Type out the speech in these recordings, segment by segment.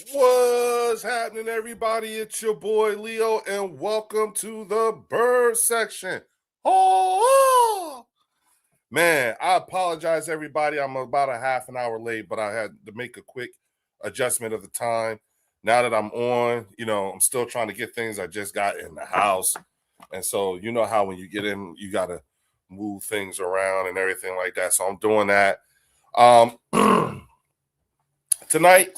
What's happening, everybody? It's your boy Leo, and welcome to the bird section. Oh, man, I apologize, everybody. I'm about a half an hour late, but I had to make a quick adjustment of the time. Now that I'm on, I'm still trying to get things. I just got in the house, and so you know how when you get in, you got to move things around and everything like that. So I'm doing that. Tonight,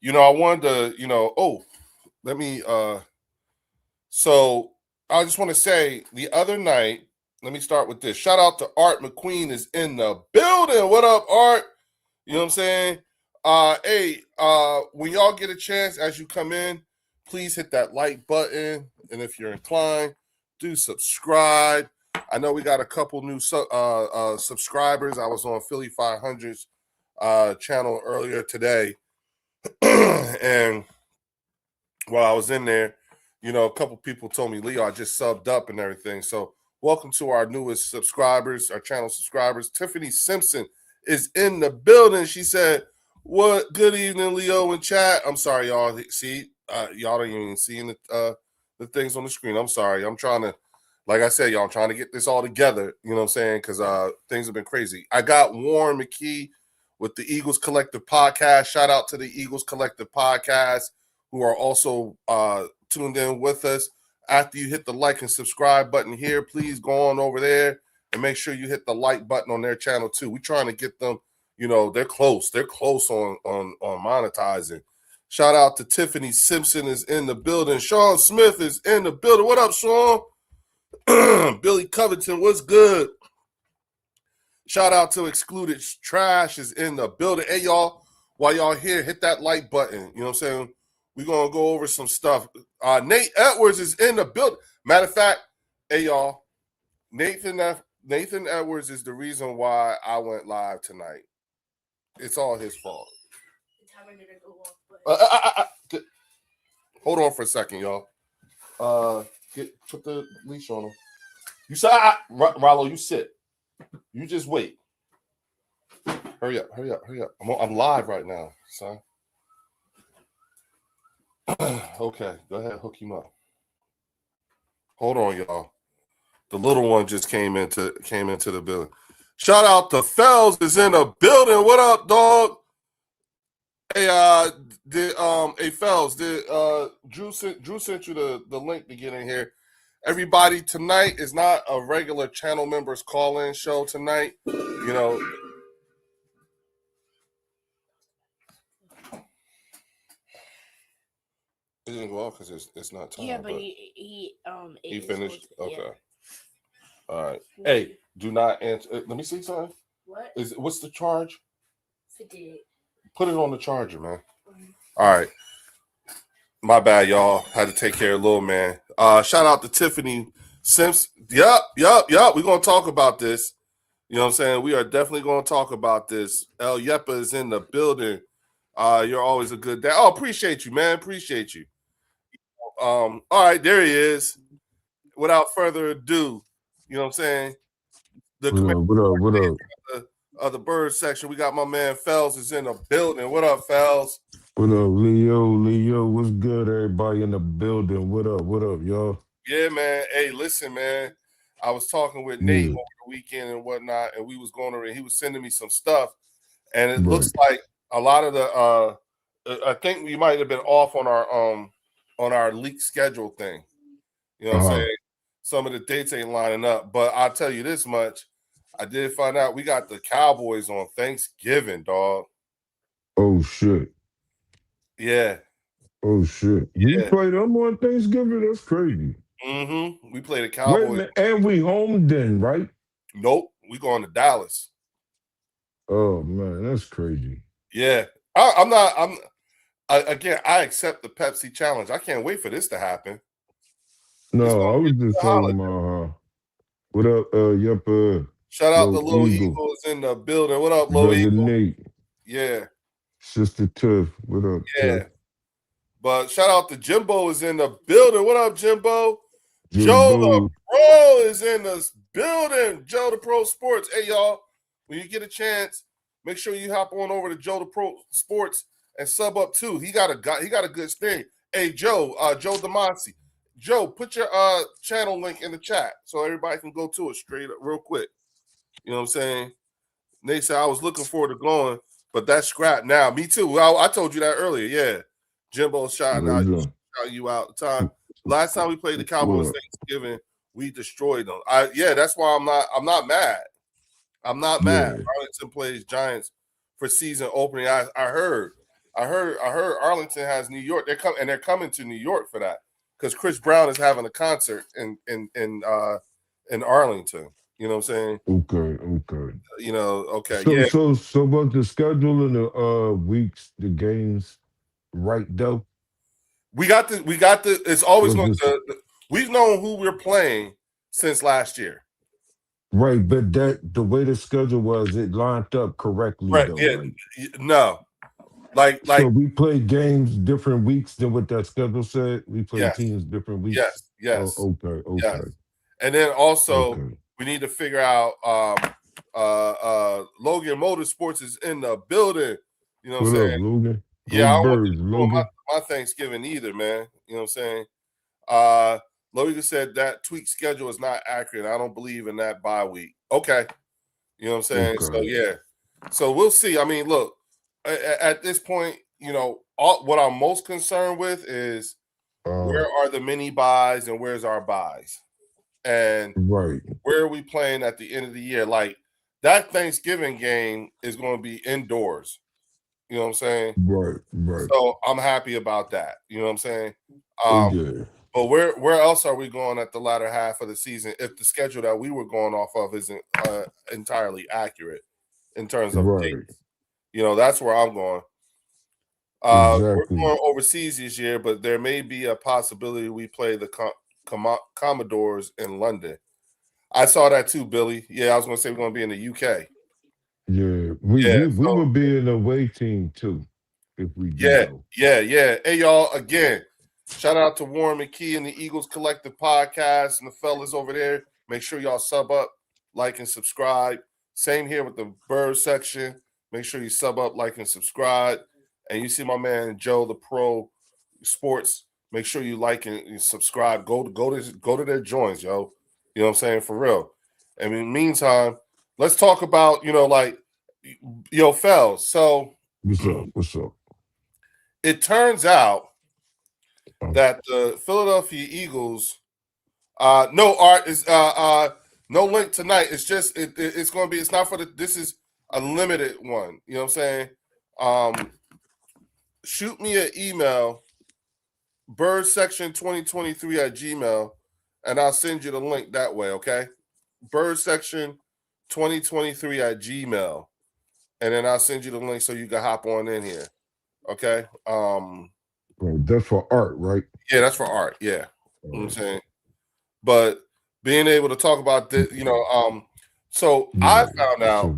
I wanted to, let me so I just want to say the other night, let me start with this. Shout out to Art McQueen is in the building. What up, Art? You know what I'm saying? When y'all get a chance as you come in, please hit that like button. And if you're inclined, do subscribe. I know we got a couple new subscribers. I was on Philly 500's channel earlier today. And while I was in there, a couple people told me, Leo, I just subbed up and everything. So welcome to our newest subscribers, our channel subscribers. Tiffany Simpson is in the building. She said, "What? Good evening, Leo in chat." I'm sorry, y'all. See, y'all don't even see the things on the screen. I'm sorry. I'm trying to, like I said, y'all, I'm trying to get this all together. You know what I'm saying? Because things have been crazy. I got Warren McKee with the Eagles Collective Podcast. Shout out to the Eagles Collective Podcast, who are also tuned in with us. After you hit the like and subscribe button here, please go on over there and make sure you hit the like button on their channel too. We're trying to get them, they're close. They're close on monetizing. Shout out to Tiffany Simpson is in the building. Sean Smith is in the building. What up, Sean? Billy Covington, what's good? Shout out to Excluded Trash is in the building. Hey, y'all, while y'all here, hit that like button. You know what I'm saying? We're going to go over some stuff. Nate Edwards is in the building. Matter of fact, hey, y'all, Nathan Edwards is the reason why I went live tonight. It's all his fault. Hold on for a second, y'all. Put the leash on him. You say, Rollo, you sit. You just wait. Hurry up. I'm live right now, son. Okay, go ahead, hook him up. Hold on, y'all. The little one just came into the building. Shout out to Fells is in the building. What up, dog? Hey, Fells, Drew sent you the link to get in here. Everybody, tonight is not a regular channel members call-in show tonight. It didn't go off because it's not time. Yeah, but he finished. Okay. Yeah. All right. Hey, do not answer. Let me see something. What's the charge? 58. Put it on the charger, man. All right. My bad, y'all. Had to take care of little man. Shout out to Tiffany Simpson. Yup. We're gonna talk about this. You know what I'm saying? We are definitely gonna talk about this. El Yepa is in the building. You're always a good dad. Oh, appreciate you, man. Appreciate you. All right, there he is. Without further ado, you know what I'm saying? What up? Of the bird section, we got my man Fells is in the building. What up, Fells? What up, Leo? What's good, everybody in the building? What up, y'all? Yeah, man. Hey, listen, man. I was talking with Nate over the weekend and whatnot, and we was going over, and he was sending me some stuff, and it looks like a lot of the I think we might have been off on our leak schedule thing. You know what I'm saying? Some of the dates ain't lining up, but I'll tell you this much. I did find out we got the Cowboys on Thanksgiving, dog. Oh, shit. Yeah. Oh, shit. You play them on Thanksgiving? That's crazy. Mm-hmm. We play the Cowboys. Wait a minute, and we home then, right? Nope. We going to Dallas. Oh, man, that's crazy. Yeah. I accept the Pepsi challenge. I can't wait for this to happen. No, I was just telling my what up, Shout out to Lil Eagle is in the building. What up, Lil Eagle? Nate. Yeah. Sister Tiff. What up, Tiff? But shout out to Jimbo is in the building. What up, Jimbo? Joe the Pro is in the building. Joe the Pro Sports. Hey, y'all, when you get a chance, make sure you hop on over to Joe the Pro Sports and sub up too. He got a good thing. Hey, Joe, Joe Demasi. Joe, put your channel link in the chat so everybody can go to it straight up real quick. You know what I'm saying? They said I was looking forward to going, but that's scrap now. Me too. I told you that earlier. Yeah. Jimbo shouting you out the time. Last time we played the Cowboys Thanksgiving, we destroyed them. That's why I'm not mad. I'm not mad. Arlington plays Giants for season opening. I heard Arlington has New York. They're coming to New York for that because Chris Brown is having a concert in Arlington. You know what I'm saying? Okay. You know, okay. So about the schedule and the weeks, the games, right though? We got the. It's always going to. We've known who we're playing since last year. Right, but the way the schedule was, it lined up correctly, right, though. Yeah, right? No, like so we played games different weeks than what that schedule said. We played teams different weeks. Yes. Oh, okay. Yes. And then also we need to figure out. Logan Motorsports is in the building. You know what I'm saying? Up, Logan? Yeah, I don't want to my Thanksgiving either, man. You know what I'm saying? Logan said that tweak schedule is not accurate. I don't believe in that bye week. Okay. You know what I'm saying? So, yeah. So, we'll see. I mean, look, at this point, you know, what I'm most concerned with is where are the mini buys and where's our buys? And where are we playing at the end of the year? Like, that Thanksgiving game is going to be indoors. You know what I'm saying? Right. So, I'm happy about that. You know what I'm saying? But where else are we going at the latter half of the season if the schedule that we were going off of isn't entirely accurate in terms of dates? You know, that's where I'm going. We're going overseas this year, but there may be a possibility we play the Commodores in London. I saw that too, Billy. Yeah, I was going to say we're going to be in the UK. Yeah, we would be an away team too if we do. Yeah. Hey, y'all, again. Shout out to Warren McKee and the Eagles Collective Podcast and the fellas over there. Make sure y'all sub up, like, and subscribe. Same here with the Bird section. Make sure you sub up, like, and subscribe. And you see my man Joe, the Pro Sports. Make sure you like and subscribe. Go to their joints, yo. You know what I'm saying? For real. And in the meantime, let's talk about, you know, like, yo, Fells. So what's up? It turns out that the Philadelphia Eagles, no link tonight. It's just it's going to be. It's not for the. This is a limited one. You know what I'm saying? Shoot me an email, birdsection2023@gmail, and I'll send you the link that way. Okay, birdsection2023@gmail, and then I'll send you the link so you can hop on in here. Okay. That's for art, right? Yeah, that's for art. Yeah. You know what I'm saying? But being able to talk about this, you know, so I found out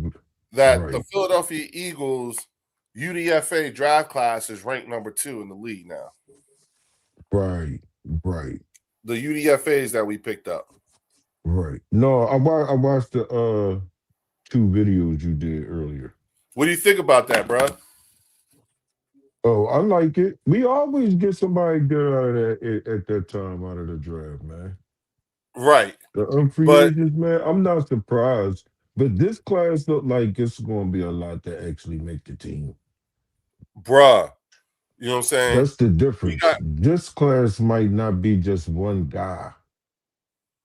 that the Philadelphia Eagles UDFA draft class is ranked number 2 in the league now. Right. The UDFAs that we picked up. Right. No, I watched the 2 videos you did earlier. What do you think about that, bro? Oh, I like it. We always get somebody good out of that at that time out of the draft, man. Right. The unfree agents, man, I'm not surprised. But this class look like it's going to be a lot to actually make the team. Bruh. You know what I'm saying? That's the difference. This class might not be just one guy.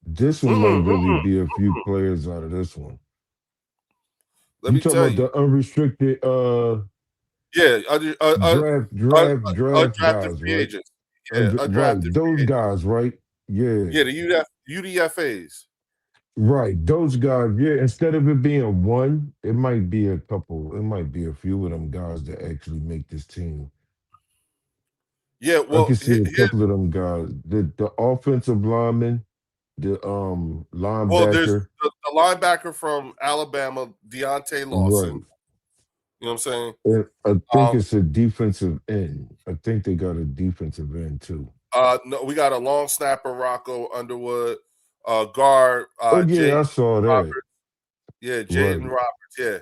This one might really be a few players out of this one. Let me tell you. The unrestricted draft guys, free right? agents. Right, those guys, right? Yeah. Yeah, the UDFAs. Right, those guys, yeah. Instead of it being one, it might be a couple. It might be a few of them guys that actually make this team. Yeah, well, I can see a couple of them guys. The offensive lineman, the linebacker. Well, there's the linebacker from Alabama, Deontay Lawson. Right. You know what I'm saying? And I think it's a defensive end. I think they got a defensive end too. No, we got a long snapper, Rocco Underwood, guard. I saw that. Roberts. Yeah, Jaden Roberts. Yeah.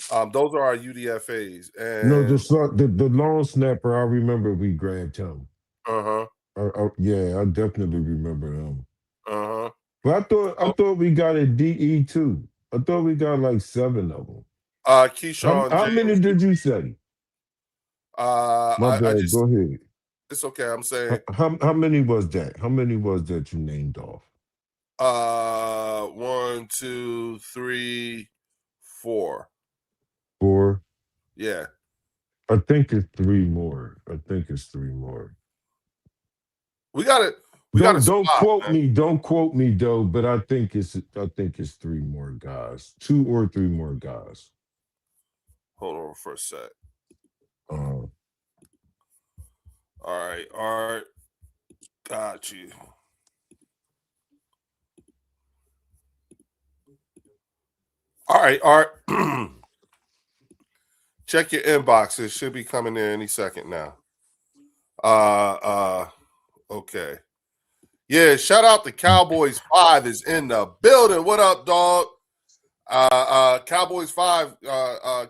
Those are our UDFAs. No, And the long snapper. I remember we grabbed him. uh-huh. Yeah, I definitely remember him. Uh-huh. But I thought we got a DE too. I thought we got like 7 of them. Keyshawn How many James. did you say? My I bad. just Go ahead. it's okay. I'm saying How many was that? How many was that you named off? 1, 2, 3, 4. 4. Yeah. I think it's 3 more. I think it's 3 more. We got it. Don't quote me. Don't quote me though. But I think it's 3 more guys. 2 or 3 more guys. Hold on for a sec. Uh, All right. Got you. All right. Check your inbox. It should be coming in any second now. Okay. Yeah, shout out to Cowboys 5 is in the building. What up, dog? Cowboys 5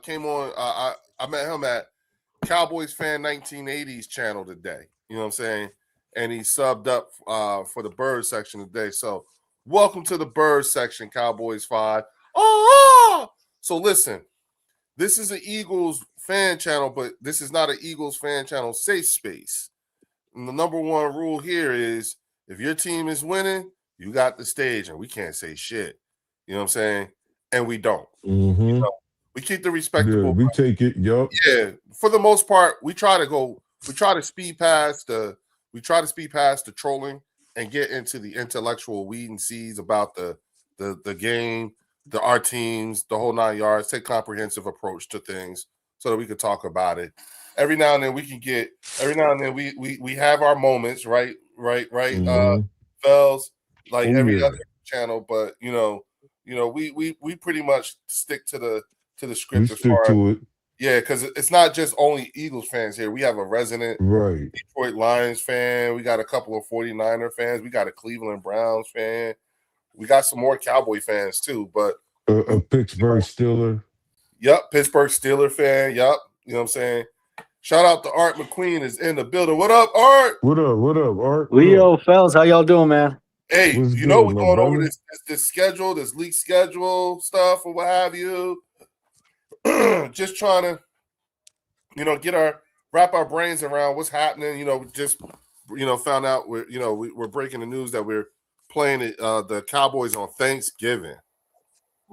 came on. I met him at Cowboys Fan 1980s channel today. You know what I'm saying? And he subbed up for the bird section today. So welcome to the bird section, Cowboys 5. Oh! So listen, this is an Eagles fan channel, but this is not an Eagles fan channel safe space. And the number one rule here is if your team is winning, you got the stage, and we can't say shit. You know what I'm saying? And we don't. mm-hmm. You know, we keep the respectable. Yeah, we take it. Yup. Yeah, for the most part, we try to speed past the trolling and get into the intellectual weed and seeds about the game, our teams, the whole 9 yards. Take comprehensive approach to things so that we can talk about it. Every now and then we have our moments, right? Mm-hmm. Fells, like every other channel, but we pretty much stick to the script. We stick to it. Yeah, because it's not just only Eagles fans here. We have a resident Detroit Lions fan. We got a couple of 49er fans. We got a Cleveland Browns fan. We got some more Cowboy fans too. But a Pittsburgh Steeler. Yep, Pittsburgh Steeler fan. Yep, you know what I'm saying? Shout out to Art McQueen is in the building. What up, Art? What up, Art? Leo, fellas, how y'all doing, man? Hey, What's we're good, going brother? over this schedule, this league schedule stuff or what have you. Just trying to, wrap our brains around what's happening. Found out we're breaking the news that we're playing the Cowboys on Thanksgiving.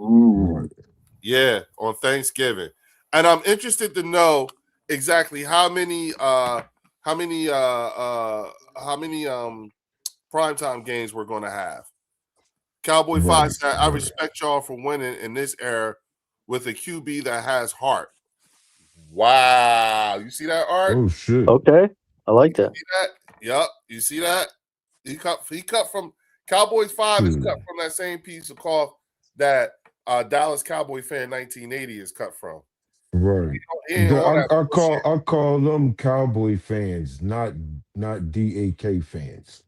Ooh. Yeah, on Thanksgiving. And I'm interested to know exactly how many primetime games we're going to have. Cowboy 5 said, I respect y'all for winning in this era with a QB that has heart. Wow. You see that, Art? Oh, shit. Okay. I like that. You see that? Yep. You see that? He cut from Cowboys 5 is cut from that same piece of cloth that Dallas Cowboy Fan 1980 is cut from. Right. I call them Cowboy fans, not DAK fans.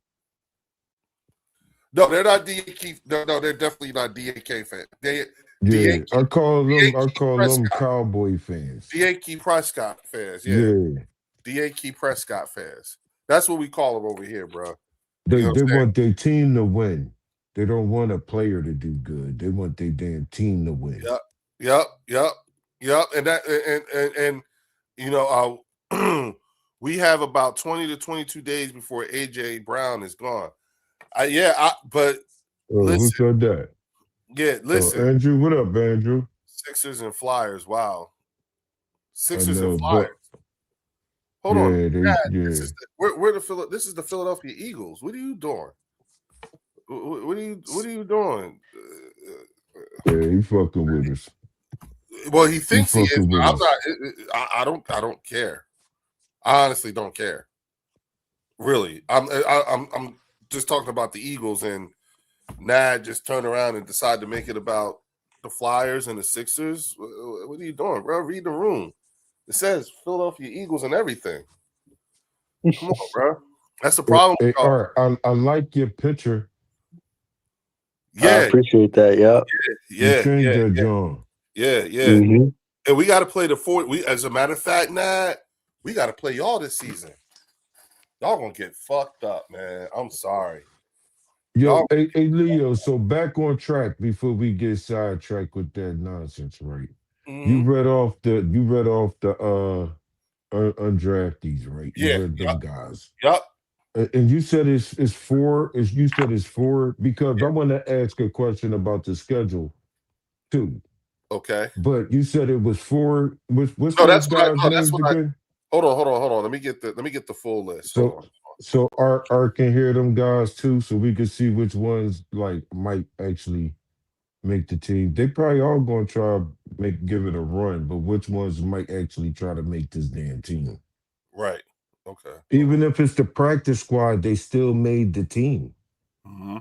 No, they're not DAK. No, they're definitely not DAK fans. I call them Cowboy fans. DAK Prescott fans. Yeah. DAK Prescott fans. That's what we call them over here, bro. They want their team to win. They don't want a player to do good. They want their damn team to win. Yep. And we have about 20 to 22 days before AJ Brown is gone. But listen, who said that? Yeah, listen. Andrew, what up, Andrew? Sixers and Flyers. Wow. Sixers and Flyers. Hold on. This is this is the Philadelphia Eagles. What are you doing? What are you doing? Yeah, he fucking with us. Well, he thinks he is, but I'm not. I don't care. I honestly don't care. Really, I'm just talking about the Eagles, and Nad just turned around and decided to make it about the Flyers and the Sixers. What are you doing, bro? Read the room. It says Philadelphia Eagles and everything. Come on, bro. That's the problem. Hey, Art, I like your picture. Yeah, I appreciate that. Yeah. You changed that, John. Yeah. Mm-hmm. And we got to play the 4. As a matter of fact, Nat, we got to play y'all this season. Y'all gonna get fucked up, man. I'm sorry. Yo, Y'all, hey, Leo, so back on track before we get sidetracked with that nonsense, right? You Mhm. read off the undraftees, right? You Yeah, read them yep, guys. yep. And you said it's four. You said it's four because I Yeah. want to ask a question about the schedule too. Okay. But you said it was four. What's No, those that's what I. guys' No, that's names what I. again? Hold on. Let me get the full list. Hold So on. so Art can hear them guys too, so we can see which ones like might actually make the team. They probably all gonna try give it a run, but which ones might actually try to make this damn team? Right. Okay. Hold Even on. if it's the practice squad, they still made the team. Mm-hmm.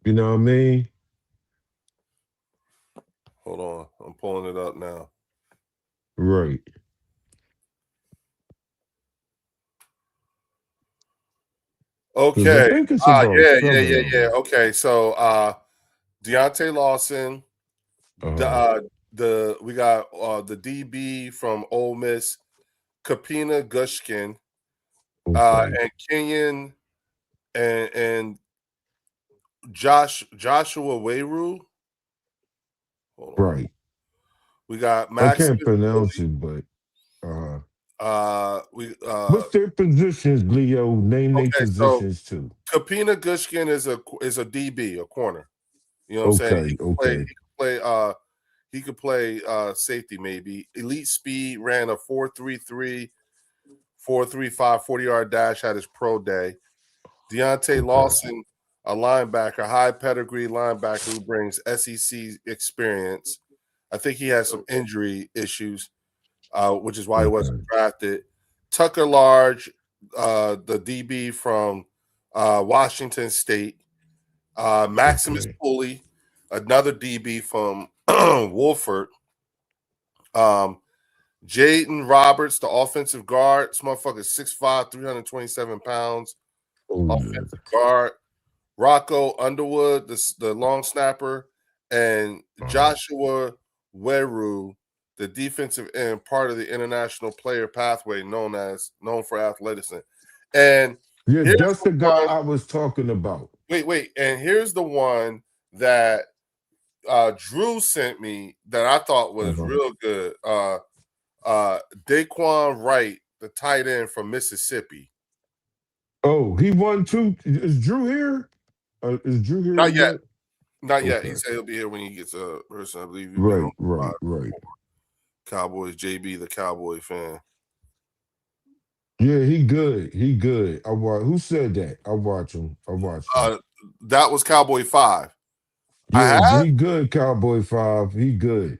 You know what I mean? Hold on. I'm pulling it up now. Right. Because I Okay. think it's about seven of Yeah. them. Okay. So Deontay Lawson, Uh-huh. we got the DB from Ole Miss, Kapina Gushkin, Okay. and Kenyon and Joshua Wayru. Hold on. Right. We got I can't Maximus pronounce Billy. it, but uh We what's their positions, Leo? Name their okay, so positions too. Kapina Gushkin is a DB, a corner. You know what I'm saying? Okay, okay. He could play safety maybe. Elite speed, ran a 4.33, 4.35 40-yard dash at his pro day. Deontay Okay. Lawson, a linebacker, high pedigree linebacker who brings SEC experience. I think he has some injury issues, which is why he wasn't Okay. drafted. Tucker Large, the DB from Washington State. Maximus Okay. Pulley, another DB from Wolford. Um, Jaden Roberts, the offensive guard. This motherfucker 6'5", 327 pounds. Oh yeah. Offensive guard. Rocco Underwood, the long snapper, and Uh-huh. Joshua Weru, the defensive end, part of the international player pathway known for athleticism. And Yeah, here's that's the the guy one. I was talking about. Wait. And here's the one that Drew sent me that I thought was Uh-huh. real good. Daquan Wright, the tight end from Mississippi. Oh, he won too. Is Drew here? Is Drew here Not yet. yet? Not yet. He Okay. said he'll be here when he gets a person. I believe you've been on Right, right, right. Cowboys. JB, the Cowboy fan. Yeah, he good. He good. I watch. Who said that? I watch him. I watched him. That was Cowboy 5. I Yeah, have? he good. Cowboy 5. He good.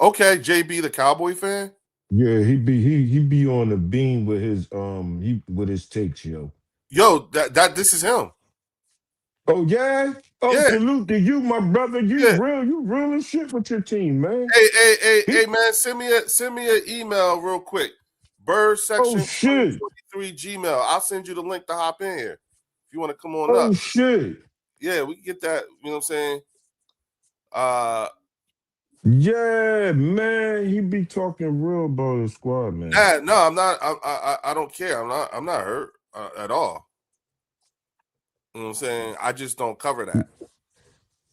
Okay, JB, the Cowboy fan. Yeah, he be on the beam with his takes, yo. Yo, this is him. Oh yeah. Oh, Yeah, salute to you, my brother. yeah. You real as shit with your team, man. Hey, He, man, send me an email real quick. Bird oh section shit. 2023 Gmail. I'll send you the link to hop in here if you want to come on Oh up. shit. Yeah, we can get that. You know what I'm saying? Uh, Yeah, man. He be talking real about his squad, man. no, I'm not. I don't care. I'm not hurt at all. You know what I'm saying? I just don't cover that.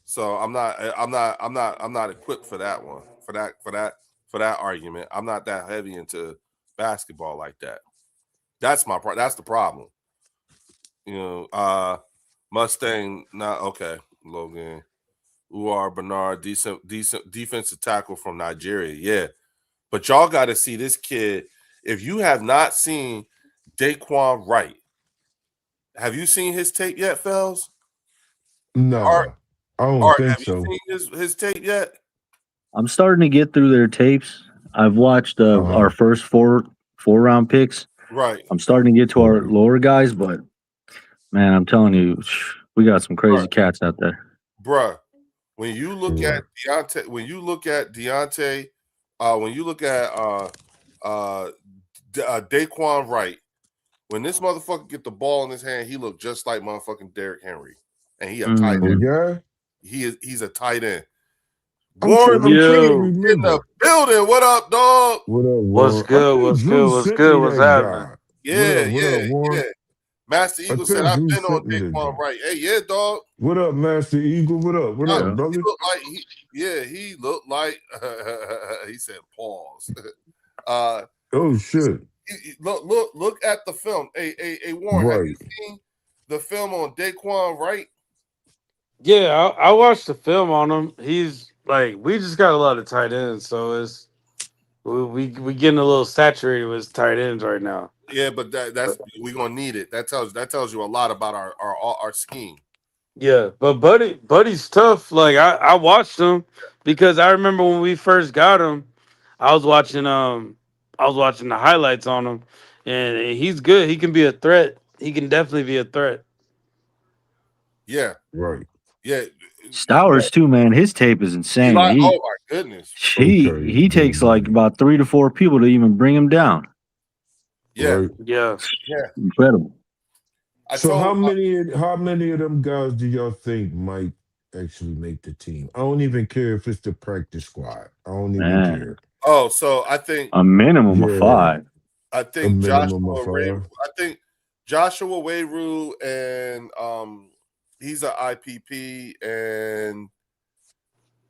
So I'm not equipped for that one. For that argument. I'm not that heavy into basketball like that. That's that's the problem. You know, Mustang, not okay. Logan. Uar Bernard, decent defensive tackle from Nigeria. Yeah. But y'all got to see this kid. If you have not seen Daquan Wright, have you seen his tape yet, Fells? Art, Nah, I don't think have you so. seen his tape yet? I'm starting to get through their tapes. I've watched our Uh-huh. first four round picks. Right. I'm starting to get to our Right. lower guys, but man, I'm telling you, we got some crazy cats out there. Bruh. When you look Right. at Deontay, when you look at Daquan Wright, when this motherfucker get the ball in his hand, he look just like motherfucking Derrick Henry, and he a tight Oh end. Mhm. yeah? He's a tight end. Warren I'm trying to Yo, in the remember. building. What up, dog? What up, what's Warren? I good? think What's Drew good? What's sent me good? What's that happening? guy. Yeah, What up, Warren? yeah. Master I Eagle said, think I've Drew been on sent me that Daquan joint. Wright. Hey, yeah, dog. What up, Master Eagle? What up? What up, He brother? looked like he looked like he said pause. Oh shit! Look at the film. Hey, Warren, have you Right, seen the film on Daquan Wright? Yeah, I watched the film on him. He's like, we just got a lot of tight ends, so it's we getting a little saturated with tight ends right now. Yeah, but that's we're gonna need it. That tells you a lot about our scheme. Yeah, but Buddy's tough. Like I watched him because I remember when we first got him, I was watching the highlights on him, and he's good. He can be a threat. He can definitely be a threat. Yeah, right. yeah. Stowers too, man. His tape is insane. Eli, He oh my goodness. he Okay, he takes like about 3 to 4 people to even bring him down. Yeah, right. Yeah. yeah. Incredible. I So told how many of them guys do y'all think might actually make the team? I don't even care if it's the practice squad. I don't even Man, care. so I think a minimum of Yeah, 5. a minimum of 5. I think Joshua Wayru and he's an IPP and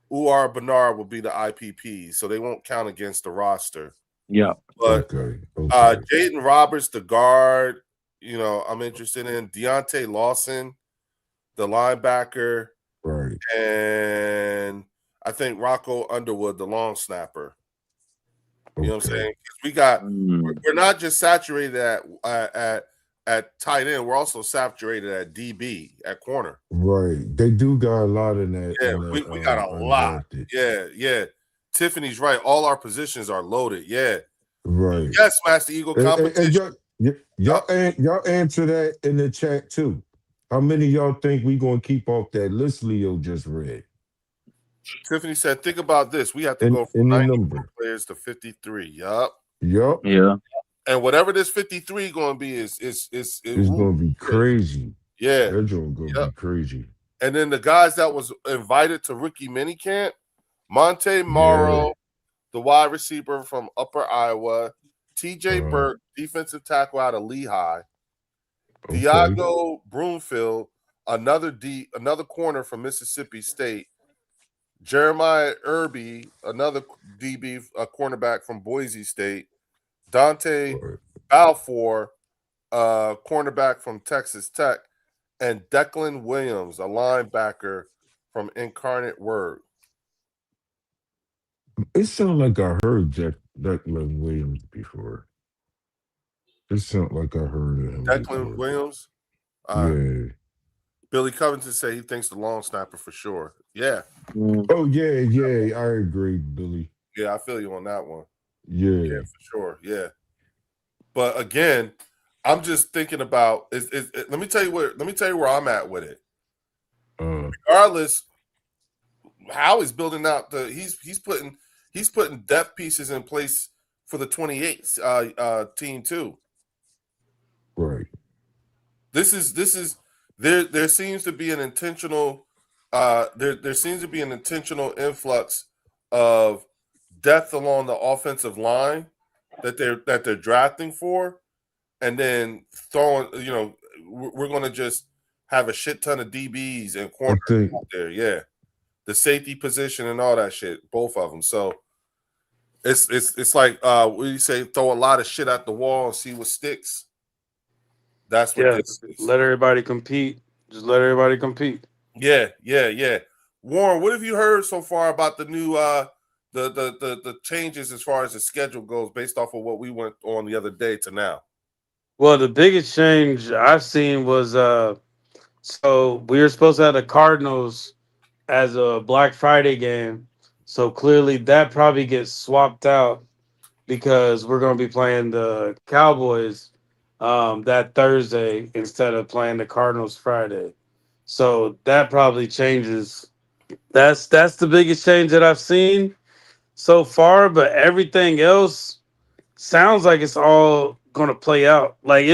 Uar Bernard will be the IPP, so they won't count against the roster. Yeah. But Okay. Jaden Roberts, the guard, I'm interested in Deontay Lawson, the linebacker, Right. and I think Rocco Underwood, the long snapper. You know what I'm Okay. saying? 'Cause we got Mm. we're not just saturated at tight end, we're also saturated at DB at corner. Right. They do got a lot in that. Yeah, in the, we got a lot. undrafted. Yeah. Tiffany's right. All our positions are loaded. Yeah. Right. Yes, Master Eagle competition. Y'all answer that in the chat too. How many of y'all think we gonna keep off that list Leo just read? Tiffany said, think about this. We have to go from Any 94 number. players to 53. Yup. Yup. Yeah. And whatever this 53 going to be is It's gonna be crazy. Yeah. That joint gonna be crazy. And then the guys that was invited to rookie minicamp, Monte Morrow, the wide receiver from Upper Iowa, TJ Burke, defensive tackle out of Lehigh, Diago Broomfield, another corner from Mississippi State, Jeremiah Irby, another DB, a cornerback from Boise State, Dante Balfour, cornerback from Texas Tech, and Declan Williams, a linebacker from Incarnate Word. It sounds like I heard Declan Williams before. It sounds like I heard of him. Declan Williams. Yeah. Billy Covington said he thinks the long snapper for sure. Yeah. Oh yeah. I agree, Billy. Yeah, I feel you on that one. Yeah, for sure. Yeah. But again, I'm just thinking about let me tell you where I'm at with it. Regardless, how he's building out he's putting depth pieces in place for the 28 team too. Right. This is there seems to be an intentional there seems to be an intentional influx of depth along the offensive line that they're drafting for, and then throwing, we're going to just have a shit ton of DBs and corners out there. Yeah, the safety position and all that shit, both of them. So it's like what do you say? Throw a lot of shit at the wall and see what sticks. That's what this is. Let everybody compete. Just let everybody compete. Yeah. Warren, what have you heard so far about the new the changes as far as the schedule goes based off of what we went on the other day to now? Well, the biggest change I've seen was so we were supposed to have the Cardinals as a Black Friday game. So clearly that probably gets swapped out because we're going to be playing the Cowboys that Thursday instead of playing the Cardinals Friday. So that probably changes. That's the biggest change that I've seen so far, but everything else sounds like it's all going to play out. Like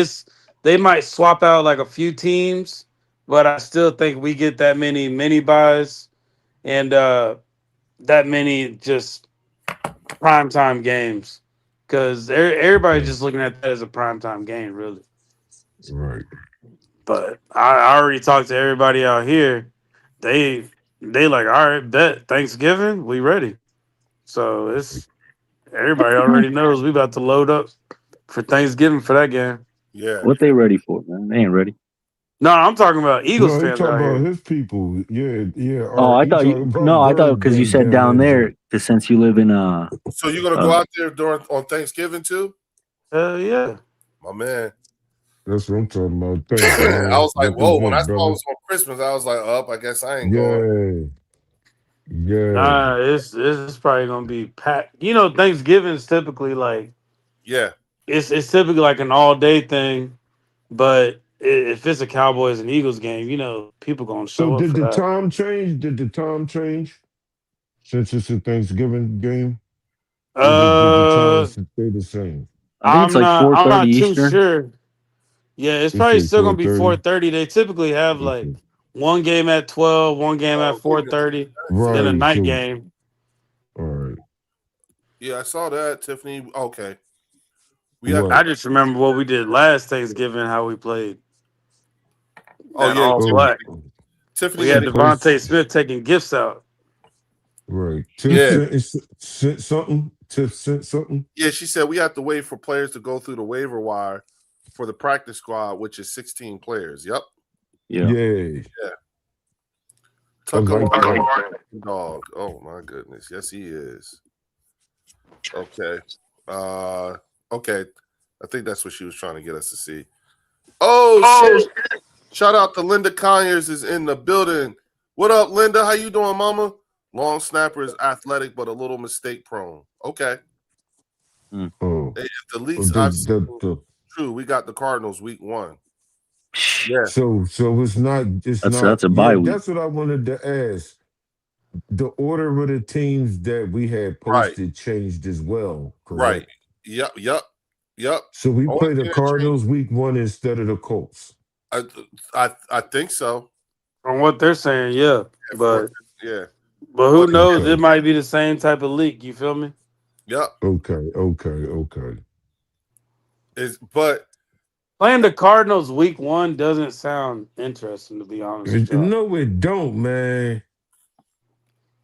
they might swap out like a few teams, but I still think we get that many mini buys. And that many just primetime games because everybody's just looking at that as a primetime game, really. Right. But I already talked to everybody out here. They like, all right, bet Thanksgiving, we ready. So it's everybody already knows we about to load up for Thanksgiving for that game. Yeah. What they ready for, man? They ain't ready. No, I'm talking about Eagles No, he fans talking out about here. his people. Yeah, yeah. Oh, I He thought talking you. about No, I thought Bird because you Gang said down that there. joint. Because since you live in So you're gonna go out there on Thanksgiving too? Yeah. My man. That's what I'm talking about. Thanks, I man. was like, whoa, when I Represent, saw it brother. was on Christmas, I was like, I guess I ain't going. Yeah. It's probably gonna be packed. You know, Thanksgiving's typically like Yeah. it's typically like an all day thing, but if it's a Cowboys and Eagles game, you know, people gonna So show up did for the that. time change? Did the time change since it's a Thanksgiving game? Or did the time Uh, stay the same? I think it's like I'm 4:30 not too Eastern. sure. Yeah, it's They probably say still gonna be 4:30. 4:30. They typically have like Okay. one game at 12, one game at Oh goodness. 4:30, I didn't see then that. a Right. night So game. all right. Yeah, I saw that, Tiffany. Okay. We got What? I just remember what we did last Thanksgiving, how we played that yeah, all Oh, black. Tiffany We said had so they got Devontae post Smith taking gifts out. right. Tiff yeah. sent something. Tiff sent something. Yeah, she said we have to wait for players to go through the waiver wire for the practice squad, which is 16 players. Yep. Yeah. Yeah. I Tucker like Lawrence, that. dog. Oh my goodness. Yes, he is. Okay. Okay. I think that's what she was trying to get us to see. Oh shit. Shout out to Linda Conyers is in the building. What up, Linda? How you doing, mama? Long snapper is athletic, but a little mistake prone. Okay. Oh. If the leaks I've seen true, we got the Cardinals week 1. Yeah. So it's not That's a bye week. that's what I wanted to ask. The order of the teams that we had Right. posted changed as well, Right. correct? Yep. So we Only play the thing that Cardinals week 1 instead of the Colts. I think so. From what they're saying, yeah. But yeah. who knows? Okay. It might be the same type of leak. You feel me? Yep. Okay. But Playing the Cardinals week 1 doesn't sound interesting, to be honest with y'all. No, it don't, man.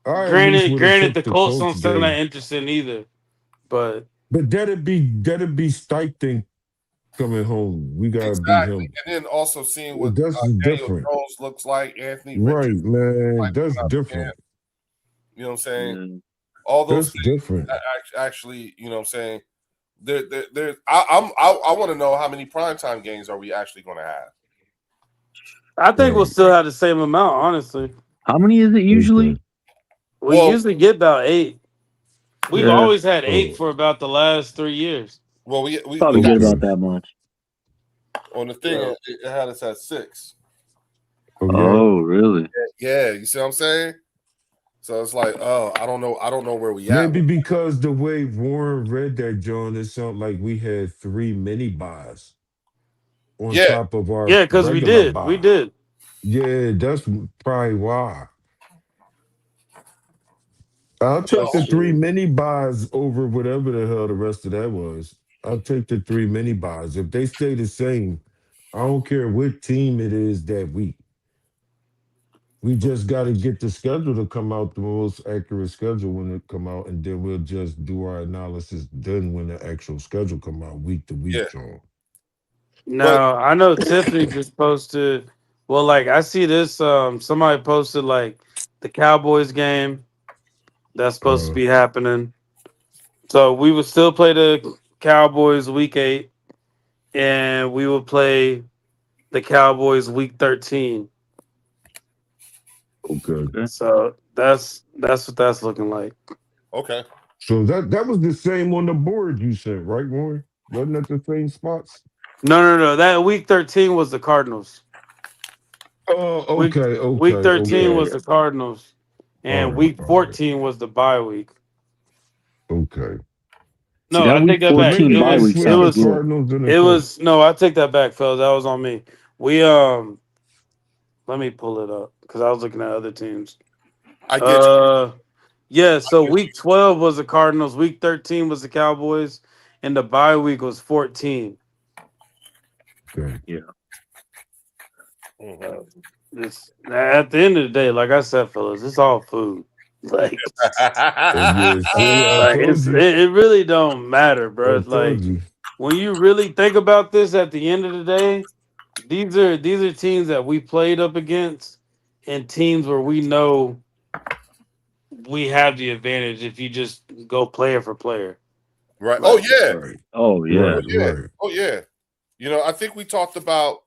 I at least Granted, would have took the the Colts Colts don't sound that game. interesting either. But That'd be Steichen coming home. We gotta beat exactly. him. And then also seeing what That's Daniel different. Jones looks like, Anthony Right, Richardson, man. That's different. you know what I'm saying? Yeah. All those That's things different. actually, you know what I'm saying? I want to know how many primetime games are we actually going to have? I think we'll Right. still have the same amount, honestly. How many is it usually? Okay. We usually get about 8. We've Yeah. always had 8 Oh. for about the last 3 years. Well, we Probably got get about that much. on the thing. Yeah. It had us at 6. Oh, yeah. Oh, really? Yeah, you see what I'm saying? So it's like, I don't know where we at. Maybe because the way Warren read that, John, it sounded like we had 3 mini buys on top of our Yeah, because we regular did. buy. We did. Yeah, that's probably why. I'll take the 3 mini buys over whatever the hell the rest of that was. I'll take the 3 mini buys. If they stay the same, I don't care what team it is that week. We just got to get the schedule to come out, the most accurate schedule when it come out, and then we'll just do our analysis then when the actual schedule come out week to week, John. No, I know Tiffany just posted. Well, like I see this. Somebody posted like the Cowboys game that's supposed to be happening. So we would still play the Cowboys week 8, and we would play the Cowboys week 13. Okay. So that's what that's looking like. Okay. So that was the same on the board you said, right, Warren? Wasn't that the same spots? No. That week 13 was the Cardinals. Oh, okay. Week 13 was the Cardinals, and week 14 was the bye week. Okay. No, that I week take that back. 14 bye week sounds good. No, I take that back, fellas. That was on me. We let me pull it up because I was looking at other teams. I get you. Yeah, so week 12 was the Cardinals, week 13 was the Cowboys, and the bye week was 14. Okay. Mhm. It's at the end of the day, like I said, fellas, it's all food. Like, Yeah, see, I told you. it really don't matter, bro. I Like told you. when you really think about this, at the end of the day, these are teams that we played up against, and teams where we know we have the advantage if you just go player for player. Right. Oh Like, yeah. Right. Oh yeah. Right. Oh yeah. Right. Oh yeah. I think we talked about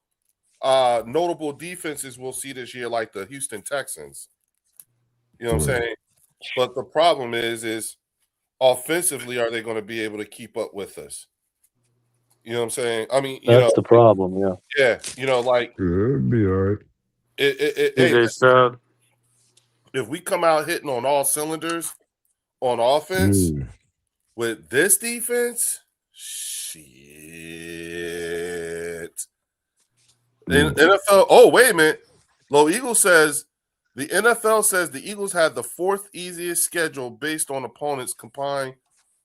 notable defenses we'll see this year, like the Houston Texans. You know what I'm Right. saying? But the problem is offensively, are they going to be able to keep up with us? You know what I'm saying? I mean, That's the problem. Yeah. like Yeah, it'll be all right. hey, CJ Stroud. if we come out hitting on all cylinders on offense Yeah. with this defense, shit. Yeah. NFL. Oh, wait a minute. Low Eagle says the NFL says the Eagles had the fourth easiest schedule based on opponents' combined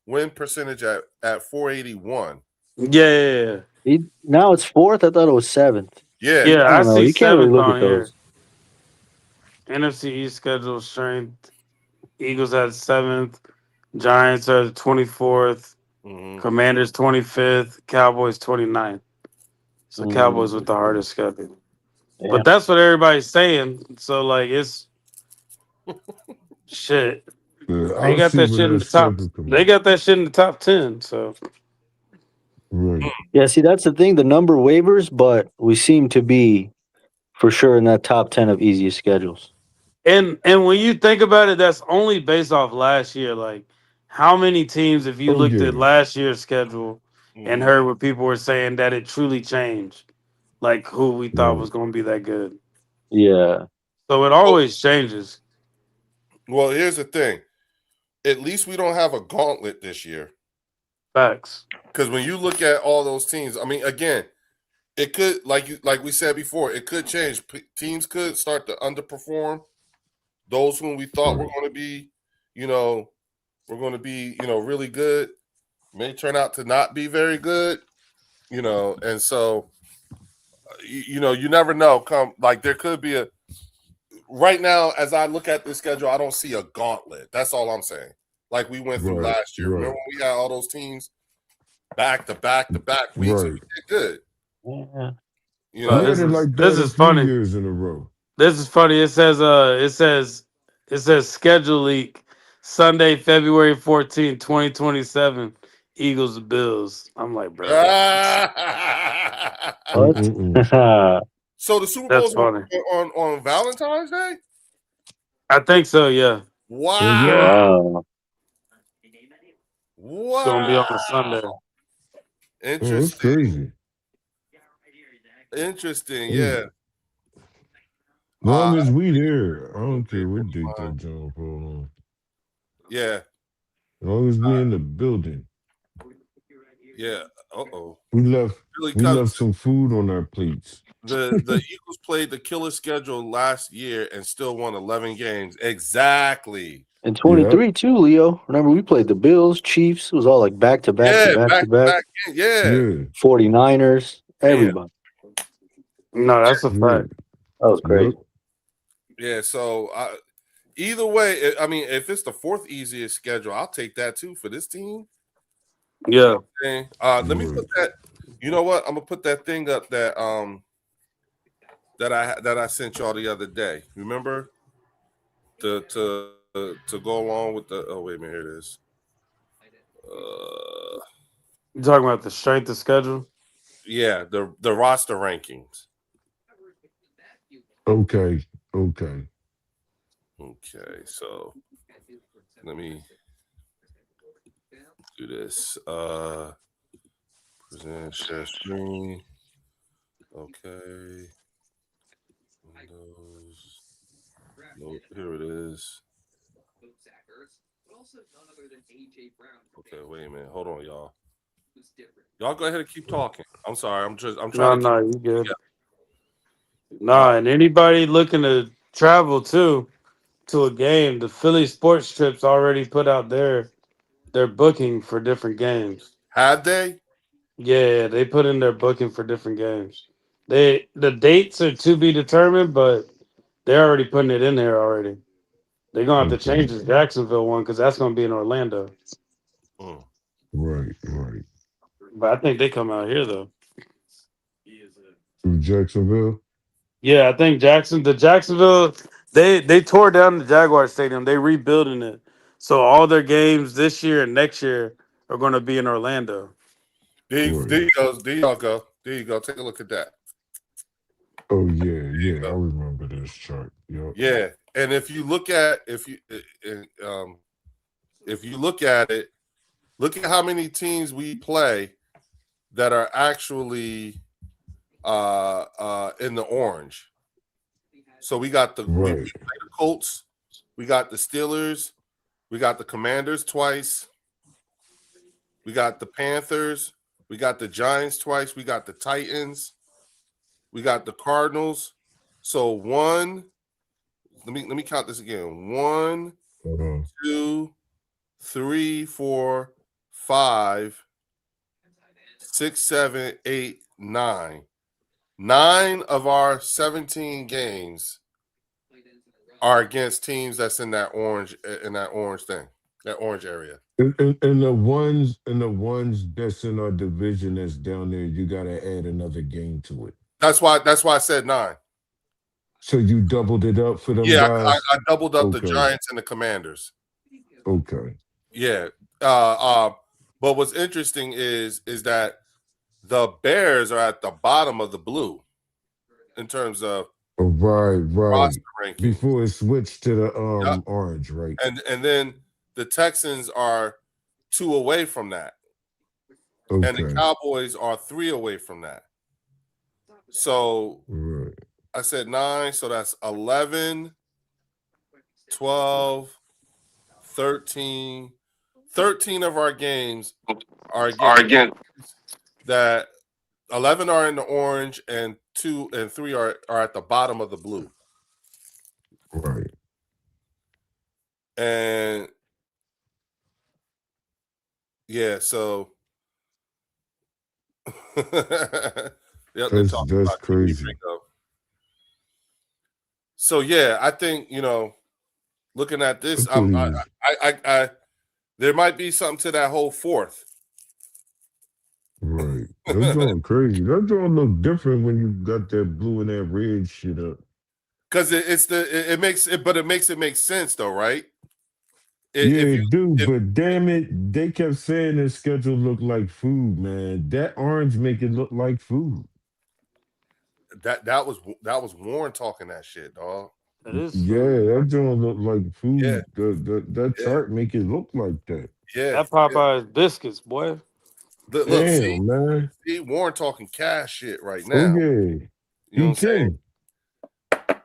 win percentage at 481. Yeah. Now it's 4th. I thought it was 7th. Yeah. Yeah, I I don't know. see You can't really 7th look on at here. those. NFC East schedule strength. Eagles at 7th. Giants are the 24th. Mhm. Commanders 25th. Cowboys 29th. So Cowboys with the Mm, hardest schedule. yeah. But that's what everybody's saying. So like it's shit. Yeah, They I'll got see that when shit in that the top. schedule comes They out. got that shit in the top 10. So Right. Yeah. See, that's the thing. The number wavers, but we seem to be for sure in that top 10 of easiest schedules. and when you think about it, that's only based off last year. Like how many teams, if you Oh looked at yeah. last year's schedule and Mhm. heard what people were saying that it truly changed, like who we thought was Right. going to be that good. Yeah. So it always changes. Well, here's the thing. At least we don't have a gauntlet this year. Facts. Because when you look at all those teams, I mean, again, it could, like we said before, it could change. Teams could start to underperform. Those whom we thought were Right. going to be, really good, may turn out to not be very good. And so, you never know. There could be a. Right now, as I look at this schedule, I don't see a gauntlet. That's all I'm saying. Like we went through Right. last year. Remember Right. when we had all those teams back to back to back weeks and Right. we did good. Yeah. You We know, had it like This that a is few funny. years in a row. This is funny. It says schedule leak Sunday, February 14th, 2027. Eagles Bills. I'm like, bro, What? Mm-mm-mm. So the Super that's Bowl's funny. on Valentine's Day? I think so, yeah. Oh yeah. Wow. It's gonna be on a Wow. Sunday. Oh, that's Interesting. crazy. Interesting. Mm. Yeah. Long as we there, I don't care what date Fine. that John fall on. Yeah. As long as we in the building. Yeah. Uh-oh. We left Really we cut. left some food on our plates. The Eagles played the killer schedule last year and still won 11 games. Exactly. And 23 Yep. too, Leo. Remember we played the Bills, Chiefs. It was all like back to back to Yeah, back back to to back. back. Yeah. Yeah. 49ers, Man. everybody. No, that's a Yeah. fact. That was crazy. Yep. Yeah. So either way, I mean, if it's the fourth easiest schedule, I'll take that too for this team. Yeah. Okay. Let me Right. put that. You know what? I'm gonna put that thing up that that I sent y'all the other day. Remember to go along with the. Oh wait a minute, here it is. You talking about the strength of schedule? Yeah, the roster rankings. Okay. Okay. Okay, so let me do this. Present share screen. Okay. Windows. Nope, here it is. Okay, wait a minute. Hold on, y'all. Y'all go ahead and keep talking. I'm sorry. I'm trying to No, you good. Nah, and anybody looking to travel too, to a game, the Philly Sports Trips already put out their booking for different games. Have they? Yeah, they put in their booking for different games. The dates are to be determined, but they're already putting it in there already. They're gonna have to Okay. change the Jacksonville one because that's gonna be in Orlando. Mm. Right, right. But I think they come out here though. Through Jacksonville. Yeah, I think the Jacksonville, they tore down the Jaguar Stadium. They rebuilding it, so all their games this year and next year are going to be in Orlando. There you go. There y'all go. There you go. Take a look at that. Oh yeah, you yeah. I go. remember this chart. Yep. Yeah, and if you look at it, look at how many teams we play that are actually in the orange. So we got we Right. play the Colts, we got the Steelers, we got the Commanders twice, we got the Panthers, we got the Giants twice, we got the Titans, we got the Cardinals. So let me count this again. 1, Hold on. 2, 3, 4, 5, 6, 7, 8, 9. 9 of our 17 games are against teams that's in that orange thing, that orange area. And the ones that's in our division that's down there, you gotta add another game to it. That's why I said 9. So you doubled it up for them Yeah, guys? I doubled up the Okay. Giants and the Commanders. Okay. Yeah. But what's interesting is that the Bears are at the bottom of the blue in terms of Oh, right. roster rankings. Before it switched to the Yep. orange, right? And then the Texans are 2 away from that. Okay. And the Cowboys are 3 away from that. So Right. I said 9, so that's 11, 12, 13. 13 of our games are again that 11 are in the orange and 2 and 3 are at the bottom of the blue. Right. And yeah, so yeah, they're talking That's about crazy. Rico. So yeah, I think looking at this, I there might be something to that whole fourth. Right. That's going crazy. That don't look different when you got that blue and that red shit up. Because it makes it make sense though, right? It do, but damn it, they kept saying their schedule looked like food, man. That orange make it look like food. That was Warren talking that shit, dog. It is. Yeah, that don't look like food. Yeah. That chart make it look like that. Yeah, That Popeye's biscuits, boy. Look, Damn, man. see, Warren talking cash shit right Oh now. yeah, You know what I'm he saying? can.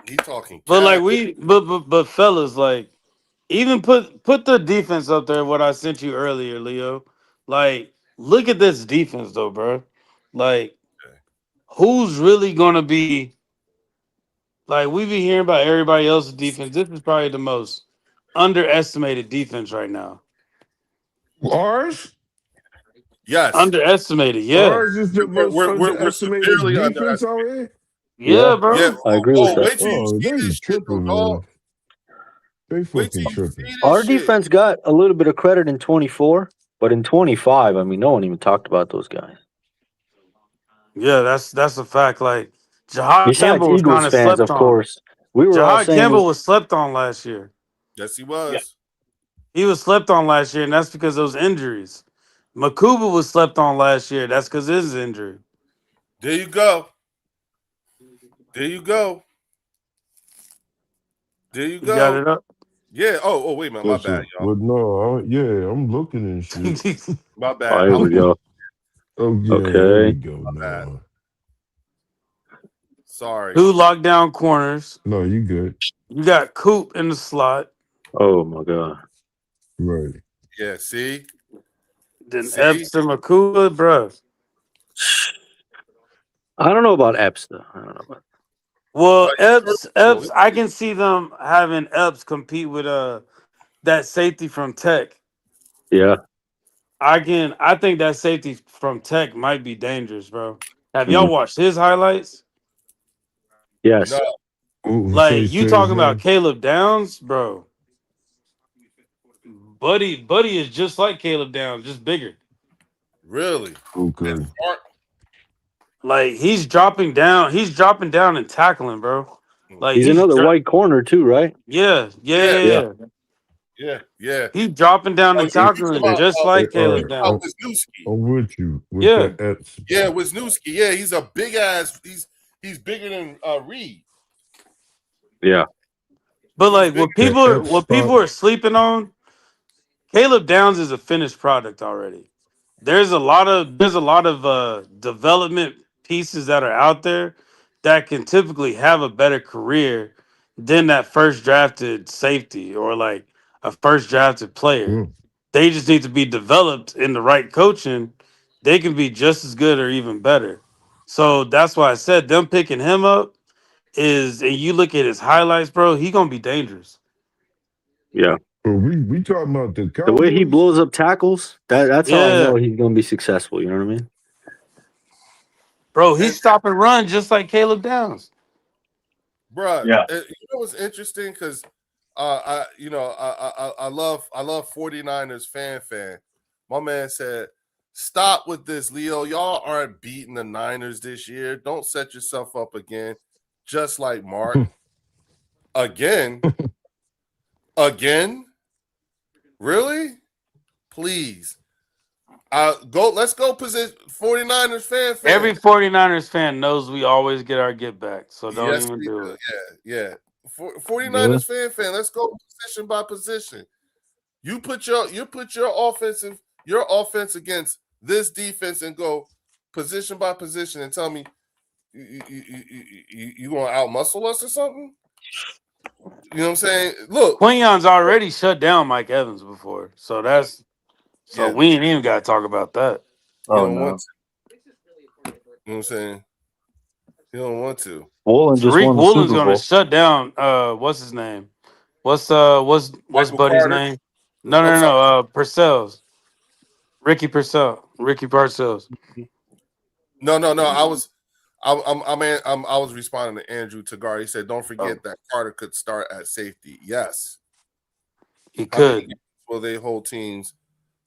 He talking cash. But like but fellas, like even put the defense up there. What I sent you earlier, Leo. Like, look at this defense though, bro. Like, who's really gonna be? Like, we be hearing about everybody else's defense. This is probably the most underestimated defense right now. Ours? Yes, Underestimated, yeah, Ours is the most we're underestimated severely defense out here. yeah, bro. Yeah, I agree with that. Wait till you Oh, see they this shit, though, tripping, dog. man. They Wait fucking till you tripping. see this Our shit. defense got a little bit of credit in 24, but in 25, I mean, no one even talked about those guys. Yeah, that's a fact. Like, Jahad Besides Campbell was Eagles kind of fans, slept of on. course. We were all Jahad saying Campbell was slept on last year. Yes, he was. He was slept on last year, and that's because of those injuries. Makuba was slept on last year. That's because of his injury. There you go. There you go. There you You got go. it up. Yeah. Oh, wait a minute. My That's bad, it. y'all. But no, yeah, I'm looking and shit. My bad. oh, here we go. Oh yeah, Okay. there we go. bad. No, Sorry. 2 lockdown corners. no, you good. You got Coop in the slot. Oh, my God. Right. Yeah. See. Then See? Epps and Makuba, bro. I don't know about Epps, though. I don't know about Well, Like, Epps, I can see them having Epps compete with that safety from Tech. Yeah. I think that safety from Tech might be dangerous, bro. Have y'all watched his highlights? Yes. no, Ooh, Like you say his talking about name. Caleb Downs, bro? Buddy is just like Caleb Downs, just bigger. really. And Okay. Mark, Like he's dropping down. He's dropping down and tackling, bro. Like He's another white corner too, right? yeah, yeah, yeah, yeah, Yeah. yeah. yeah. He's dropping down Oh, and you talking tackling about just Hey, like all you Caleb right. talking about Downs. Wisniewski? I'm with you with Yeah, the Epps. Yeah, Wisniewski. Yeah, he's a big ass. He's bigger than Reed. Yeah. but He's like big. The Epps what spot. people are sleeping on, Caleb Downs is a finished product already. There's a lot of development pieces that are out there that can typically have a better career than that first drafted safety or like a first drafted player. Mm. They just need to be developed in the right coaching. They can be just as good or even better. So that's why I said them picking him up is, and you look at his highlights, bro, he gonna be dangerous. Yeah. But we talking about the The way he Cowboys. blows up tackles, that's how I Yeah, know he's gonna be successful. You know what I mean? bro, he And stop and run just like Caleb Downs. bruh, Yeah. you know what's interesting? Because I love 49ers fan. My man said, stop with this, Leo. Y'all aren't beating the Niners this year. Don't set yourself up again. Just like Mark. Again. Really? Please. Let's go position 49ers fan. Every 49ers fan knows we always get our get back, so don't Yes, even we do do. it. Yeah. Yeah. 49ers fan. Let's go position by position. You put your offense against this defense and go position by position and tell me you gonna outmuscle us or something? You know what I'm saying? Look, Quinion's already shut down Mike Evans before, so yeah, we ain't even got to talk about that. you Oh don't want no. to. You know what I'm saying? You don't want to. Woolen just Tariq won the Woolen's Super gonna Bowl. shut down. What's his name? What's Michael Buddy's Carter. name? No, I'm no, no, sorry. no. Purcell's Ricky Purcell, Ricky Parcells. No. I was responding to Andrew Tagar. He said, "Don't forget that Carter could start at safety." Yes. He How many could. games will they hold teams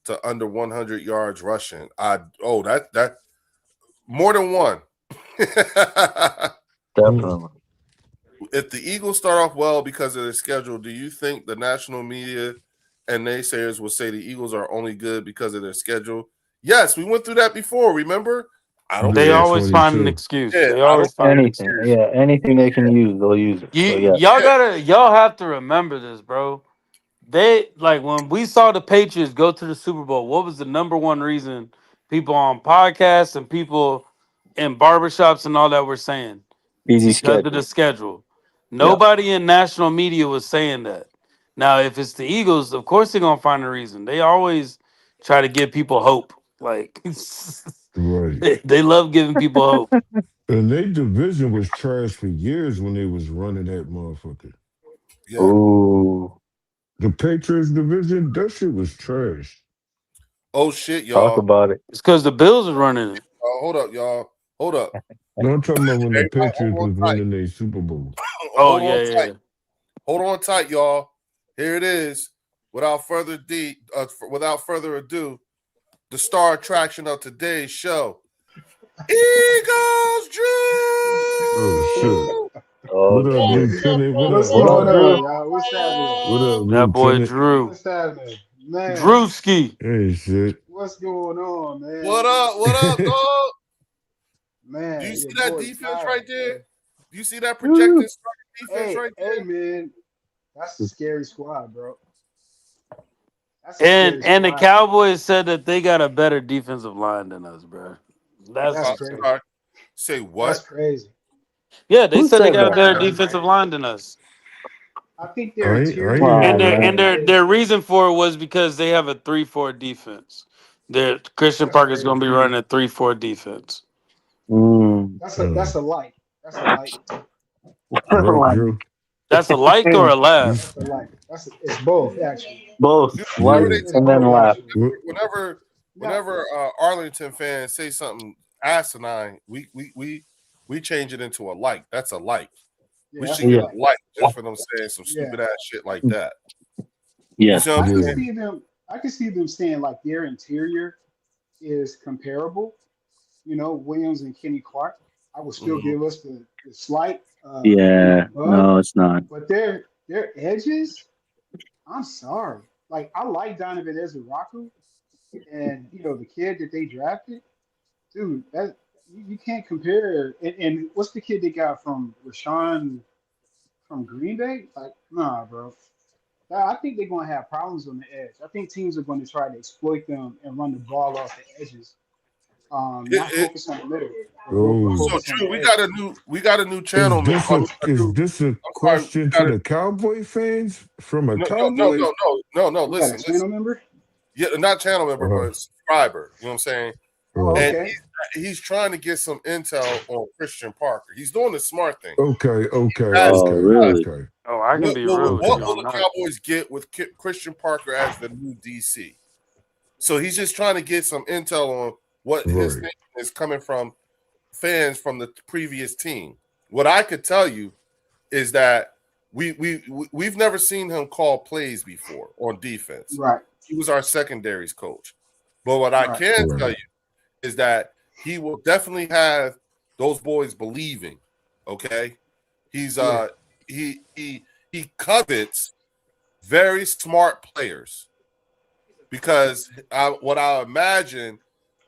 to under 100 yards rushing? That more than one. Definitely. If the Eagles start off well because of their schedule, do you think the national media and naysayers will say the Eagles are only good because of their schedule? Yes, we went through that before. Remember? I don't They Yeah, care. always find an 22. excuse. Yeah, They I don't always find an Anything. excuse. Yeah. Anything they can use, they'll use it. So yeah. Y'all have to remember this, bro. They like when we saw the Patriots go to the Super Bowl, what was the number one reason people on podcasts and people in barbershops and all that were saying? Easy Because of schedule. the schedule. Yeah. Nobody in national media was saying that. Now, if it's the Eagles, of course they're gonna find a reason. They always try to give people hope. Like Right. they love giving people hope. And their division was trash for years when they was running that motherfucker. Yeah. Ooh. The Patriots division, that shit was trash. Oh shit, Talk y'all. about it. It's because the Bills are running it. Hold up, y'all. Hold up. No, I'm talking about when the Everybody, Patriots was winning their Super Bowl. Oh hold on yeah, tight. yeah. Hold on tight, y'all. Here it is. Without further ado, the star attraction of today's show. Eagles Oh shit. Drew. What up, Okay. Lieutenant? What What's up, What up, going man? Drew? on, y'all? What's happening? What up, That boy Lieutenant? Drew. What's happening? Man, Drewski. Hey shit. what's going on, man? What up? What up, dog? Man, Do you see your that boy's defense tired, right there? man. Do you see that projected starting defense Hey, right hey, there? man. That's a scary squad, bro. That's a scary And the squad. Cowboys said that they got a better defensive line than us, bro. That's That's I'm crazy. sorry. Say That's what? crazy. yeah, they Who said they said got a that, better man? defensive line than us. I think I their ain't interior hear Oh And all their that. and line man. their is reason for it was because they have a 3-4 defense. Their Christian that's Parker's gonna crazy. be running a 3-4 defense. Mm. That's a light. That's a light. Right, Like, Drew? That's a like or a laugh? That's a like. It's both actually. both Whenever like they It's and both then laugh. actually. What? whenever Now, Arlington fans say something asinine, we change it into a like. That's a like. We yeah, that's should a get Yeah. a like. like just for them saying some Yeah, stupid ass shit like that. You Yes. see what I'm I can saying? Yeah. see them. I can see them saying like their interior is comparable. You know, Williams and Kenny Clark. I would still Mhm. give us the slight, Yeah. bug, No, it's not. but their edges. I'm sorry. Like I like Donovan Ezraku, and the kid that they drafted, dude. That you can't compare. And what's the kid they got from Rashawn from Green Bay? Like, nah, bro. I think they're going to have problems on the edge. I think teams are going to try to exploit them and run the ball off the edges. It, Not it, focus on the middle, but Oh, so focus on true. the edge. We got a new channel. is this a I'm sorry. We question got to the Cowboy fans from a no, no, no, Cowboy? no, no, no. We got a Listen. channel member. Yeah, not channel member, Uh-huh. but subscriber. You know what I'm saying? Oh, Right. And okay. he's trying to get some intel on Christian Parker. He's doing the smart thing. Okay. Ask Oh, really? Okay. Oh, I can be real with what you will on the that. Cowboys get with Christian Parker as the new DC? So he's just trying to get some intel on what his Right. thinking is coming from fans from the previous team. What I could tell you is that we've never seen him call plays before on defense. Right. He was our secondaries coach. But what I Right. can Right. tell you is that he will definitely have those boys believing. Okay. He's Yeah. he covets very smart players because what I imagine,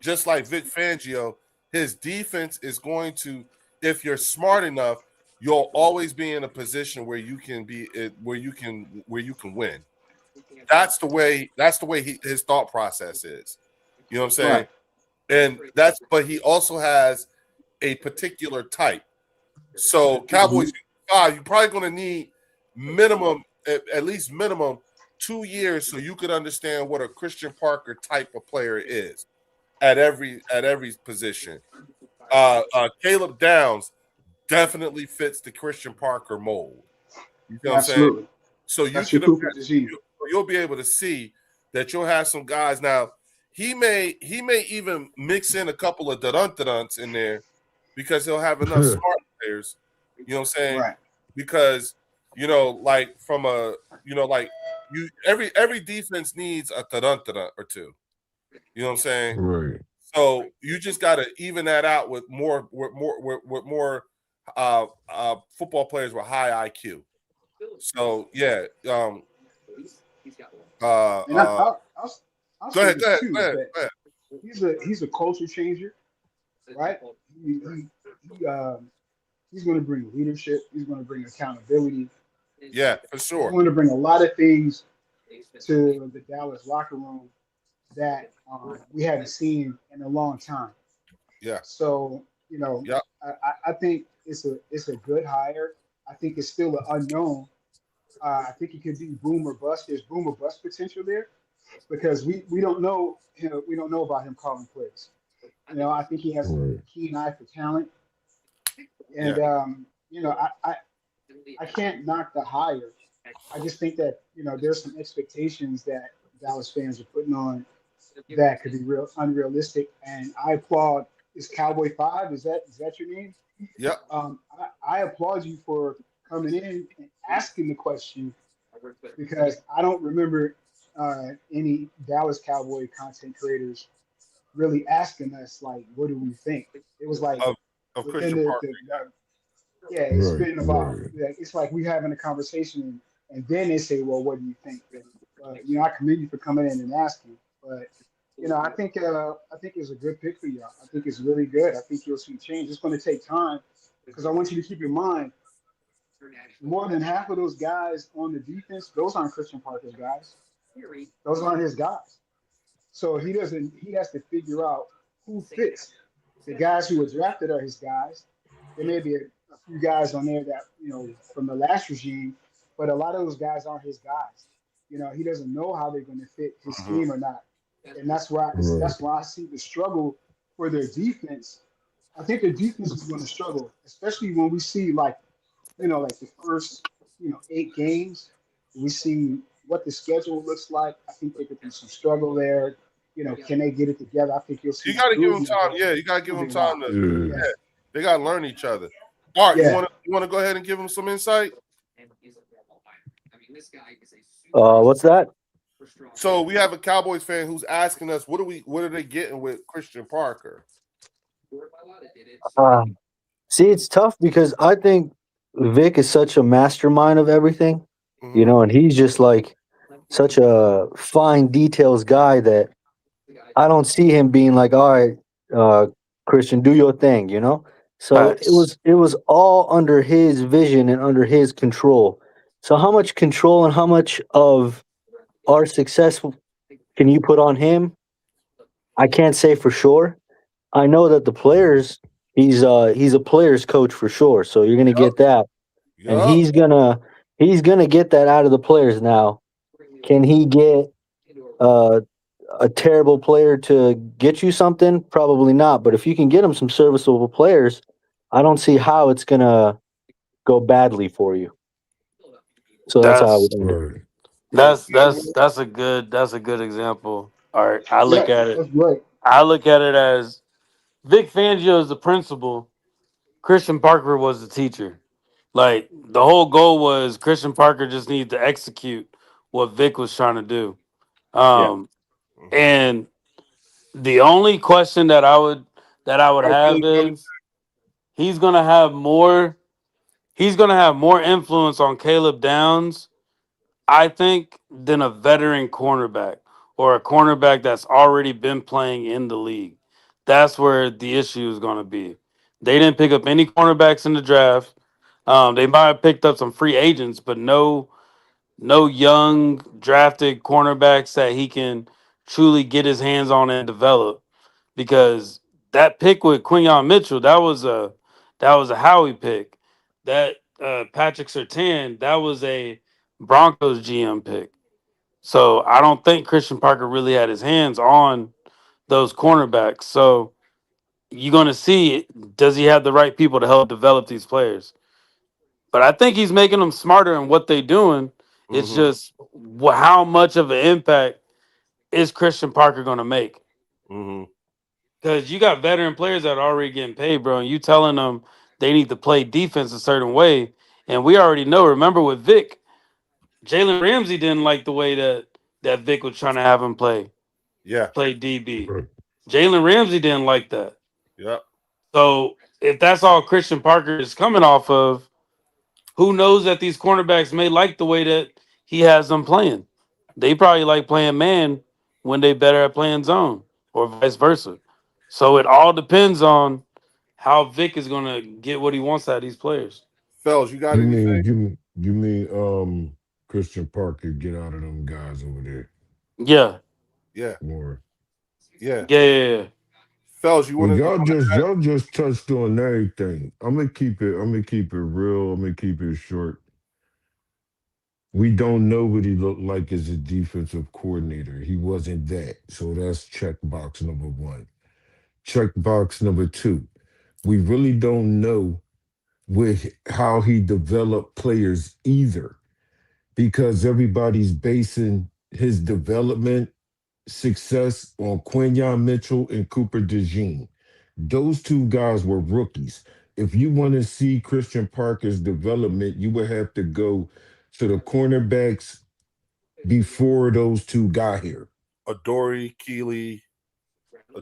just like Vic Fangio, his defense is going to, if you're smart enough, you'll always be in a position where you can win. That's the way his thought process is. You know what I'm saying? Right. And but he also has a particular type. So Cowboys 5, you're probably going to need minimum, at least minimum 2 years, so you could understand what a Christian Parker type of player is at every position. Caleb Downs definitely fits the Christian Parker mold. You know what I'm saying? Absolutely. So you That's your can Cooper disease. you'll be able to see that you'll have some guys now. He may even mix in a couple of dun-dun-duns in there because he'll have enough smart players. You know what I'm saying? Right. Because like from a like every defense needs a dun-dun or two. You know what I'm saying? Right. So you just got to even that out with more football players with high IQ. So yeah, And I'll I'll go say ahead, this too, go ahead. that he's a culture changer, right? He's going to bring leadership. He's going to bring accountability. Yeah, for He's sure. going to bring a lot of things to the Dallas locker room that we haven't seen in a long time. Yeah. So Yeah. I think it's a good hire. I think it's still an unknown. I think it could be boom or bust. There's boom or bust potential there because we don't know we don't know about him calling plays. I think he has a keen eye for talent, and I can't knock the hire. I just think that there's some expectations that Dallas fans are putting on that could be real unrealistic, and I applaud. Is Cowboy 5? Is that your name? Yep. I applaud you for coming in and asking the question because I don't remember any Dallas Cowboy content creators really asking us like, "What do we think?" It was like Of within Christian Parker. it's Right. been about Right. it's like we having a conversation and then they say, "Well, what do you think?" I commend you for coming in and asking, but I think it's a good pick for y'all. I think it's really good. I think you'll see change. It's going to take time because I want you to keep in mind more than half of those guys on the defense, those aren't Christian Parker's guys. Those aren't his guys. So he has to figure out who fits. The guys who were drafted are his guys. There may be a few guys on there that, from the last regime, but a lot of those guys aren't his guys. He doesn't know how they're going to fit his scheme or not. And that's why I see the struggle for their defense. I think their defense is going to struggle, especially when we see like like the first, 8 games, we see what the schedule looks like. I think there could be some struggle there. Can they get it together? I think you'll see You got to give them improvement, time. but Yeah, you got to give them improving a lot. time to. Yeah. Yeah, Yeah, they got to learn each other. All right, yeah. you want to go ahead and give them some insight? What's that? So we have a Cowboys fan who's asking us, what are they getting with Christian Parker? Uh, See, it's tough because I think Vic is such a mastermind of everything, Mhm. and he's just like such a fine details guy that I don't see him being like, all right, uh, Christian, do your thing. So it Facts. was it was all under his vision and under his control. So how much control and how much of our success can you put on him? I can't say for sure. I know that the players, he's a players coach for sure. So you're gonna get that, and Yup. he's gonna get that out of the players now. Can he get uh, a terrible player to get you something? Probably not. But if you can get him some serviceable players, I don't see how it's gonna go badly for you. So that's how I That's would end it. Right. that's a good example. All right, Yeah, that's great. I look at it as Vic Fangio is the principal, Christian Parker was the teacher. Like the whole goal was Christian Parker just needed to execute what Vic was trying to do. Yeah. Um, Mhm. and the only question that I would Oh, have Caleb coming. is he's gonna have more he's gonna have more influence on Caleb Downs, I think, than a veteran cornerback or a cornerback that's already been playing in the league. That's where the issue is gonna be. They didn't pick up any cornerbacks in the draft. They might have picked up some free agents, but no young drafted cornerbacks that he can truly get his hands on and develop. Because that pick with Quinyon Mitchell, that was a Howie pick. That Patrick Surtain, that was a Broncos GM pick. So I don't think Christian Parker really had his hands on those cornerbacks. So you're gonna see, does he have the right people to help develop these players? But I think he's making them smarter in what they're doing. It's Mhm. just how much of an impact is Christian Parker going to make? Mhm. Because you got veteran players that are already getting paid, bro, and you telling them they need to play defense a certain way. And we already know. Remember with Vic, Jalen Ramsey didn't like the way that Vic was trying to have him Yeah. play DB. Right. Jalen Ramsey didn't like that. Yep. So if that's all Christian Parker is coming off of, who knows that these cornerbacks may like the way that he has them playing. They probably like playing man when they better at playing zone or vice versa. So it all depends on how Vic is gonna get what he wants out of these players. Fells, you got You anything? mean Christian Parker get out of them guys over there Yeah, Yeah. more. Yeah. yeah. Fells, you Well, want to? y'all just touched on everything. I'm gonna keep it real. I'm gonna keep it short. We don't know what he looked like as a defensive coordinator. He wasn't that. So that's checkbox number one. Checkbox number two. We really don't know with how he developed players either, because everybody's basing his development success on Quinyon Mitchell and Cooper DeJean. Those two guys were rookies. If you want to see Christian Parker's development, you would have to go to the cornerbacks before those two got here. Adoree Keeley,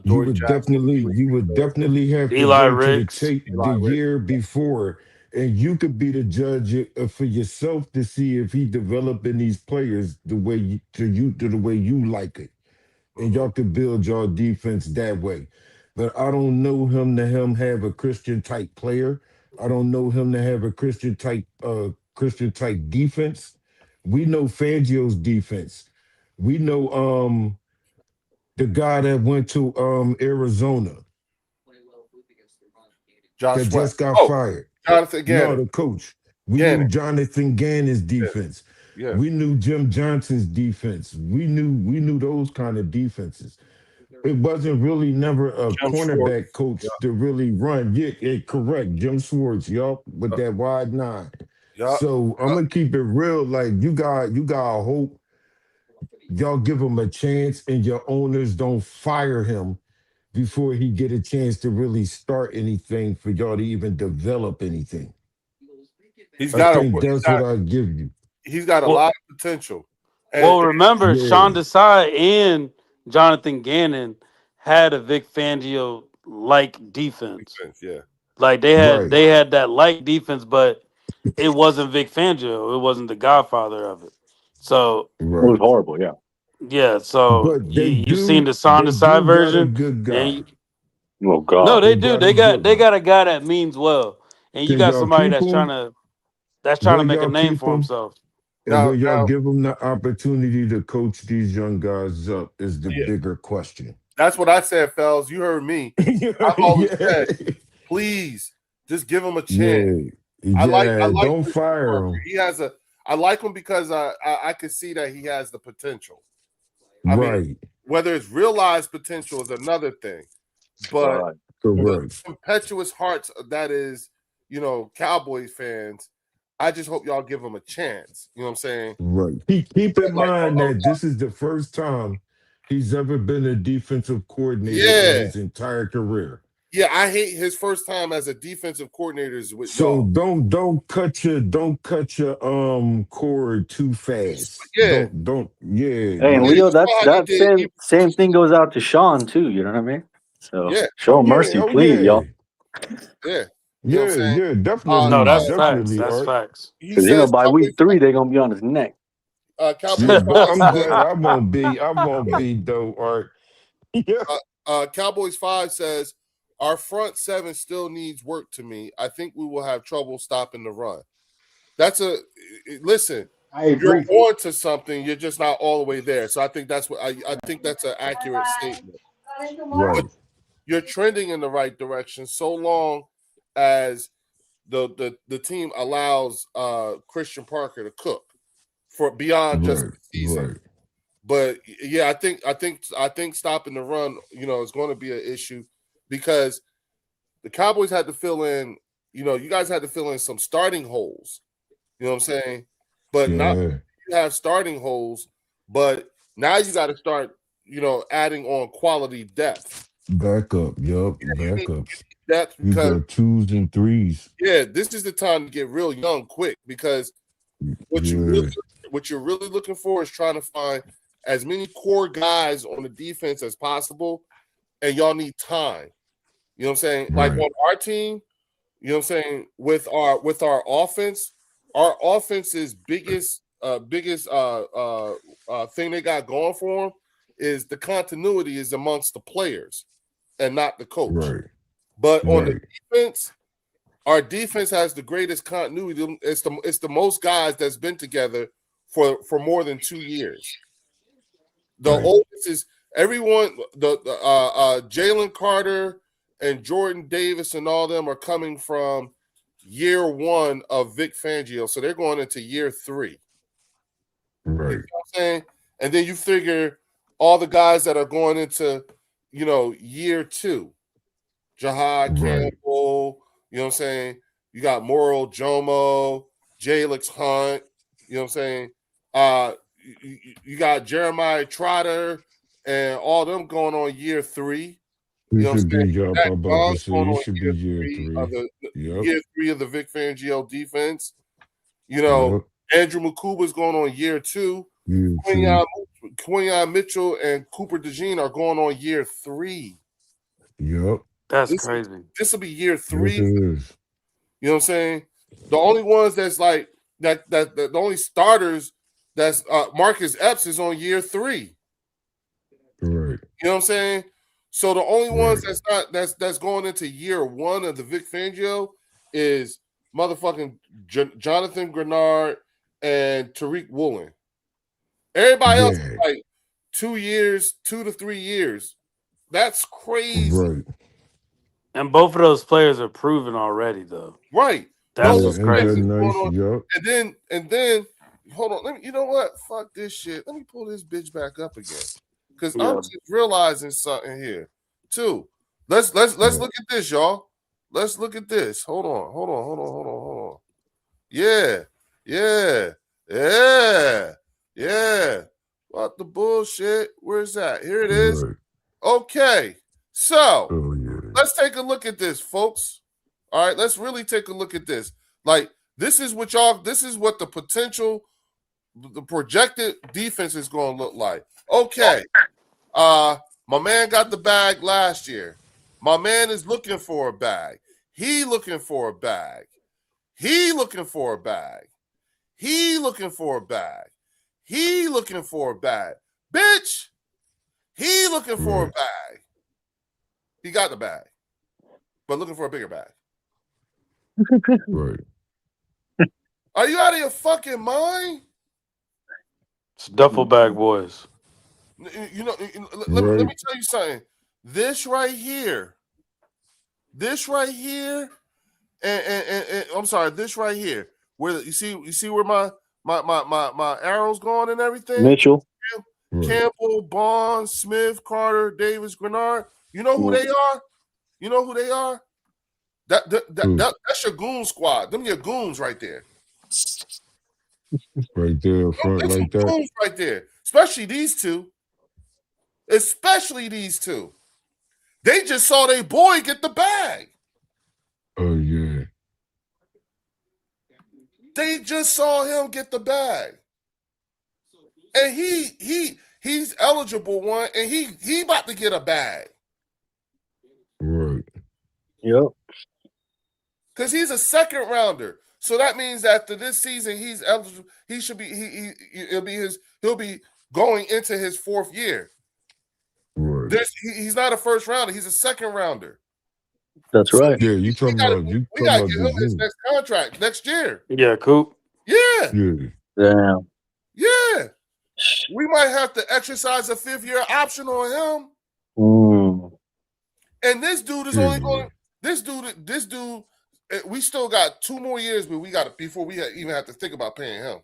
You Adoree would Jackson, definitely Keely, you would definitely have to Eli go to the Ricks. tape Eli the Ricks. year before, and you could be the judge for yourself to see if he developing these players the way to the way you like it, and Mhm. y'all could build your defense that way. But I don't know him have a Christian type player. I don't know him to have a Christian type defense. We know Fangio's defense. We know the guy that went to Arizona Josh that Sweat. just got Oh, fired. Jonathan No, Gannon. the coach. We knew Gannon. Jonathan Gannon's Yeah. defense. Yeah. We knew Jim Johnson's defense. We knew those kind of defenses. It wasn't really never a Jim Schwartz. cornerback Yeah. coach to really run. Yeah, correct. Jim Swartz, yup, with Uh, that wide nine. Yup. So I'm gonna keep it real. Like you got hope. Y'all give him a chance, and your owners don't fire him before he get a chance to really start anything for y'all to even develop anything. He's I got a think that's what I give you. he's got a Well, lot of potential. And well, remember Sean Yeah, Desai and Jonathan Gannon had a Vic Fangio like defense. yeah. Like right, they had that light defense, but it wasn't Vic Fangio. It wasn't the godfather of it. So It was right. horrible. Yeah. yeah, so But you've seen the Sean they Desai do got a version, good and guy. Oh no, God. they They do. got a good They one. got a guy that means well, and you Can got y'all somebody keep him? that's trying to Will make a y'all name keep for him? himself. And Now, will y'all give them the opportunity to coach these young guys up? Is the yeah, bigger question. that's what I said, fellas. You heard me. yeah, I've always said, yeah, please just give him a chance. yeah, I yeah. like Don't Christian fire Parker. him. He has a I like him because I could see that he has the potential. I mean, Right, whether it's realized potential is another thing, but Right. for the correct. impetuous hearts that is, Cowboys fans, I just hope y'all give him a chance. You know what I'm saying? Right. Keep in Like, mind that this is the first time he's ever been a defensive coordinator in yeah, his entire career. yeah. I hate his first time as a defensive coordinator is with So y'all. don't cut your cord too fast. Yeah, Don't yeah, Hey, and yeah. don't Leo, You saw how he that did. same thing goes out to Sean too. You know what I mean? So Yeah, show him mercy, oh please, yeah. y'all, yeah. You know what I'm Yeah, saying? yeah, No, definitely, that's facts. definitely, That's Art. facts. He because says by week 3 they're gonna be on his neck. Yeah, Cowboys but five I'm says glad I won't be though, Art. Yeah. Cowboys 5 says, our front seven still needs work to me. I think we will have trouble stopping the run. Listen, I you're agree. on to something, you're just not all the way there. So I think that's what I think that's an accurate statement. But Right, you're trending in the right direction so long as the team allows Christian Parker to cook for beyond just right, the season. right, But yeah, I think stopping the run, is going to be an issue because the Cowboys had to fill in, you guys had to fill in some starting holes. You know what I'm saying? But not yeah. you have starting holes, but now you got to start, adding on quality depth. Backup, yup, You need backups. depth You because got twos and threes. this is the time to get real young quick because what you really Yeah, what you're really looking for is trying to find as many core guys on the defense as possible, and y'all need time. You know what I'm saying? Like right, on our team, you know what I'm saying, with our offense's biggest thing they got going for them is the continuity is amongst the players and not the coach. right, But on the right, defense, our defense has the greatest continuity. It's the most guys that's been together for more than 2 years. The right, oldest is everyone. The Jalen Carter and Jordan Davis and all them are coming from year 1 of Vic Fangio, so they're going into year 3. You know right, what I'm saying? And then you figure all the guys that are going into year 2, Jahad right, Campbell. You know what I'm saying? You got Moral Jomo, Jalix Hunt. You know what I'm saying? You got Jeremiah Trotter and all them going on year 3. You He know what should I'm saying? be up. Zach I'm about to Bond's say going he on should be year year 3 of 3. the Yep, year 3 of the Vic Fangio defense. yep. Andrew Makuba's going on year 2. Year 2. Quinyon Mitchell and Cooper DeJean are going on year 3. Yep. That's This crazy. will be year Yes, 3. it is. You know what I'm saying? The only ones that's like that the only starters that's Marcus Epps is on year 3. Right, You know what I'm saying? So the only ones right, that's not that's going into year 1 of the Vic Fangio is motherfucking Jonathan Grenard and Tariq Woolen. Everybody else is yeah, like 2 years, 2 to 3 years. That's crazy. right. And both of those players are proven already, though. Right. That's No, Yeah, what's ain't that crazy. going nice? on. Yep. And then hold on. You know what? Fuck this shit. Let me pull this bitch back up again. Because I'm Yeah. just realizing something here. Too. Let's Right. look at this, y'all. Let's look at this. Hold on. Yeah. What the bullshit? Where's that? Here it is. Right. Okay. So Oh yeah. let's take a look at this, folks. All right, let's really take a look at this. Like, this is what the potential, the projected defense is going to look like. Okay. My man got the bag last year. My man is looking for a bag. He looking for a bag. He looking for a bag. He looking for a bag. He looking for a bag. Bitch, he looking for a bag. He got the bag, but looking for a bigger bag. Right. Are you out of your fucking mind? It's duffel bag boys. You know, let me tell you something. This right here, and I'm sorry, this right here, where you see where my arrows going and everything. Mitchell. Campbell, Bond, Smith, Carter, Davis, Grenard. You know who they are? You know who they are? That's your goon squad. Them your goons right there. Right there, front Them like that. goons right there. Especially these two. Especially these two. They just saw their boy get the bag. Oh yeah. They just saw him get the bag. And he's eligible one, and he about to get a bag. Right. Yep. Because he's a second rounder. So that means that after this season, he's eligible. He should be he'll be going into his fourth year. Right. He's not a first rounder, he's a second rounder. That's right. Yeah, we gotta give him his next contract next year. Yeah, Coop. Yeah. Damn. Yeah. We might have to exercise a 5th-year option on him. And this dude is only going. This dude. We still got 2 more years, but we got it before we even have to think about paying him.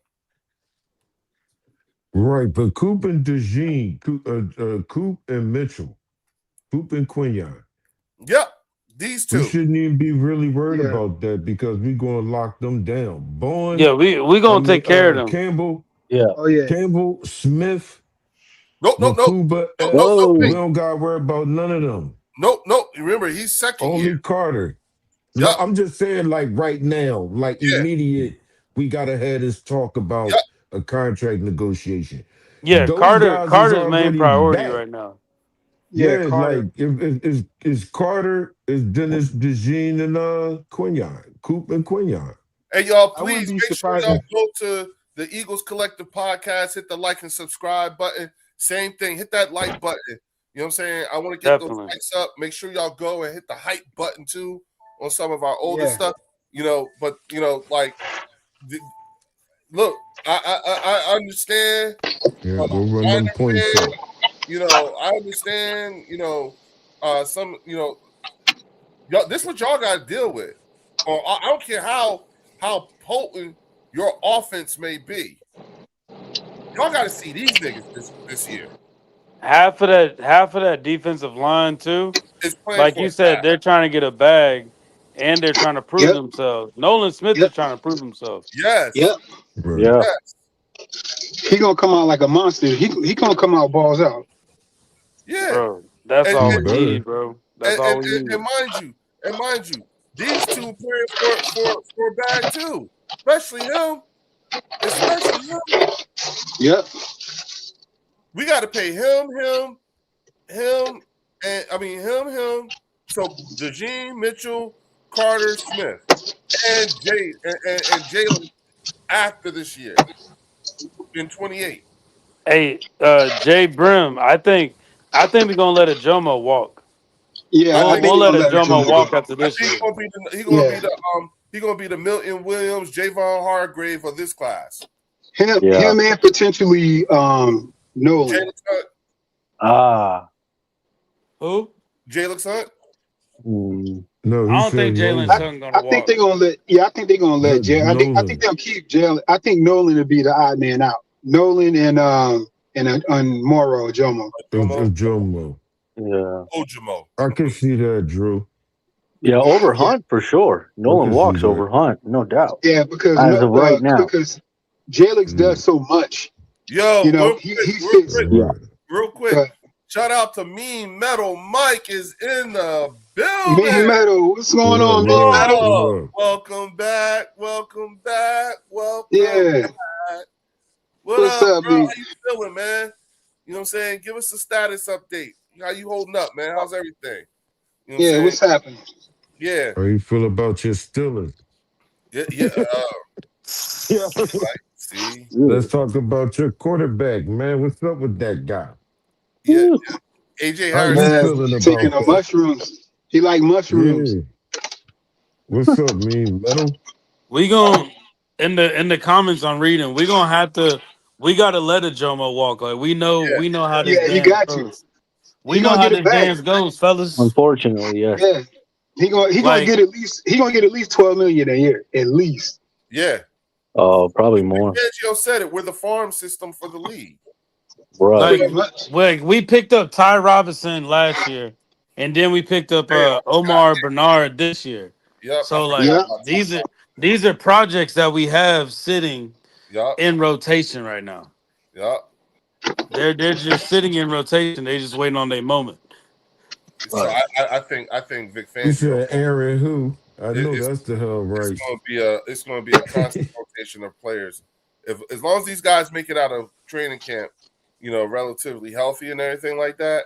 Right, but Coop and DeJean, Coop and Mitchell, Coop and Quinyon. Yep, these two. We shouldn't even be really worried about that because we're going to lock them down. Bond. Yeah, we going to take care of them. Campbell. Yeah. Oh yeah. Campbell, Smith. Nope. We don't got to worry about none of them. Nope. Remember, he's second Only year. Carter. Yep. No, I'm just saying, like right now, like immediate, we got to have this talk about a contract negotiation. Yeah, Those Carter's main priority back. right now. Yeah, Carter. like is Carter, is Dennis, DeJean, and Quinyon, Coop and Quinyon. Hey, y'all, I wouldn't please be make sure surprised y'all go to the Eagles Collective Podcast, hit the like and subscribe button. Same thing, hit that like button. You know what I'm saying? I want to get those likes up. Make sure y'all go and hit the hype button too on some of our older stuff. You know, but you know, like, look, I understand. Yeah, we'll run them points up. You know, I understand. You know, some. You know, y'all. This is what y'all got to deal with. Or I don't care how potent your offense may be. Y'all got to see these niggas this year. Half of that defensive line too. Like you said, they're trying to get a bag, and they're trying to prove themselves. Nolan Smith is trying to prove himself. Yes. Yep. Right. Yeah. Yes. He gonna come out like a monster. He gonna come out balls out. Yeah. Bro, that's all we need, bro. That's all we need. And mind you, these two players for a bag too. Especially him. Yep. We got to pay him, and I mean him. So DeJean, Mitchell, Carter, Smith, and Jalen after this year in 28. Hey, Jay Brim, I think we're gonna let Ajomo walk. Yeah, we'll let Ajomo walk after this year. He's gonna be the Milton Williams, Javon Hargrave of this class. Him and potentially Nolan. Who? Jalen Hunt? No, I don't think Jalen Hunt gonna walk. I think they're gonna let. Yeah, I think they're gonna let Jalen. I think they'll keep Jalen. I think Nolan will be the odd man out. Nolan and Morrow, Jomo. Jomo. Yeah. Ojimo. I can see that, Drew. Yeah, over Hunt for sure. Nolan can see walks that. over Hunt, no doubt. Yeah, because As of right now. because Jalen does so much. Yo, You know, real he quick, fits. Yeah. real quick. But Shout out to Mean Metal Mike is in the Mean building. Metal, what's going What up, on, what Mean up, Metal? Oh, what up? welcome back. Welcome back. Welcome Yeah, back. What what's up, up, bro? Mean? How you feeling, man? You know what I'm saying? Give us a status update. How you holding up, man? How's everything? You know what I'm Yeah, saying? what's happening? Yeah. How you feel about your Steelers? Yeah. Yeah. See? Let's talk about your quarterback, man. What's up with that guy? Yeah. AJ How Harris. you Man, feeling taking about the that? mushrooms. He like mushrooms. Yeah. What's up, Mean Metal? We gon' in the comments I'm reading. We gotta let a Jomo walk. Like we know how this Yeah, you dance got to. goes. We He know gonna how get it this back. dance goes, fellas. Unfortunately, yes. Yeah, he gonna Like get at least 12 million a year, at least. Yeah. Oh, probably more. Joe said it. We're the farm system for the league. Right. Pretty much. we picked up Ty Robinson last year, and then we picked up Omar Bernard this year. Yep. I So forgot like Yeah, about these are projects that we have sitting Yep. in rotation right now. Yep. They're just sitting in rotation. They just waiting on their moment. So Right. I think Vic You Fangio said Aaron who? I know it's that's the hell right. going to be a constant rotation of players. If as long as these guys make it out of training camp, relatively healthy and everything like that,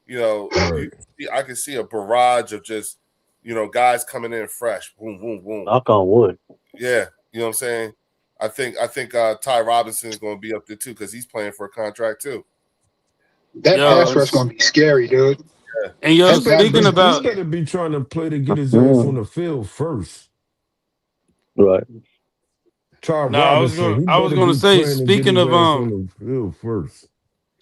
Right. I can see a barrage of just guys coming in fresh, boom, boom, boom. Knock on wood. Yeah, you know what I'm saying. I think Ty Robinson is going to be up there too because he's playing for a contract too. that pass rush gonna be scary, dude. And yo, That pass speaking rush He gonna be about scary. better be trying to play to get his ass on the field first. Right. Ty no, Robinson, he I was better gonna be say playing to get his ass on the field first.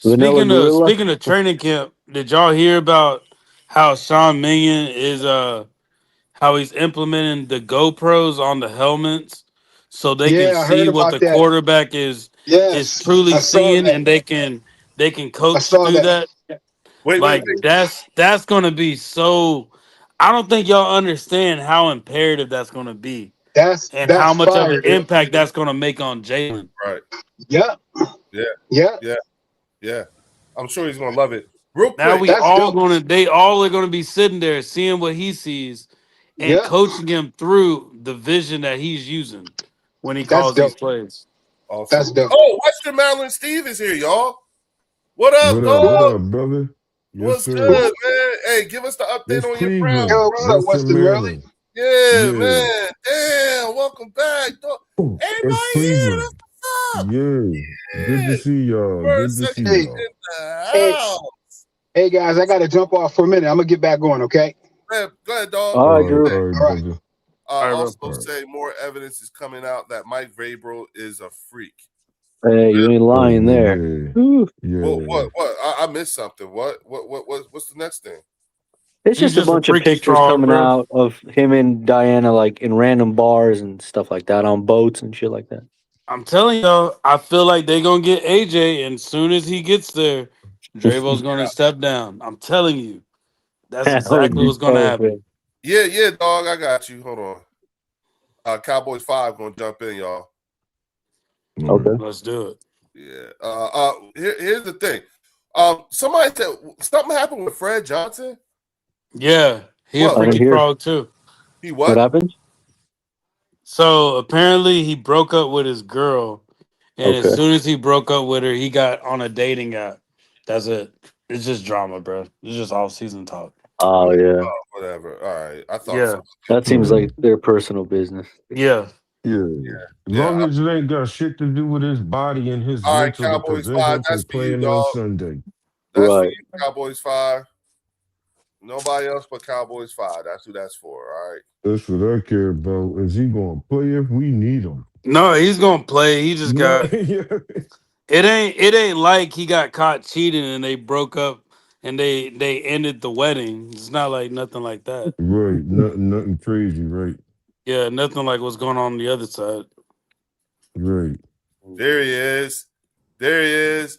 Vanilla Gorilla. speaking of training camp, did y'all hear about how Sean Minion is how he's implementing the GoPros on the helmets so they can Yeah, I heard see what about the that. quarterback is Yes, truly I saw seeing, that. and they can I coach saw through that. that. Wait. Like that's gonna be so. I don't think y'all understand how imperative that's gonna be, and how That's much of an fire, dude. impact that's gonna make on Jalen. Right. Yeah, Yeah. yeah, Yeah. I'm sure he's going to love it. Real Now quick. that's dope. they all are gonna be sitting there seeing what he sees and Yeah, coaching him through the vision that he's using when he that's calls these dope. plays. That's Awesome. dope. Oh, Western Maryland Steve is here, y'all. What up, What up? What dog? up, brother? Yes, What's sir. good, man? Hey, give us the update It's on your Browns, Cleveland, Yo, what's bro. up, Western Western Maryland? Maryland. Yeah, Yeah. man. Damn, welcome back, dog. It's Everybody here, Cleveland. that's what's up. Yeah. Good to Yeah. see y'all. First Good to section see Hey, in y'all. the hey, house. hey, guys, I gotta jump off for a minute. I'm gonna get back going. Okay. Man, go ahead, dog. All All right, right, Drew. all right, All right. brother. All right, bro. Also All right. say more evidence is coming out that Mike Vrabel is a freak. Hey, you ain't lying there. Yeah. Ooh. Yeah. What? I missed something. What's the next thing? It's He's just a just a bunch of freaky pictures fraud, coming bro. out of him and Diana, like in random bars and stuff like that, on boats and shit like that. I'm telling y'all, I feel like they're gonna get AJ, and soon as he gets there, Drabo's gonna step down. I'm telling you, that's That would exactly be what's gonna happen. perfect. Yeah, dog. I got you. Hold on. Cowboys 5 gonna jump in, y'all. Okay. Let's do it. Yeah. Here's the thing. Somebody said something happened with Fred Johnson. Yeah, he a What? I didn't freaky hear. frog too. He What what? happened? So apparently he broke up with his girl, and as Okay. soon as he broke up with her, he got on a dating app. That's it. It's just drama, bro. It's just all season talk. Oh yeah, Whatever. All right. I thought Yeah, so. that seems like their personal business. yeah. Yeah. As long as it ain't got shit to do with his body and his All right, mental to Cowboys prevent 5. him That's from for you, playing on dog. Sunday. That's for Right. you, Cowboys 5. Nobody else but Cowboys 5. That's who that's for. All right. That's what I care about. Is he going to play if we need him? No, he's gonna play. He just No, got yeah. it. Ain't like he got caught cheating and they broke up and they ended the wedding. It's not like nothing like that. Right. Nothing crazy, right? Yeah, nothing like what's going on the other side. Right. There he is. There he is.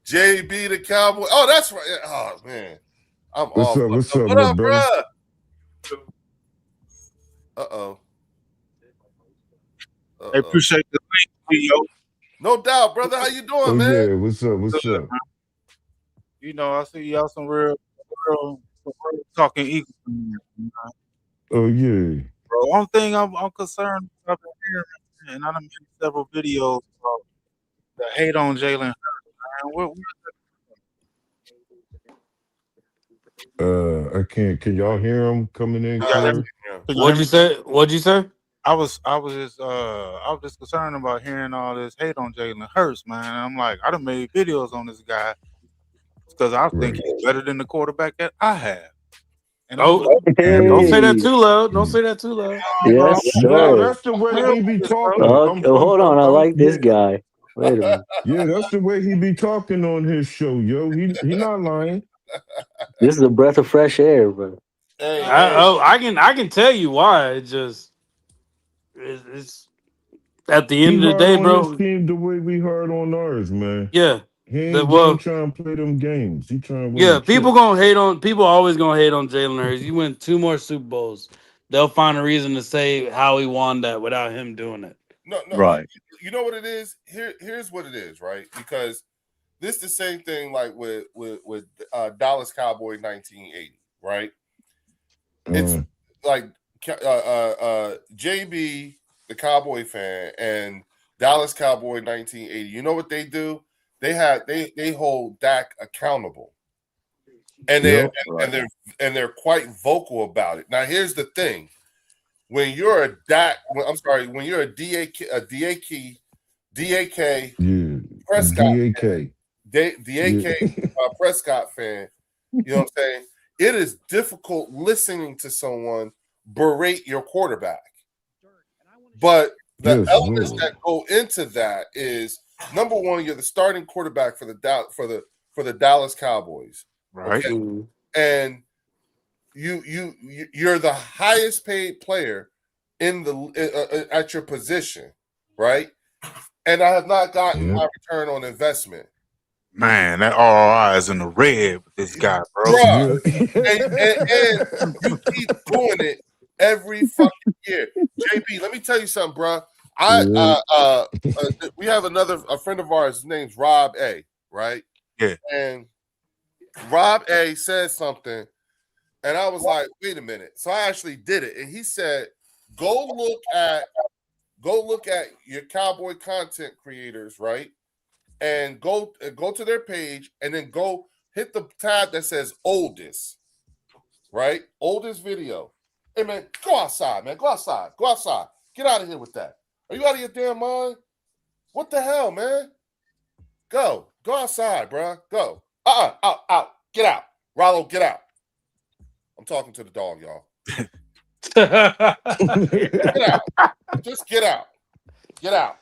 JB the Cowboy. Oh, that's right. Oh man. I'm What's off. up? What's up, What my up, brother? bruh? Uh-oh. I appreciate the link, video. No doubt, brother. How you doing, Oh man? yeah, what's up? What's up? You know, I see y'all some real talking equal. Oh yeah. Bro, one thing I'm concerned about here, and I done made several videos about the hate on Jalen Hurts, man. I can't. Can y'all hear him coming in clear? What'd you say? What'd you say? I was just concerned about hearing all this hate on Jalen Hurts, man. And I'm like, I done made videos on this guy because I think he's better than the quarterback that I have. And don't say that too loud. Don't say that too loud. Yes, No, sir. that's the way he be talking. Hold on, I like this guy. Wait a minute. Yeah, that's the way he be talking on his show, yo. He not lying. This is a breath of fresh air, bro. I can tell you why. It's at the end He of the hard day, on bro. his team the way we hard on ours, man. Yeah. He ain't trying to play them games. He trying to win. Yeah, people always gonna hate on Jalen Hurts. You win 2 more Super Bowls. They'll find a reason to say how he won that without him doing it. No, right. You know what it is? Here's what it is, right? Because this is the same thing like with Dallas Cowboy 1980, right? It's like JB, the Cowboy fan, and Dallas Cowboy 1980. You know what they do? They hold Dak accountable, and they're quite vocal about it. Now, here's the thing: when you're a when you're a DAK Prescott Prescott fan, you know what I'm saying? It is difficult listening to someone berate your quarterback, but the elements that go into that is. Number one, you're the starting quarterback for the Dallas Cowboys, right? Okay? And you're the highest paid player in at your position, right? And I have not gotten my return on investment. Man, that ROI is in the red with this guy, bro. Bruh. and you keep doing it every fucking year. JB, let me tell you something, bro. We have a friend of ours. His name's Rob A. Right? Yeah. And Rob A. said something, and I was like, "Wait a minute!" So I actually did it, and he said, "Go look at your Cowboy content creators, right? And go to their page, and then go hit the tab that says oldest, right? Oldest video. Hey man, go outside, man. Go outside. Go outside. Get out of here with that." Are you out of your damn mind? What the hell, man? Go outside, bro. Go. Out. Get out. Rollo, get out. I'm talking to the dog, y'all. Get out. Just get out. Get out.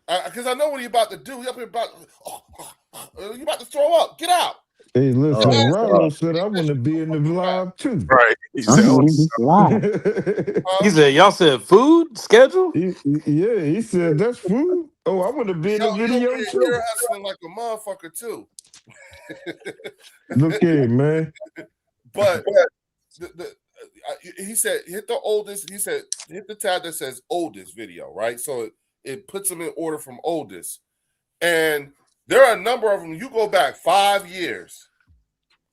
Because I know what you're about to do. You're about to throw up. Get out. Hey, listen, Rollo said I want to be in the live too. Right. He said, y'all said food schedule? He said that's food. Oh, I want to be in the video too. You're hustling like a motherfucker too. Look here, man. But he said hit the oldest. He said hit the tab that says oldest video, right? So it puts them in order from oldest. And there are a number of them. You go back 5 years.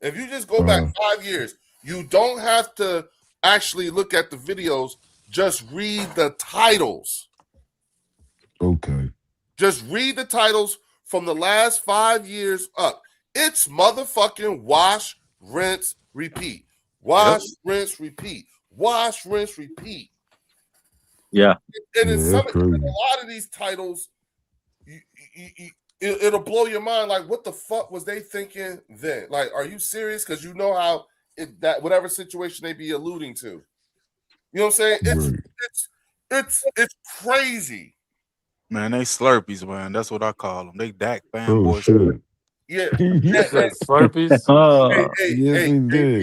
If you just go back 5 years, you don't have to actually look at the videos. Just read the titles. Okay. Just read the titles from the last 5 years up. It's motherfucking wash, rinse, repeat. Wash, rinse, repeat. Wash, rinse, repeat. Yeah. And in a lot of these titles, it'll blow your mind. Like, what the fuck was they thinking then? Like, are you serious? Because you know how that whatever situation they be alluding to. You know what I'm saying? It's crazy. Man, they Slurpees, man. That's what I call them. They Dak fanboys. Oh, yeah. Slurpees.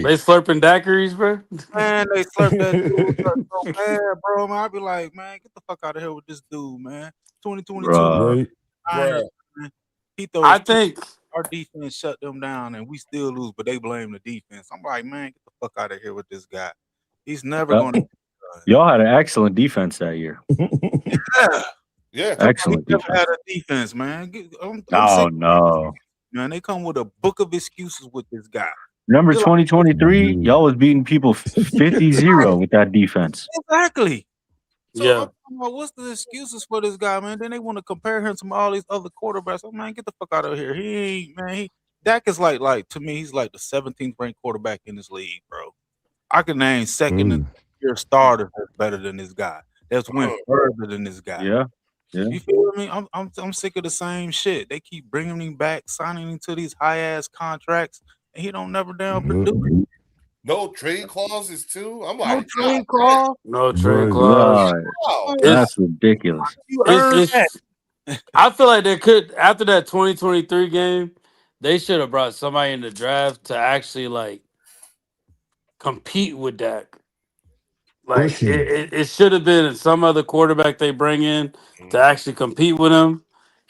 They slurping daiquiris, bro. Man, they slurp that dude so bad, bro. Man, I be like, man, get the fuck out of here with this dude, man. 2022. I think our defense shut them down and we still lose, but they blame the defense. I'm like, man, get the fuck out of here with this guy. He's never Uh, going to. Y'all had an excellent defense that year. Yeah, Yeah. he Excellent never defense. had a defense, man. I'm Oh sick, no. man. They come with a book of excuses with this guy. Remember Just like- 2023? Dude. Y'all was beating people 50-0 with that defense. Exactly. So Yeah. I'm talking about what's the excuses for this guy, man? Then they want to compare him to all these other quarterbacks. Oh man, get the fuck out of here. He ain't, man. Dak is like to me, he's like the 17th ranked quarterback in this league, bro. I can name second and third starters that's better than this guy. That's went further than this guy. Yeah. Yeah. You feel me? I'm sick of the same shit. They keep bringing him back, signing him to these high ass contracts, and he don't never down produce. No trade clauses too. I'm No like, trade God, clause. No trade Right. clause. Right. wow. That's ridiculous. You earned that. I feel like they could after that 2023 game, they should have brought somebody in the draft to actually like compete with Dak. Like Push him. it should have been some other quarterback they bring in to actually compete with him.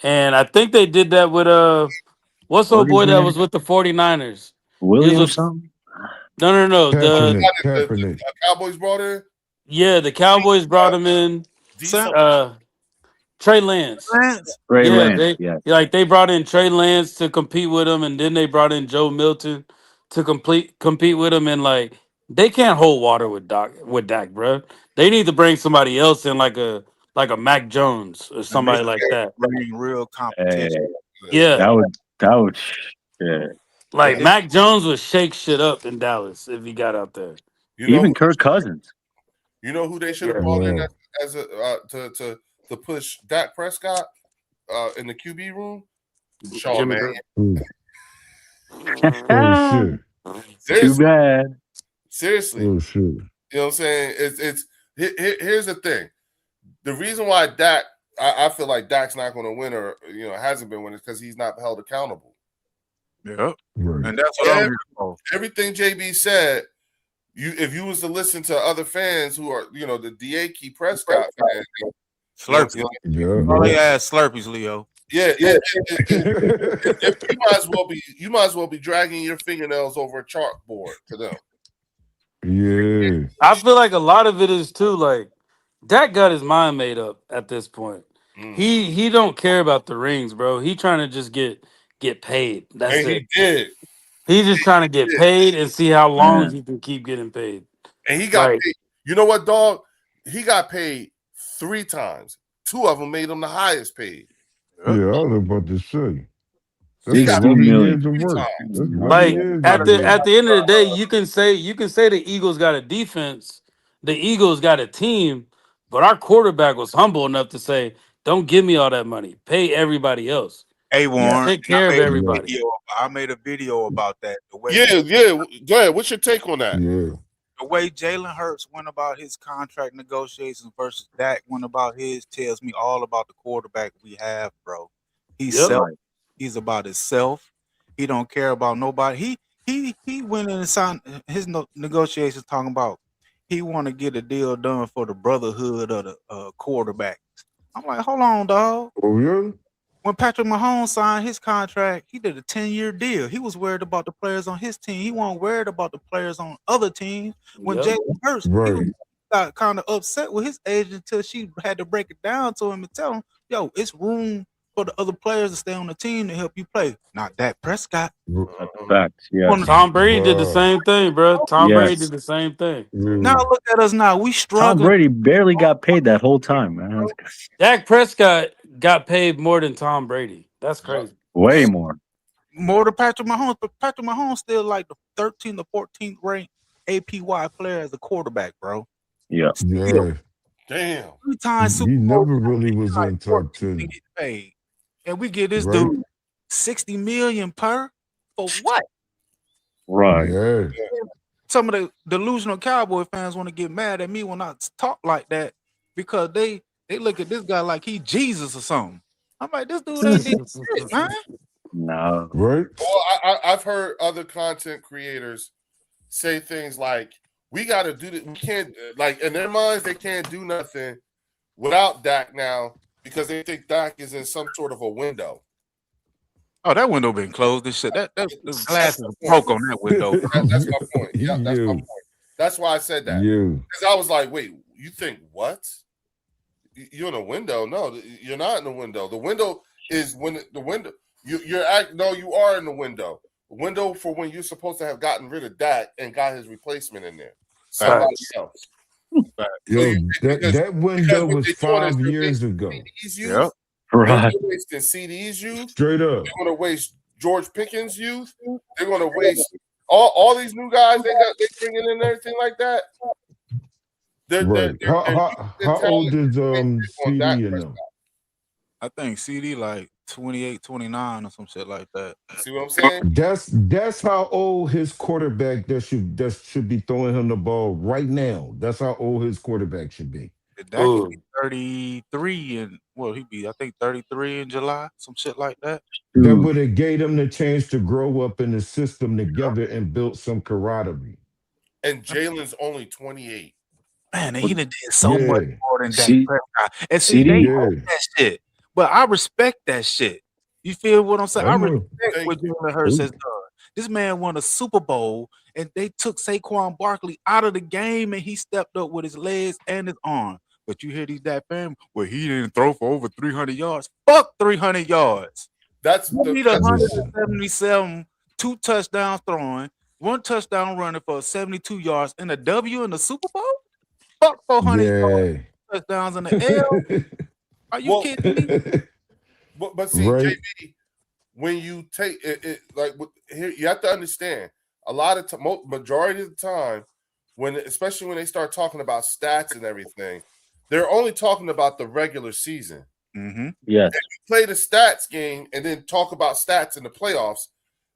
And I think they did that with what's old boy that was with the 49ers? He was Williams with, something? no. Kaepernick. Cowboys brought in The Cowboys brought him in. Sam Trey Lance. Lance. Trey Yeah, Lance. they they brought in Trey Lance to compete with him, and then they brought in Joe Milton to compete with him, and like they can't hold water with Dak, bro. They need to bring somebody else in, like a Mac Jones or somebody like that. Bring real Hey, competition. Yeah, that would yeah. like Mac Jones would shake shit up in Dallas if he got out there. You know, Even Kirk Cousins. you know who they should have Yeah. brought in Yeah. as a to push Dak Prescott in the QB room? Sean Jimmy Mannion. Oh shit. Too Seriously, bad. seriously. Oh shit. You know what I'm saying? Here's the thing. The reason why Dak, I feel like Dak's not going to win or hasn't been winning because he's not held accountable. Yeah, Right. and that's what I'm here for. Everything JB said, if you was to listen to other fans who are the iykyk Prescott fans, Slurpee. Yeah. All they ass Slurpees, Leo. yeah, you might as well be dragging your fingernails over a chalkboard to them. Yeah. I feel like a lot of it is too like Dak got his mind made up at this point. He don't care about the rings, bro. He trying to just get paid. That's And it. he did. He's just trying to get paid and see how long he can keep getting paid. And he got Right. paid. You know what, dog? He got paid 3 times. 2 of them made him the highest paid. Yeah, I was about to say. He That's got 11 million. years of work. That's 11 Like years at of the work. at the end of the day, you can say the Eagles got a defense, the Eagles got a team, but our quarterback was humble enough to say, "Don't give me all that money. Pay everybody else. Hey Warren, Take care of everybody." I made a video about that. The way Yeah. Go ahead. What's your take on that? Yeah. the way Jalen Hurts went about his contract negotiations versus Dak went about his tells me all about the quarterback we have, bro. He's about himself. He don't care about nobody. He went in and signed his negotiations talking about he want to get a deal done for the brotherhood of the quarterbacks. I'm like, hold on, dog. Oh yeah. When Patrick Mahomes signed his contract, he did a 10-year deal. He was worried about the players on his team. He wasn't worried about the players on other teams. When Jalen Hurts, Right. got kind of upset with his agent until she had to break it down to him and tell him, yo, it's room for the other players to stay on the team to help you play. Not Dak Prescott. Facts. Yeah. Tom Brady did the same thing, bro. Tom Yes. Brady did the same thing. Now look at us now. We Tom struggling. Brady barely got paid that whole time, man. Dak Prescott got paid more than Tom Brady. That's crazy. Way more. More than Patrick Mahomes, but Patrick Mahomes still like the 13th or 14th ranked APY player as a quarterback, bro. Yeah. Yeah. Damn. 3 times He Super Bowl never really was like in top 14 10. get paid. And we get this Right. dude $60 million per for what? Right. Yeah. Some of the delusional Cowboy fans want to get mad at me when I talk like that because they look at this guy like he Jesus or something. I'm like, this dude ain't did shit, man. No. Right. Well, I've heard other content creators say things like, "We got to do this. We can't like in their minds they can't do nothing without Dak now because they think Dak is in some sort of a window." Oh, that window been closed and shit. That the glass is broke on that window. That's my point. Yeah, that's my You, point. That's why I said that. you. Because I was like, wait, you think what? You're in a window? No, you're not in the window. The window is when the window. You are in the window. The window for when you're supposed to have gotten rid of Dak and got his replacement in there. Somebody else. Yo, that window what was they doing is 5 they're years wasting ago. CD's youth. Yep. Right. They're wasting CD's youth. Straight up. They're going to waste George Pickens' youth. They're going to waste all these new guys they bringing in and everything like that. Right. How old is CD in them? I think CD like 28, 29 or some shit like that. See what I'm saying? That's how old his quarterback that should be throwing him the ball right now. That's how old his quarterback should be. That could be 33 and he'd be I think 33 in July, some shit like that. That would have gave him the chance to grow up in the system together and build some camaraderie. And Jalen's only 28. Man, and he done did so much more than Dak Prescott. And CD, they know that shit. But I respect that shit. You feel what I'm saying? I respect what Jalen Hurts has done. This man won a Super Bowl, and they took Saquon Barkley out of the game, and he stepped up with his legs and his arm. But you hear these Dak fans, he didn't throw for over 300 yards. Fuck 300 yards. That's you need 177, 2 touchdowns throwing, 1 touchdown running for 72 yards, and a W in the Super Bowl? Fuck 400 touchdowns in the L. Are you kidding me? But see, JB, when you take it like here, you have to understand a lot of majority of the time, especially when they start talking about stats and everything, they're only talking about the regular season. Mm-hmm. Yeah. If you play the stats game and then talk about stats in the playoffs,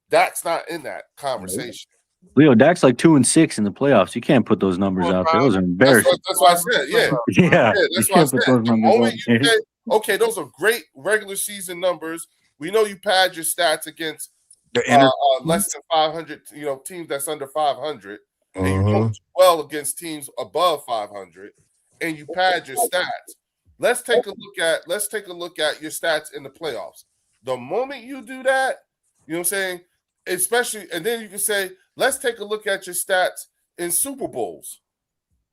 Dak's not in that conversation. Leo, Dak's like 2-6 in the playoffs. You can't put those numbers out there. Those are embarrassing. That's what I said. Yeah. That's what I said. The moment you say, okay, those are great regular season numbers. We know you pad your stats against less than 500, teams that's under 500. And you don't do well against teams above 500, and you pad your stats. Let's take a look at your stats in the playoffs. The moment you do that, you know what I'm saying? Especially, and then you can say, let's take a look at your stats in Super Bowls.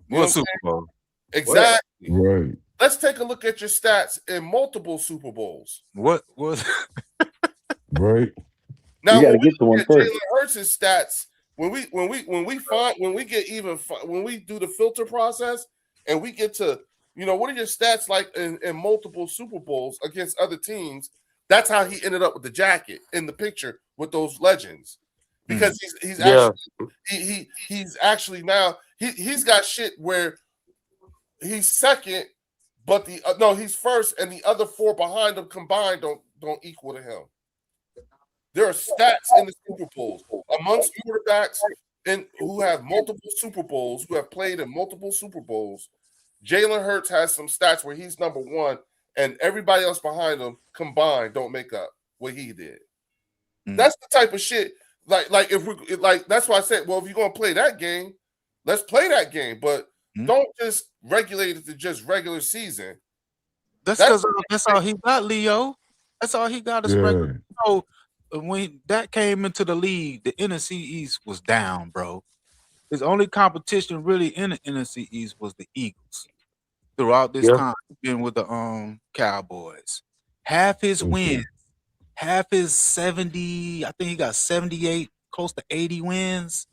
What Super Bowl? Exactly. Right. Let's take a look at your stats in multiple Super Bowls. What was right? Now, when we get Jalen Hurts' stats, when we do the filter process and we get to, what are your stats like in multiple Super Bowls against other teams? That's how he ended up with the jacket in the picture with those legends, because he's actually now he's got shit where he's second, but he's first, and the other 4 behind him combined don't equal to him. There are stats in the Super Bowls amongst quarterbacks who have multiple Super Bowls, who have played in multiple Super Bowls. Jalen Hurts has some stats where he's number 1, and everybody else behind him combined don't make up what he did. That's the type of shit. Like if we that's why I said, well, if you're gonna play that game, let's play that game, but don't just regulate it to just regular season. That's all he got, Leo. That's all he got is regular. So when that came into the league, the NFC East was down, bro. His only competition really in the NFC East was the Eagles. Throughout this time, he's been with the Cowboys. Half his wins, half his 70, I think he got 78, close to 80 wins.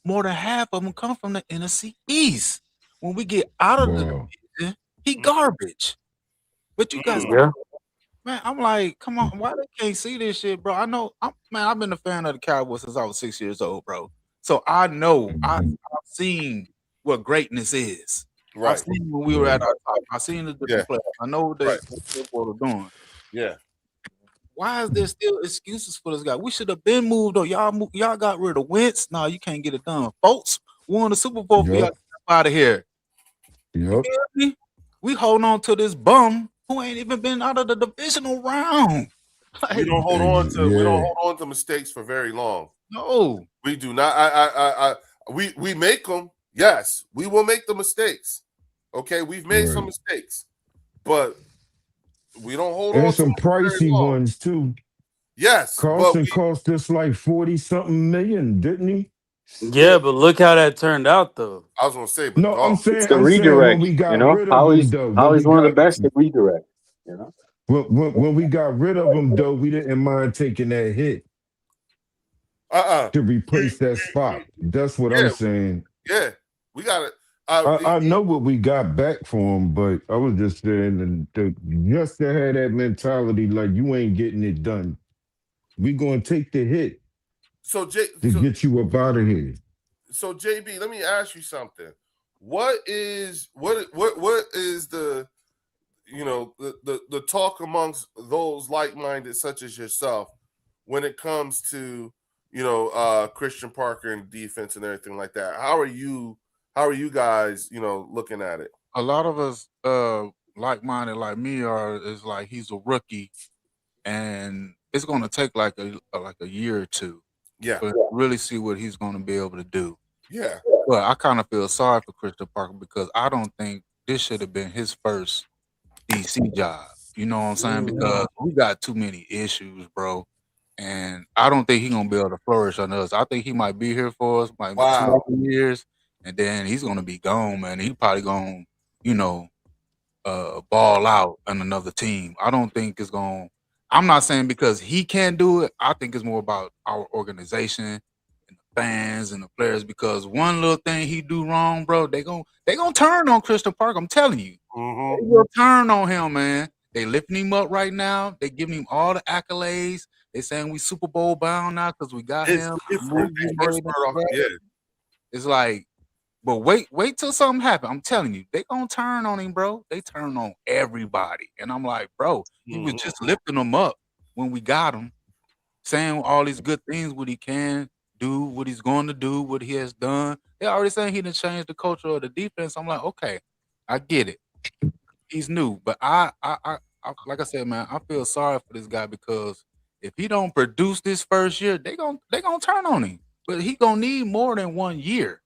More than half of them come from the NFC East. When we get out of the division, he garbage. But you guys, man, I'm like, come on, why they can't see this shit, bro? I know, I've been a fan of the Cowboys since I was 6 years old, bro. So I know, I've seen what greatness is. Right. I've seen when we were at our top. I've seen the different players. I know what they're doing. Yeah. Why is there still excuses for this guy? We should have been moved on. Y'all got rid of Wentz. No, you can't get it done. Folks won the Super Bowl for y'all out of here. Yep. We hold on to this bum who ain't even been out of the divisional round. We don't hold on to mistakes for very long. No, we do not. We make them. Yes, we will make the mistakes. Okay, we've made some mistakes, but we don't hold on. And some pricey ones too. Yes, but Carlson cost us like 40 something million, didn't he? Yeah, but look how that turned out though. I was gonna say, but No, I'm dog, It's saying the I'm saying when redirect. we You got know, rid of him though, when we Howie's one of the got best at redirect. You know, when we got rid of him though, we didn't mind taking that hit to replace that spot. That's what I'm Yeah, saying. yeah, we got it. I know what we got back for him, but I was just saying just to have that mentality like you ain't getting it done. We gonna take the hit so to get you up out of here. so JB, let me ask you something. What is the the talk amongst those like-minded such as yourself when it comes to Christian Parker and defense and everything like that? How are you guys looking at it? A lot of us, like-minded like me, is like he's a rookie, and it's going to take like a year or two, Yeah, but really see what he's going to be able to do. yeah, But I kind of feel sorry for Christian Parker because I don't think this should have been his first DC job. You know what I'm saying? Because we got too many issues, bro. And I don't think he's gonna be able to flourish on us. I think he might be here for us, might be 2 wow, years, and then he's gonna be gone, man. He probably gonna, you know, ball out on another team. I don't think it's gonna. I'm not saying because he can't do it. I think it's more about our organization and the fans and the players. Because one little thing he do wrong, bro, they gonna turn on Christian Park. I'm telling you, they will turn on him, man. They lifting him up right now. They giving him all the accolades. They saying we Super Bowl bound now because we got it's him. different. They first start off, yeah, It's like, but wait till something happen. I'm telling you, they gonna turn on him, bro. They turn on everybody, and I'm like, bro, he was just lifting them up when we got him, saying all these good things, what he can do, what he's going to do, what he has done. They already saying he done changed the culture of the defense. I'm like, okay, I get it. He's new, but I like I said, man, I feel sorry for this guy because if he don't produce this first year, they gonna turn on him. But he gonna need more than 1 year.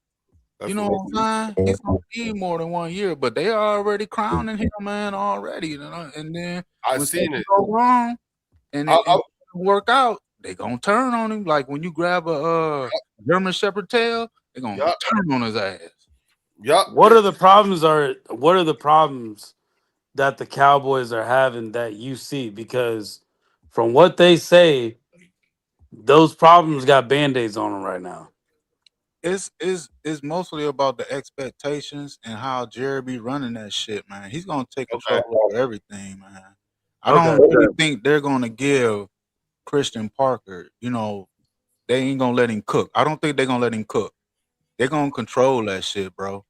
You know what I'm saying? He's gonna need more than 1 year, but they are already crowning him, man, already. You know? And then I when seen things it. go wrong and I, it I, doesn't work out, they gonna turn on him. Like when you grab a German Shepherd tail, they gonna yup, turn on his ass. yup. What are the problems that the Cowboys are having that you see? Because from what they say, those problems got band-aids on them right now. It's mostly about the expectations and how Jerry be running that shit, man. He's gonna take Okay. control of everything, man. I Okay. don't really think they're gonna give Christian Parker, they ain't gonna let him cook. I don't think they're gonna let him cook. They're gonna control that shit, bro.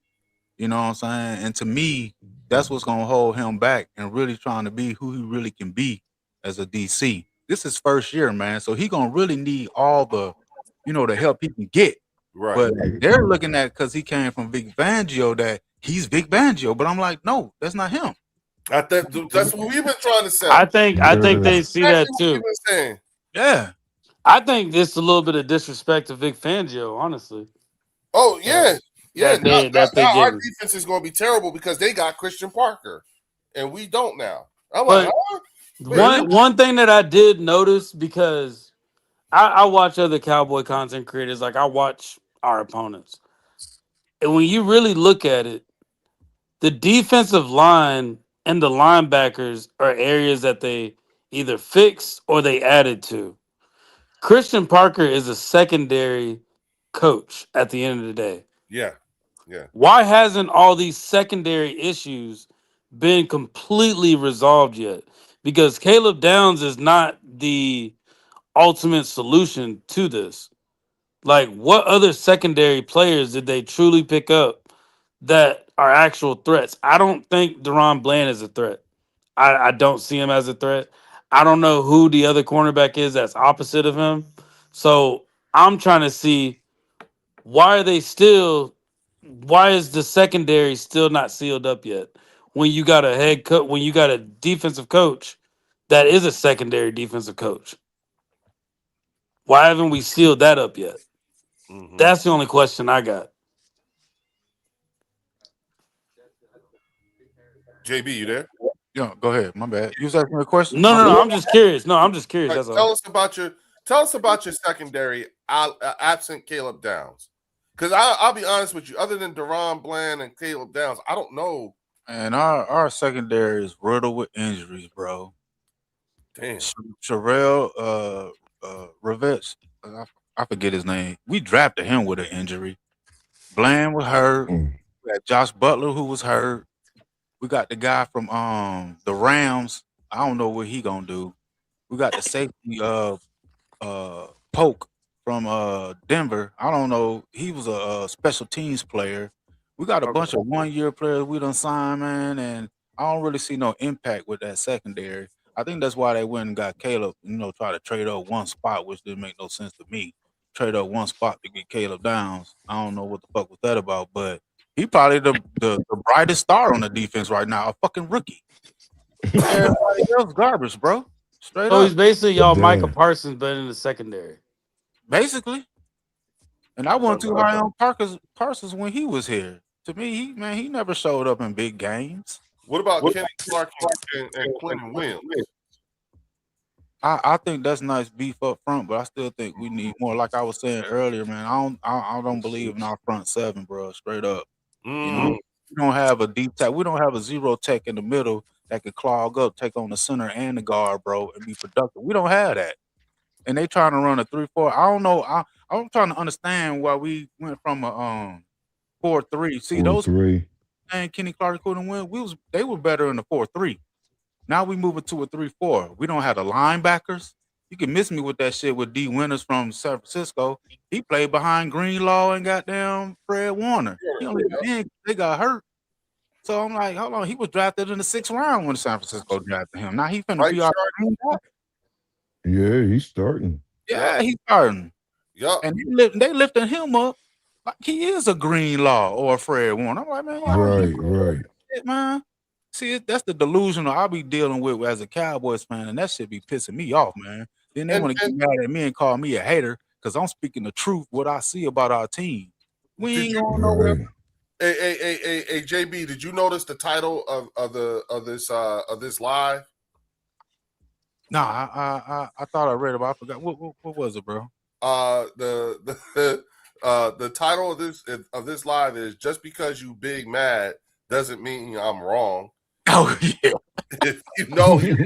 You know what I'm saying? And to me, that's what's gonna hold him back and really trying to be who he really can be as a DC. This is first year, man. So he gonna really need all the help he can get. Right. But they're looking at because he came from Vic Fangio that he's Vic Fangio. But I'm like, no, that's not him. That's what we've been trying to say. I think they see that Exactly what too. we've been saying. Yeah. I think this is a little bit of disrespect to Vic Fangio, honestly. Oh yeah, yeah. That they Now our give. defense is going to be terrible because they got Christian Parker, and we don't now. I'm But like, huh? one thing that I did notice, because I watch other Cowboy content creators, like I watch our opponents, and when you really look at it, the defensive line and the linebackers are areas that they either fixed or they added to. Christian Parker is a secondary coach at the end of the day. Yeah, yeah. Why hasn't all these secondary issues been completely resolved yet? Because Caleb Downs is not the ultimate solution to this. Like, what other secondary players did they truly pick up that are actual threats? I don't think Deron Bland is a threat. I don't see him as a threat. I don't know who the other cornerback is that's opposite of him. So I'm trying to see, why are they still, why is the secondary still not sealed up yet? When you got a head coach, when you got a defensive coach that is a secondary defensive coach, why haven't we sealed that up yet? Mm-hmm. That's the only question I got. JB, you there? Yeah, go ahead. My bad. You was asking me a question? No, My no, bad. no. I'm just curious. No, I'm just curious. Right, That's tell all. us about your secondary absent Caleb Downs. Because I'll be honest with you, other than Deron Bland and Caleb Downs, I don't know. And our secondary is riddled with injuries, bro. Damn. Sherelle Rivets, I forget his name. We drafted him with an injury. Bland was hurt. Mm. We had Josh Butler who was hurt. We got the guy from the Rams. I don't know what he gonna do. We got the safety Polk from Denver. I don't know. He was a special teams player. We got a bunch of 1-year players we done signed, man, and I don't really see no impact with that secondary. I think that's why they went and got Caleb, try to trade up one spot, which didn't make no sense to me. Trade up one spot to get Caleb Downs. I don't know what the fuck was that about, but he probably the brightest star on the defense right now, a fucking rookie. Everybody else garbage, bro. Straight So up. he's basically y'all Micah Damn. Parsons, but in the secondary. Basically. And I wasn't too high on Parsons when he was here. To me, he never showed up in big games. What about Kenny Clark and Quentin Williams? I think that's nice beef up front, but I still think we need more. Like I was saying earlier, man, I don't believe in our front seven, bro. Straight up. We don't have a deep tech. We don't have a zero tech in the middle that could clog up, take on the center and the guard, bro, and be productive. We don't have that. And they trying to run a 3-4. I don't know. I'm trying to understand why we went from a 4-3. See, those 4-3. and Kenny Clark couldn't win. They were better in the 4-3. Now we move it to a 3-4. We don't have the linebackers. You can miss me with that shit with D. Winters from San Francisco. He played behind Greenlaw and goddamn Fred Warner. He only they got hurt. So I'm like, hold on. He was drafted in the 6th round when San Francisco drafted him. Now he finna be our green guy. Yeah, he's starting. Yeah, he's starting. Yep. And they lifting him up like he is a Greenlaw or a Fred Warner. I'm like, man, Right. shit, man. See, that's the delusional I'll be dealing with as a Cowboys fan, and that shit be pissing me off, man. Then they want to get mad at me and call me a hater because I'm speaking the truth, what I see about our team. We ain't going nowhere. Right. Hey, JB, did you notice the title of this live? No, I thought I read about. I forgot what was it, bro? The title of this live is "Just Because You Big Mad Doesn't Mean I'm Wrong." Oh yeah, If you know. You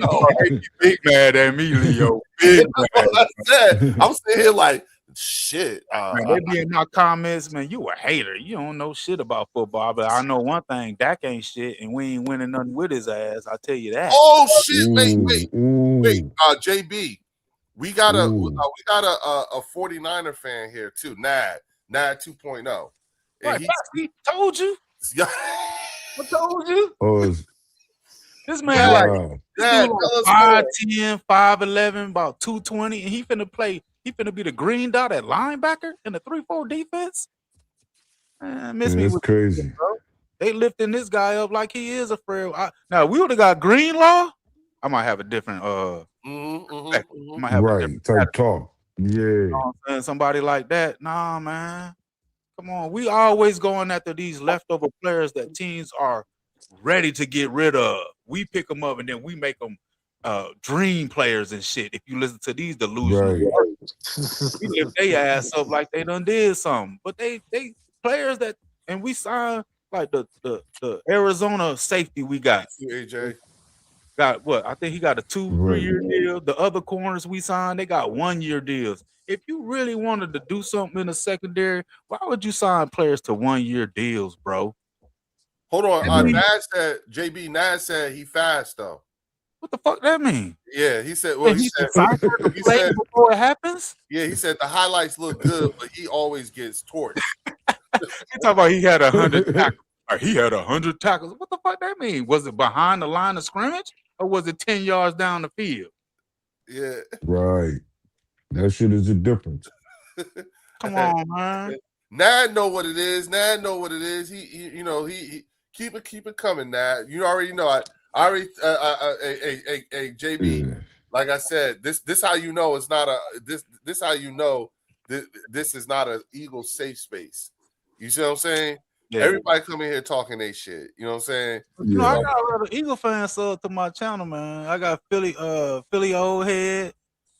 big mad at me, Leo. Big mad. I said. I'm sitting here like shit. Man, they be in my comments, man. You a hater. You don't know shit about football, but I know one thing: Dak ain't shit, and we ain't winning nothing with his ass. I tell you that. Oh shit! Wait. Ooh. JB, we got a 49er fan here too. Nad 2.0. Right, he told you. Yeah. I told you. Oh, This man like Nad, 5'10", 5'11", about 220, and he finna play. He finna be the green dot at linebacker in the 3-4 defense. Man, miss me that's with crazy. this, bro. They lifting this guy up like he is a Fred. Now we would have got Greenlaw. I might have a different I might have a different Type talk. Yeah. You know what I'm saying? Somebody like that. Nah, man. Come on. We always going after these leftover players that teams are ready to get rid of. We pick them up and then we make them dream players and shit. If you listen to these delusional words, we lift their ass up like they done did something. But they players that, and we signed like the Arizona safety we got. AJ. Got what? I think he got a 2-3-year deal. The other corners we signed, they got 1-year deals. If you really wanted to do something in the secondary, why would you sign players to 1-year deals, bro? Hold on. Nad said he fast though. What the fuck that mean? Yeah, he said. Well, he said before it happens. Yeah, he said the highlights look good, but he always gets torched. He talking about he had 100 tackles. Or he had 100 tackles. What the fuck that mean? Was it behind the line of scrimmage or was it 10 yards down the field? Yeah. Right. That shit is a difference. Come on, man. Nad know what it is. He keep it coming, Nad. You already know. I already JB. Yeah. Like I said, this how you know it's not a this how you know this is not an Eagle safe space. You see what I'm saying? Yeah. Everybody come in here talking they shit. You know what I'm saying? You know, I Yeah. got a lot of Eagle fans sub to my channel, man. I got Philly Old Head.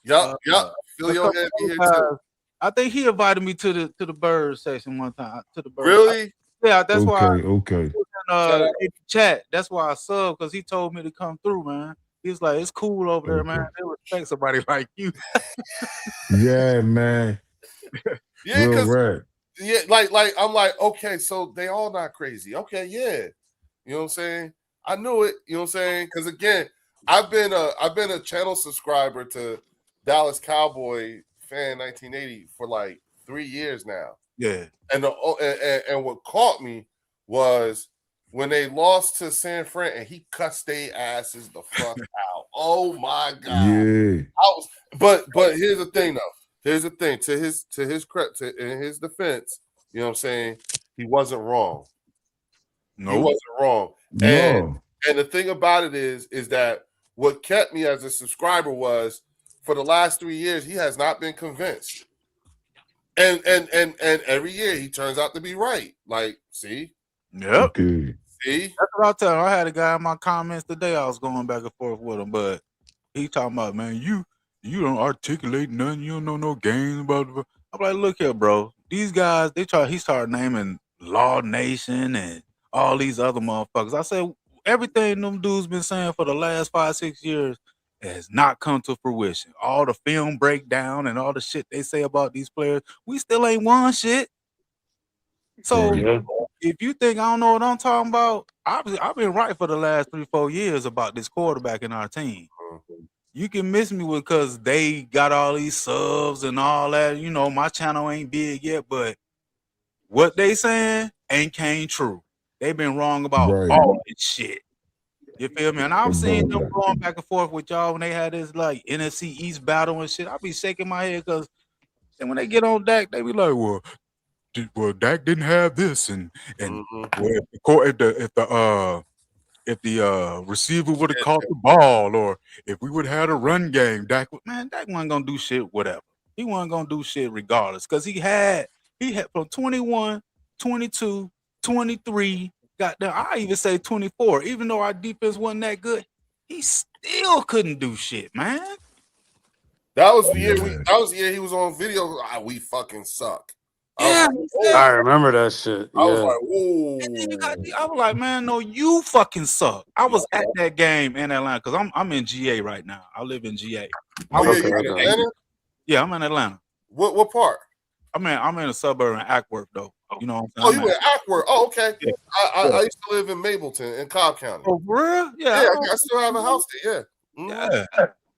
Yup. a Philly couple O'Head be other here guys. too. I think he invited me to the bird section one time. To the bird. Really? Yeah, that's why. Okay. In the chat. That's why I sub, because he told me to come through, man. He's like, it's cool over there, man. They respect somebody like you. Yeah, man. Yeah, Real because rap. yeah, like I'm like, okay, so they all not crazy. Okay, yeah. You know what I'm saying? I knew it, you know what I'm saying? Because again, I've been a channel subscriber to Dallas Cowboy Fan 1980 for like 3 years now. Yeah. And and what caught me was when they lost to San Fran and he cussed their asses the fuck out. Oh my god. Yeah. But here's the thing though. Here's the thing. To his credit, in his defense, you know what I'm saying? He wasn't wrong. No. He wasn't wrong. No. And the thing about it is that what kept me as a subscriber was for the last 3 years, he has not been convinced. And every year he turns out to be right. Like, see? Yep. Okay. See? That's what I tell him. I had a guy in my comments today. I was going back and forth with him, but he talking about, man, you don't articulate nothing. You don't know no games about it. I'm like, look here, bro. These guys, he started naming Law Nation and all these other motherfuckers. I said, everything them dudes been saying for the last 5-6 years has not come to fruition. All the film breakdown and all the shit they say about these players, we still ain't won shit. So if you think I don't know what I'm talking about, I've been right for the last 3-4 years about this quarterback in our team. You can miss me because they got all these subs and all that. You know, my channel ain't big yet, but what they saying ain't came true. They've been wrong about all this shit. You feel me? And I've seen them going back and forth with y'all when they had this like NFC East battle and shit. I'll be shaking my head because when they get on Dak, they be like, well, Dak didn't have this, and if the receiver would have caught the ball, or if we would have had a run game, Dak wasn't gonna do shit. Whatever, he wasn't gonna do shit regardless, because he had from 21, 22, 23. Goddamn, I even say 24. Even though our defense wasn't that good, he still couldn't do shit, man. That was the year. That was the year he was on video. We fucking suck. I remember that shit. I was like, whoa. I was like, man, no, you fucking suck. I was at that game in Atlanta because I'm in GA right now. I live in GA. You in Atlanta? Yeah, I'm in Atlanta. What part? I'm in a suburb in Ackworth though. You know what I'm saying? Oh, you in Ackworth? Oh, okay. Yeah. I used to live in Mableton in Cobb County. Oh, for real? Yeah. Yeah, I still have a house there. Yeah.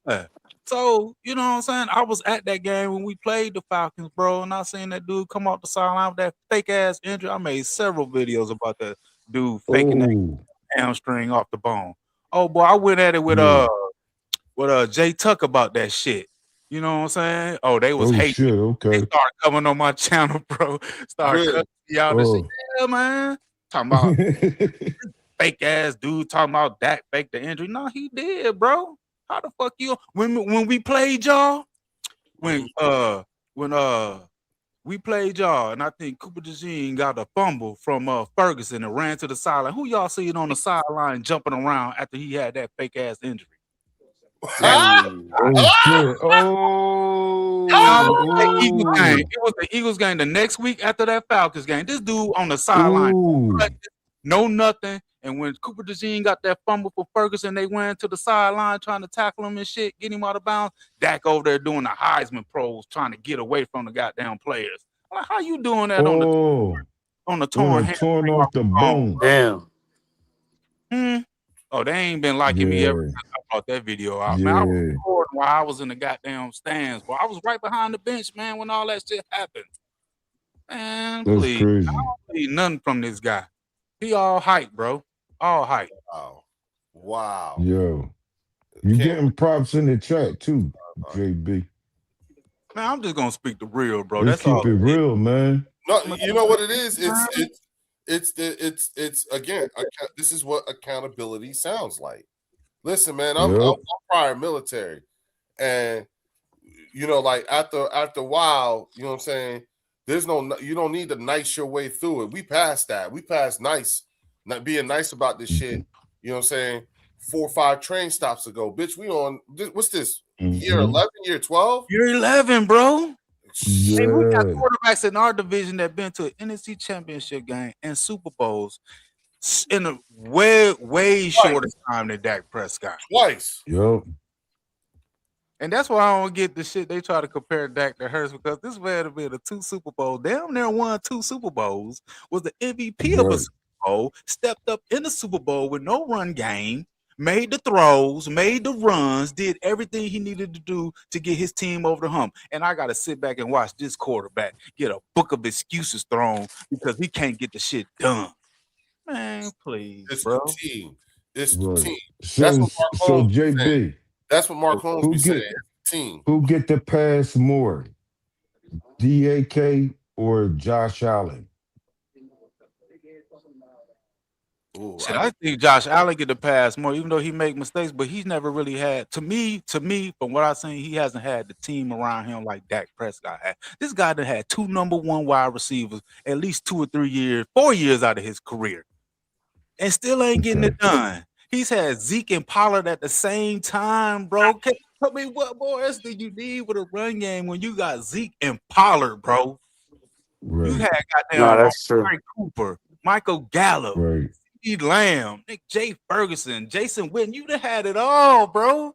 Yeah. So, you know what I'm saying? I was at that game when we played the Falcons, bro, and I seen that dude come off the sideline with that fake ass injury. I made several videos about that dude faking that hamstring off the bone. Oh boy, I went at it with Jay Tuck about that shit. You know what I'm saying? Oh, they was hating. Shit, okay. They started coming on my channel, bro. Started cutting me out and shit. Yeah, man. Talking about fake ass dude talking about Dak faked the injury. No, he did, bro. How the fuck you when we played y'all? When we played y'all, and I think Cooper DeJean got a fumble from Ferguson and ran to the sideline. Who y'all seen on the sideline jumping around after he had that fake ass injury? Shit. It was the Eagles game the next week after that Falcons game. This dude on the sideline, no nothing. And when Cooper DeJean got that fumble for Ferguson, they went to the sideline trying to tackle him and shit, get him out of bounds. Dak over there doing the Heisman pros, trying to get away from the goddamn players. I'm like, how you doing that on the torn hand? Torn off the bone. Damn. Oh, they ain't been liking me ever since I brought that video out. Man, I was recording while I was in the goddamn stands, bro. I was right behind the bench, man, when all that shit happened. Man, that's please. crazy. I don't need nothing from this guy. He all hype, bro. All hype. Wow. Yo. You getting props in the chat too, JB. Man, I'm just gonna speak the real, bro. Let's keep it real, man. No, you know what it is? It's again, this is what accountability sounds like. Listen, man, I'm prior military, and you know, like after a while, you know what I'm saying, There's no, you don't need to nice your way through it. We passed that. We passed nice, not being nice about this shit. You know what I'm saying? 4 or 5 train stops ago, bitch. We on what's this? Year 11, year 12? You're 11, bro. Yeah. Hey, we got quarterbacks in our division that been to an NFC Championship game and Super Bowls in a way shorter time than Dak Prescott. Twice. Yep. And that's why I don't get the shit they try to compare Dak to Hurts, because this man have been to 2 Super Bowls, damn near won 2 Super Bowls, was the MVP of a Super Bowl, stepped up in the Super Bowl with no run game, made the throws, made the runs, did everything he needed to do to get his team over the hump. And I got to sit back and watch this quarterback get a book of excuses thrown because he can't get the shit done. Man, please, It's bro. the team. It's the team. So JB, that's what Mark Holmes be saying. It's the team. Who get to pass more, DAK or Josh Allen? Ooh, I think Josh Allen get the pass more, even though he make mistakes, but he's never really had, to me, from what I've seen, he hasn't had the team around him like Dak Prescott had. This guy that had 2 number 1 wide receivers at least 2 or 3 years, 4 years out of his career, and still ain't getting it done. He's had Zeke and Pollard at the same time, bro. I mean, what more else do you need with a run game when you got Zeke and Pollard, bro? You had goddamn Mike Cooper, Michael Gallup, Steve Lamb, Nick J. Ferguson, Jason Witten. You'd have had it all, bro.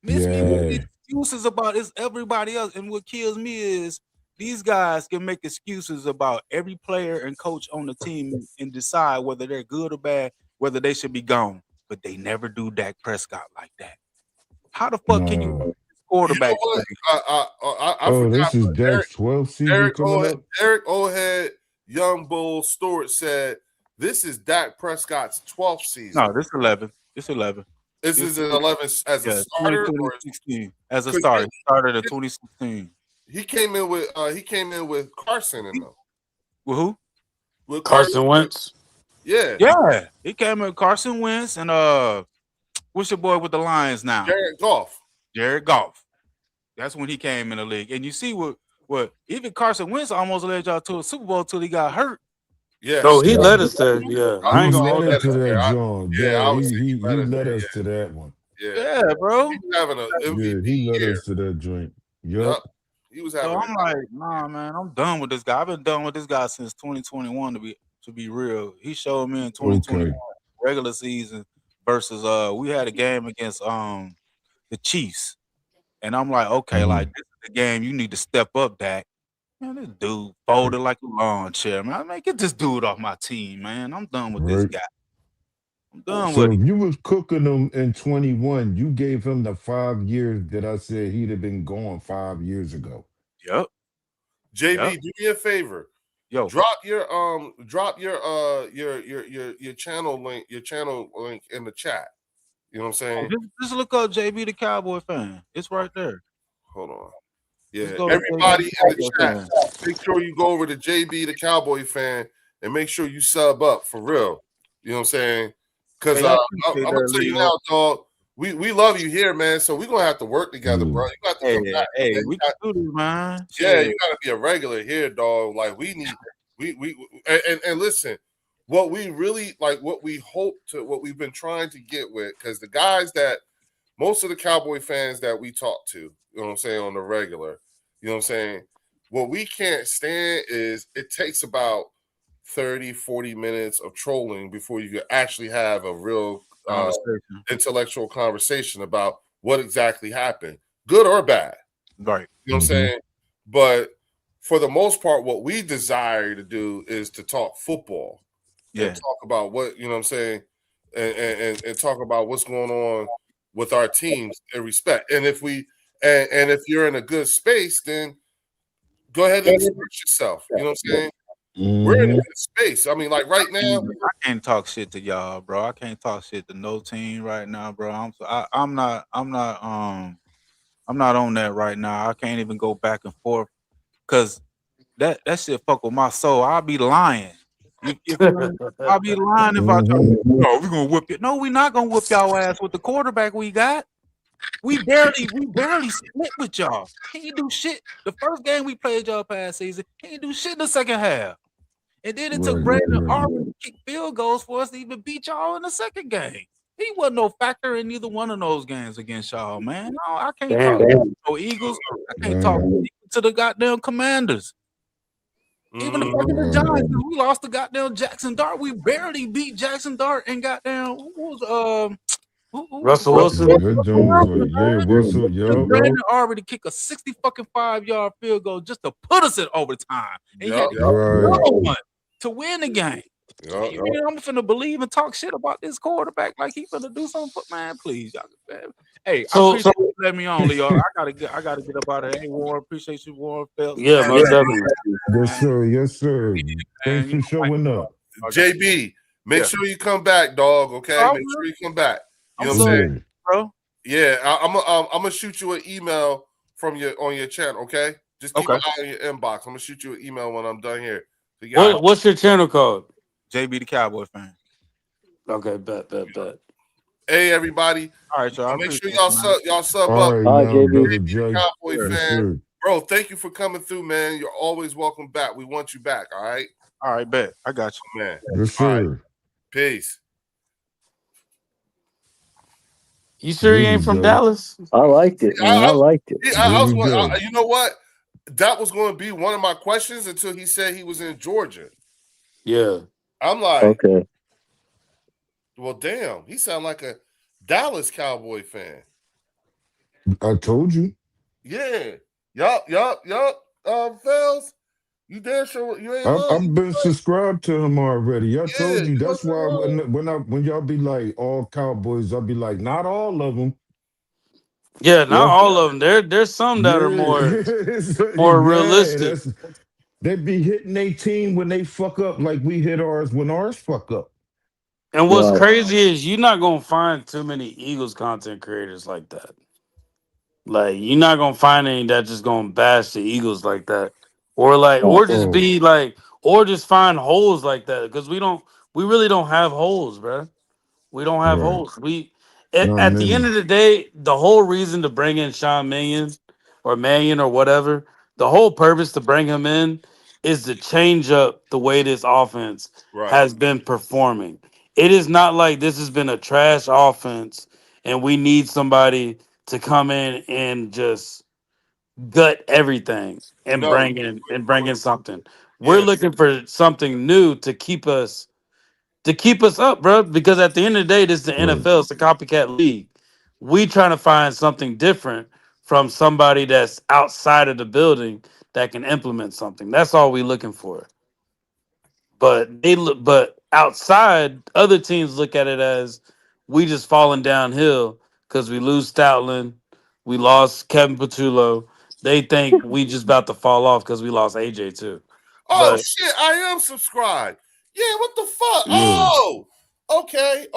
Miss me with excuses about everybody else. And what kills me is these guys can make excuses about every player and coach on the team and decide whether they're good or bad, whether they should be gone. But they never do Dak Prescott like that. How the fuck can you quarterback? You know I this is Dak's 12th season coming up. Derek Ohead, Young Bull, Stewart said this is Dak Prescott's 12th season. No, this is 11. It's 11. This is 11 as a starter or 16 as a starter. He started in 2016. He came in with Carson in them. With who? With Carson Wentz. Yeah. He came in with Carson Wentz and what's your boy with the Lions now? Jared Goff. That's when he came in the league. And you see what even Carson Wentz almost led y'all to a Super Bowl till he got hurt. Yeah. No, he led us there. Yeah. I ain't gonna hold that. To that, John. He led us to that one. Yeah, bro. He was having an MVP he led year. us to that joint. Yep. He was having. So I'm like, nah, man, I'm done with this guy. I've been done with this guy since 2021 to be real. He showed me in 2021 regular season versus we had a game against the Chiefs. And I'm like, okay, like this is the game you need to step up, Dak. Man, this dude folded like a lawn chair, man. Get this dude off my team, man. I'm done with this guy. I'm done with So it. if you was cooking him in 21, you gave him the 5 years that I said he'd have been gone 5 years ago. Yep. JB, do me a favor. Yo, drop your channel link, in the chat. You know what I'm saying? Just look up JB the Cowboy Fan. It's right there. Hold on. Yeah, everybody in the chat, make sure you go over to JB the Cowboy Fan and make sure you sub up for real. You know what I'm saying? Because I'm gonna tell you now, dog. We love you here, man. So we're gonna have to work together, bro. You got to come back. Hey, we can do this, man. Yeah, you gotta be a regular here, dog. Like we need and listen, what we really like, what we hope to, what we've been trying to get with, because the guys that most of the Cowboy fans that we talk to, you know what I'm saying, on the regular, you know what I'm saying, what we can't stand is it takes about 30, 40 minutes of trolling before you can actually have a real intellectual conversation about what exactly happened, good or bad. Right. You know what I'm saying? But for the most part, what we desire to do is to talk football. And talk about what, you know what I'm saying, and talk about what's going on with our teams in respect. And if we and if you're in a good space, then go ahead and express yourself. You know what I'm saying? We're in a good space. I mean, like right now, I can't talk shit to y'all, bro. I can't talk shit to no team right now, bro. I'm not on that right now. I can't even go back and forth because that shit fuck with my soul. I'll be lying. I'll be lying if I tell you, we're gonna whip you. No, we're not gonna whip y'all ass with the quarterback we got. We barely split with y'all. He ain't do shit. The first game we played y'all past season, he ain't do shit in the second half. And then it took Brandon Aubrey to kick field goals for us to even beat y'all in the second game. He wasn't no factor in neither one of those games against y'all, man. No, I can't talk to no Eagles. I can't talk to the goddamn Commanders. Even the fucking the Giants, we lost to goddamn Jackson Dart. We barely beat Jackson Dart and goddamn who was Russell Wilson. That John was like, yeah, Russell, yo. Brandon already kick a 60 fucking 5-yard field goal just to put us in overtime. And he had to another one to win the game. You mean I'm finna believe and talk shit about this quarterback like he finna do something? Man, please, y'all. Man. Hey, I appreciate you letting me on, Leo. I gotta get up out of here. Hey, Warren, appreciate you, Warren Phelps. Yeah, most definitely. Yes, sir. Yes, sir. Thanks for showing up. JB, make sure you come back, dog. Okay, make sure you come back. You know what I'm saying, bro? Yeah, I'm gonna shoot you an email from on your channel. Okay, just keep an eye on your inbox. I'm gonna shoot you an email when I'm done here. So what's your channel called? JB the Cowboy Fan. Okay, bet. Hey, everybody. All right, y'all. Make sure y'all sub all up. Right, now, JB. Cowboy yes, Fan. sir. Bro, thank you for coming through, man. You're always welcome back. We want you back, all right? All right, bet. I got you. Man. Yes, sir. Right. Peace. You sure he ain't from Dallas? I liked it, man. I liked it. I was going, you know what? That was going to be one of my questions until he said he was in Georgia. Yeah. I'm like, okay. Well, damn, he sound like a Dallas Cowboy fan. I told you. Yeah. Yup. Fells, you damn sure you ain't I've been subscribed to him already. I told you. That's why wrong. when y'all be like all Cowboys, I'll be like, not all of them. Yeah, not all of them. There's some that are more realistic. They be hitting their team when they fuck up, like we hit ours when ours fuck up. And what's crazy is you're not gonna find too many Eagles content creators like that. Like you're not gonna find any that just gonna bash the Eagles like that, or just be like, or just find holes like that because we really don't have holes, bro. We don't have holes. At the end of the day, the whole reason to bring in Sean Mannion or whatever, the whole purpose to bring him in is to change up the way this offense has been performing. It is not like this has been a trash offense and we need somebody to come in and just gut everything and bring in something. We're looking for something new to keep us up, bro. Because at the end of the day, this is the NFL. It's a copycat league. We trying to find something different from somebody that's outside of the building that can implement something. That's all we looking for. But outside, other teams look at it as we just falling downhill because we lose Stoutland, we lost Kevin Patullo. They think we just about to fall off because we lost AJ too. Oh shit, I am subscribed. Yeah, what the fuck? Yeah. Oh, okay.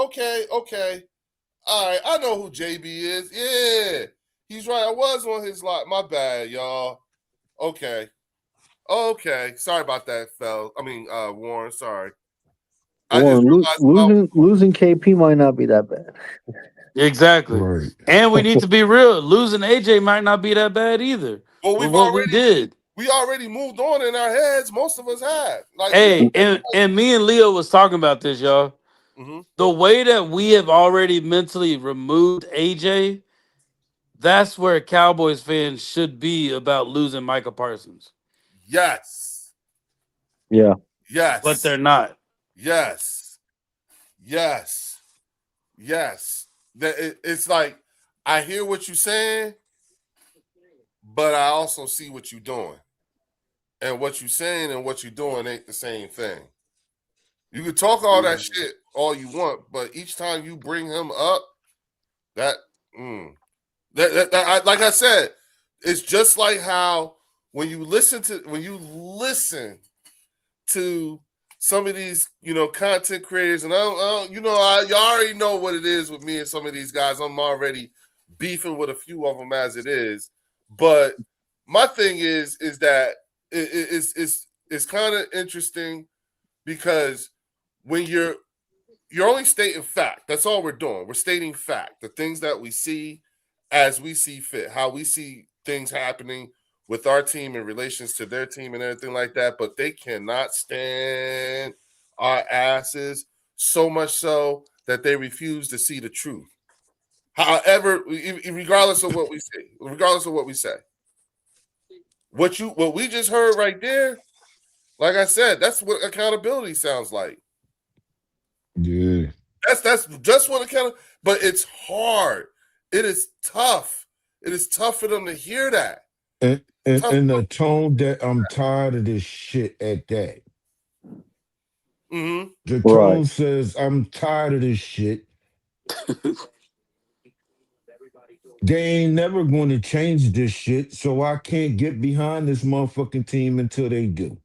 All right, I know who JB is. Yeah, he's right. I was on his lot. My bad, y'all. Okay. Sorry about that, Warren. Sorry. Losing KP might not be that bad. Exactly. Right. And we need to be real. Losing AJ might not be that bad either. Well, we did. We already moved on in our heads. Most of us have. And me and Leo was talking about this, y'all. Mm-hmm. The way that we have already mentally removed AJ, that's where Cowboys fans should be about losing Micah Parsons. Yes. Yeah. Yes. But they're not. Yes. It's like I hear what you're saying, but I also see what you're doing. And what you're saying and what you're doing ain't the same thing. You can talk all that shit all you want, but each time you bring him up, like I said, it's just like how when you listen to some of these, content creators, and you already know what it is with me and some of these guys. I'm already beefing with a few of them as it is, but my thing is that it's kind of interesting because when you're only stating fact, that's all we're doing. We're stating fact, the things that we see as we see fit, how we see things happening with our team in relations to their team and everything like that. But they cannot stand our asses, so much so that they refuse to see the truth. However, regardless of what we say, what we just heard right there, like I said, that's what accountability sounds like. Yeah. That's just what but it's hard. It is tough. It is tough for them to hear that. And the tone that I'm tired of this shit at that. Mm-hmm. The tone says I'm tired of this shit. They ain't never going to change this shit, so I can't get behind this motherfucking team until they do.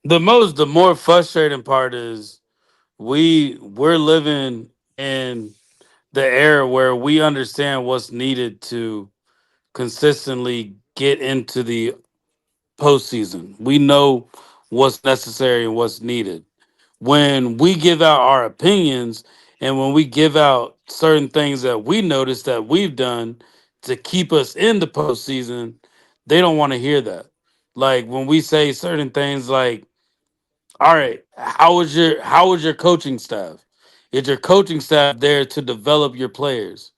The more frustrating part is we're living in the era where we understand what's needed to consistently get into the postseason. We know what's necessary and what's needed. When we give out our opinions and when we give out certain things that we notice that we've done to keep us in the postseason, they don't want to hear that. Like when we say certain things like, all right, how was your coaching staff? Is your coaching staff there to develop your players?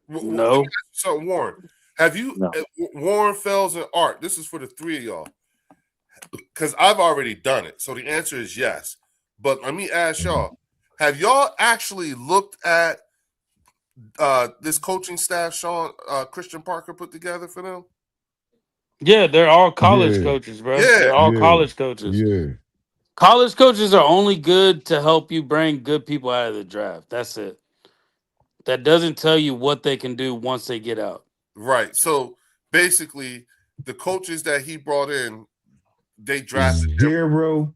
Let me No. ask you something, Warren. Have you, Warren, Fells, and Art? This is for the three of y'all, because I've already done it. So the answer is yes. But let me ask y'all: have y'all actually looked at this coaching staff Christian Parker put together for them? Yeah, they're all college Yeah. coaches, bro. Yeah. They're all Yeah. college coaches. Yeah. College coaches are only good to help you bring good people out of the draft. That's it. That doesn't tell you what they can do once they get out. Right. So basically, the coaches that he brought in, they drafted them. Zero.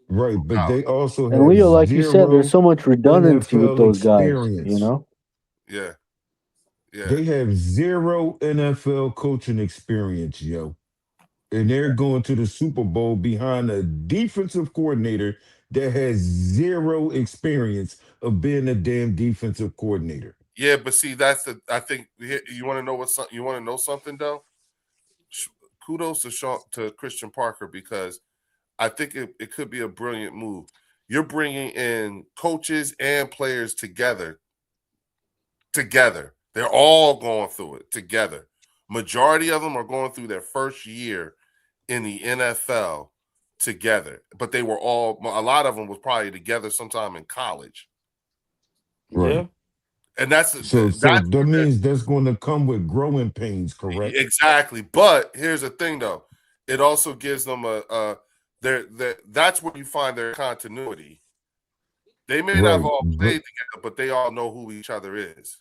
Right, but they also And have Leo, like you said, there's zero so much redundancy with NFL those guys. experience. You know. Yeah. Yeah. They have zero NFL coaching experience, yo. And they're going to the Super Bowl behind a defensive coordinator that has zero experience of being a damn defensive coordinator. Yeah, but see, I think you want to know you want to know something though. Kudos to Christian Parker, because I think it could be a brilliant move. You're bringing in coaches and players together. They're all going through it together. Majority of them are going through their first year in the NFL together, but a lot of them was probably together sometime in college. Right. Yeah. And that's that means that's going to come with growing pains, correct? Exactly. But here's the thing, though. It also gives them that's where you find their continuity. They may not have all played together, but they all know who each other is.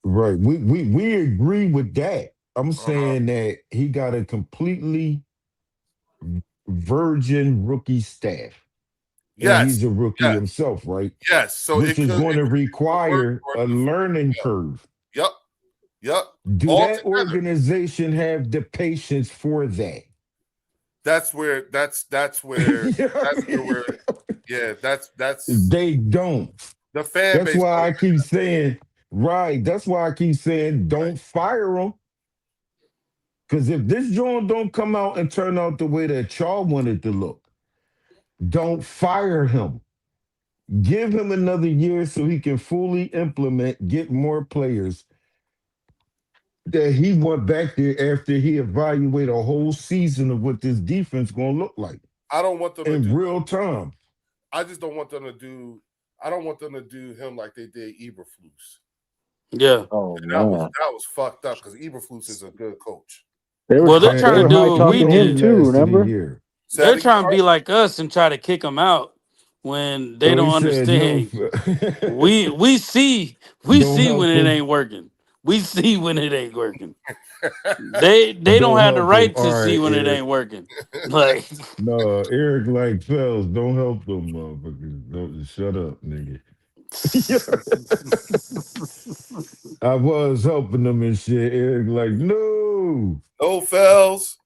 Right. We agree with that. I'm saying that he got a completely virgin rookie staff. Yes. And he's a rookie himself, right? Yes. So which is going to require a learning curve. Yep. Do that organization have the patience for that? That's where they don't. The fan base. That's why I keep saying, that's why I keep saying don't fire them. Because if this joint don't come out and turn out the way that y'all want it to look, don't fire him. Give him another year so he can fully implement, get more players that he went back there after he evaluated a whole season of what this defense going to look like. I don't want them in real time. I just don't want them to do. I don't want them to do him like they did Eberflus. Yeah. Oh, that was fucked up because Eberflus is a good coach. They're trying to do what we did too. Remember? They're trying to be like us and try to kick him out when they don't understand. We see when it ain't working. We see when it ain't working. They don't have the right to see when it ain't working. Like no, Eric like Fells, don't help them motherfuckers. Don't shut up, nigga. I was helping them and shit. Eric like, no Fells.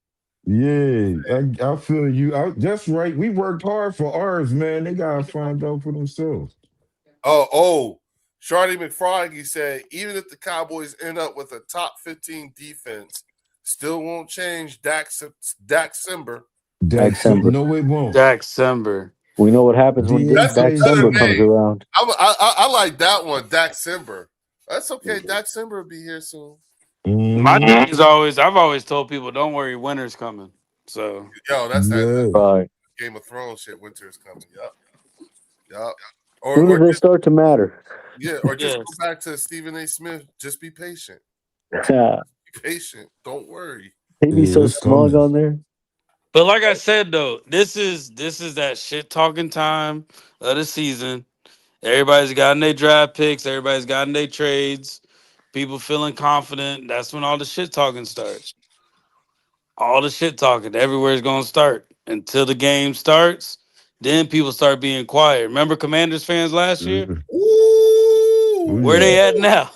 Yeah, I feel you. That's right. We worked hard for ours, man. They gotta find out for themselves. Charlie McFroggy said, even if the Cowboys end up with a top 15 defense, still won't change Dak Simber. No, it won't. Dak Simber. We know what happens when That's a Dak better December comes name. around. I like that one, Dak Simber. That's okay. Dak Simber will be here soon. My thing is I've always told people, don't worry, winter's coming. So Yo, that's that Right. Game of Thrones shit. Winter is coming. Yup. Soon as they start to matter. Yeah, or just go back to Stephen A. Smith. Just be patient. Yeah. Be patient. Don't worry. He'd be so smug on there. But like I said though, this is that shit talking time of the season. Everybody's gotten their draft picks, everybody's gotten their trades, people feeling confident. That's when all the shit talking starts. All the shit talking everywhere's gonna start. Until the game starts, then people start being quiet. Remember Commanders fans last year? Ooh. Where they at now?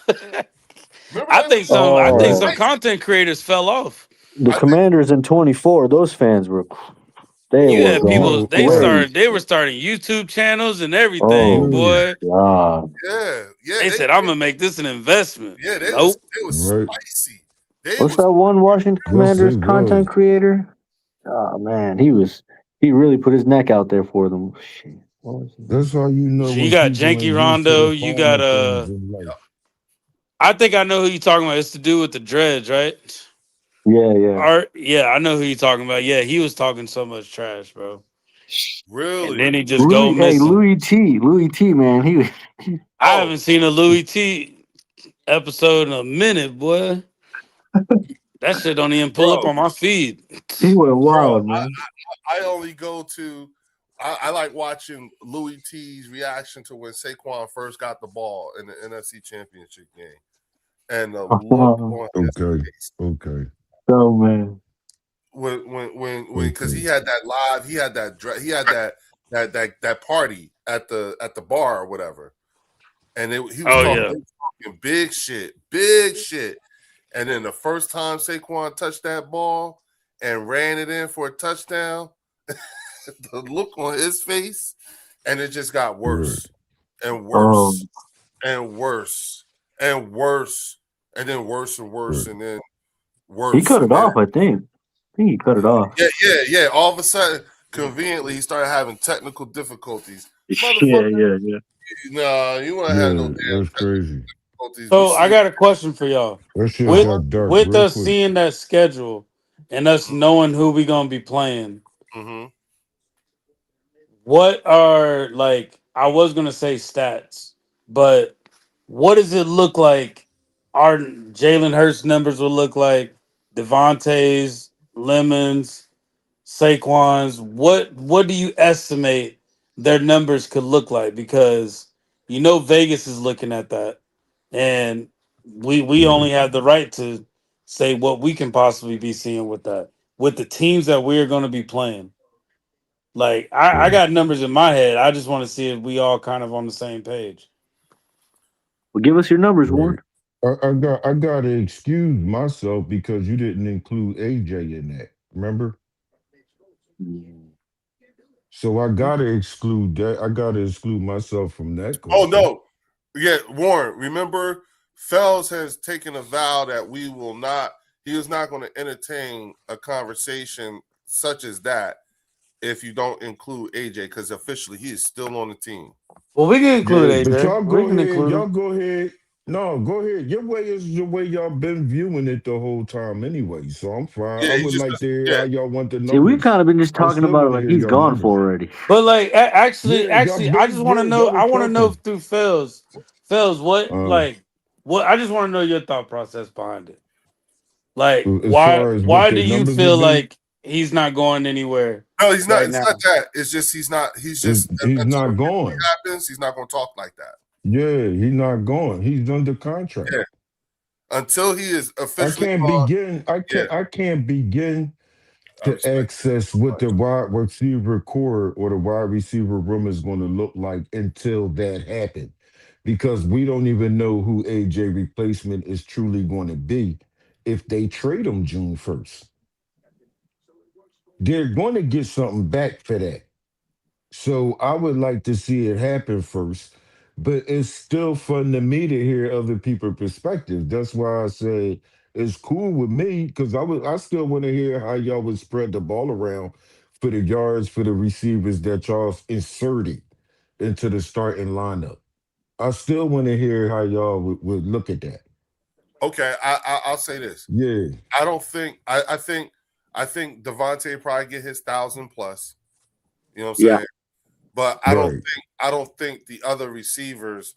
I think some content creators fell off. The Commanders in 24, those fans were people they were starting YouTube channels and everything, boy. God. Yeah. They said I'm gonna make this an investment. Yeah, they nope. was spicy. What's that one Washington Commanders content creator? Oh man, he really put his neck out there for them. Shit. That's how you know. You got Janky Rondo. You got I think I know who you're talking about. It's to do with the dreads, right? Yeah. I know who you're talking about. Yeah, he was talking so much trash, bro. Really? And then he just go missing. Louis T, man. I haven't seen a Louis T episode in a minute, boy. That shit don't even pull up on my feed. He went wild, man. I only go to. I like watching Louis T's reaction to when Saquon first got the ball in the NFC Championship game, and the look on his face. Okay. Oh man. When because he had that party at the bar or whatever, and he was talking big shit, and then the first time Saquon touched that ball and ran it in for a touchdown, the look on his face, and it just got worse and worse and worse and worse, and then worse and worse, and then worse. He cut it off, I think. He cut it off. Yeah. All of a sudden, conveniently, he started having technical difficulties. Yeah. No, you want to have no damn. That's crazy. So I got a question for y'all. With us quick. seeing that schedule and us knowing who we gonna be playing, what are I was gonna say stats, but what does it look like? Our Jalen Hurts numbers will look like Devontae's, Lemons, Saquon's. What do you estimate their numbers could look like? Because Vegas is looking at that, and we only have the right to say what we can possibly be seeing with that, with the teams that we're going to be playing. I got numbers in my head. I just want to see if we all kind of on the same page. Well, give us your numbers, Warren. I got to excuse myself because you didn't include AJ in that. Remember? So I got to exclude that. I got to exclude myself from that question. Oh no, yeah, Warren. Remember, Fells has taken a vow that he is not going to entertain a conversation such as that if you don't include AJ, because officially he is still on the team. Well, we can include AJ. But y'all go ahead. Y'all go ahead. No, go ahead. Your way is the way y'all been viewing it the whole time anyway. So I'm fine. I would like to hear how y'all want to know. See, we've kind of been just talking about it like he's gone for already. But actually, I just want to know. I want to know through Fells, what I just want to know your thought process behind it. Why do you feel like he's not going anywhere? No, he's not. It's not that. It's just he's not. He's not going. Happens. He's not going to talk like that. Yeah, he's not going. He's under contract. Yeah. Until he is officially. I can't begin to access what the wide receiver core or the wide receiver room is going to look like until that happens, because we don't even know who AJ replacement is truly going to be if they trade him June 1st. They're going to get something back for that. So I would like to see it happen first. but it's still fun to me to hear other people's perspective. That's why I say it's cool with me because I still want to hear how y'all would spread the ball around for the yards for the receivers that y'all inserted into the starting lineup. I still want to hear how y'all would look at that. Okay, I'll say this. Yeah. I don't think I think Devontae probably get his 1,000 plus. You know what I'm Yeah. saying? But Right. I don't think the other receivers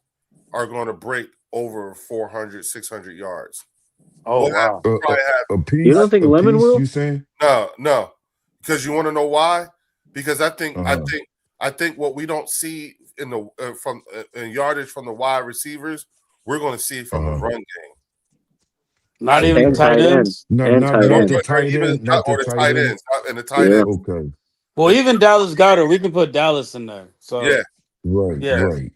are going to break over 400, 600 yards. Oh We'll wow. probably have You don't think A Lemon piece, will? you saying? no. Because you want to know why? Because I Uh-huh. think what we don't see in the from in yardage from the wide receivers, we're going to see from the Uh-huh. run game. Not I- even And tight tight end. ends. No, And not tight not or, the end. or tight even end, not the the tight tight end. ends and the tight Yeah. ends. Okay. Well, even Dallas Goddard, we can put Dallas in there. So Yeah. Right, yeah. right.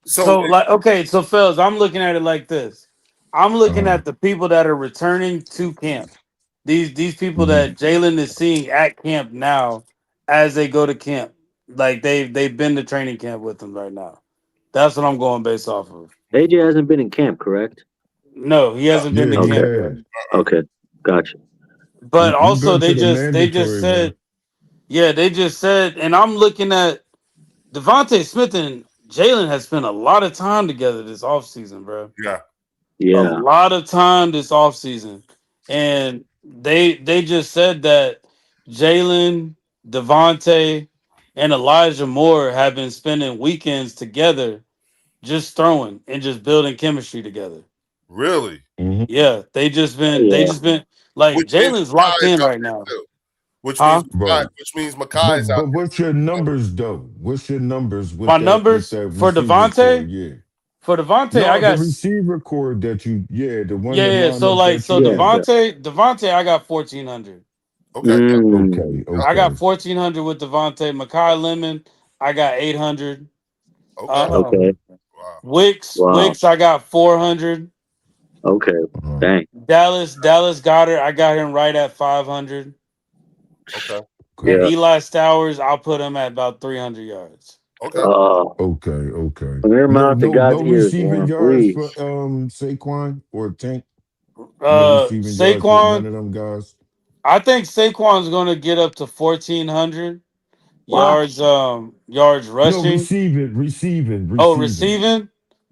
So So like okay, so fellas, I'm looking at it like this. I'm looking Uh-huh. at the people that are returning to camp. These people Mhm. that Jalen is seeing at camp now as they go to camp. Like they've been to training camp with them right now. That's what I'm going based off of. AJ hasn't been in camp, correct? No, he hasn't been Yeah, to he Okay. camp yet. has. Okay. Gotcha. But He also been to they the just mandatory one. said, yeah, they just said, and I'm looking at Devontae Smith and Jalen has spent a lot of time together this offseason, bro. yeah, A Yeah. lot of time this offseason. And they just said that Jalen, Devontae, and Elijah Moore have been spending weekends together just throwing and just building chemistry together. really. Mhm. Yeah, they Yeah. just been like Which means Jalen's locked Makai is in out right now. there too. Which means Huh? Makai, Right. is out But what's your numbers though? What's your numbers My with numbers that for receiver core? Devontae, Yeah. for Devontae, I No, the got receiver core that you the one the yeah. So lineup like that so you Yeah. had. Yeah. Devontae, I got 1,400. there. Okay, Mm. Okay, I got okay. 1,400 with Devontae. Makai Lemon, I got 800. okay. Okay. Um, Wow. Wow. Wicks, I got 400. Okay. Uh-huh. Dang. Dallas Goddard, I got him right at 500. Okay. And Okay. Yeah. Eli Stowers, I'll put him at about 300 yards. Okay. Uh, Okay, okay. the No, amount that got no here is receiving one. yards for Please. Saquon or Tank. No receiving yards with none Saquon, of them guys. I think Saquon's going to get up to 1,400 Wow. yards No, rushing. Oh, receiving. receiving.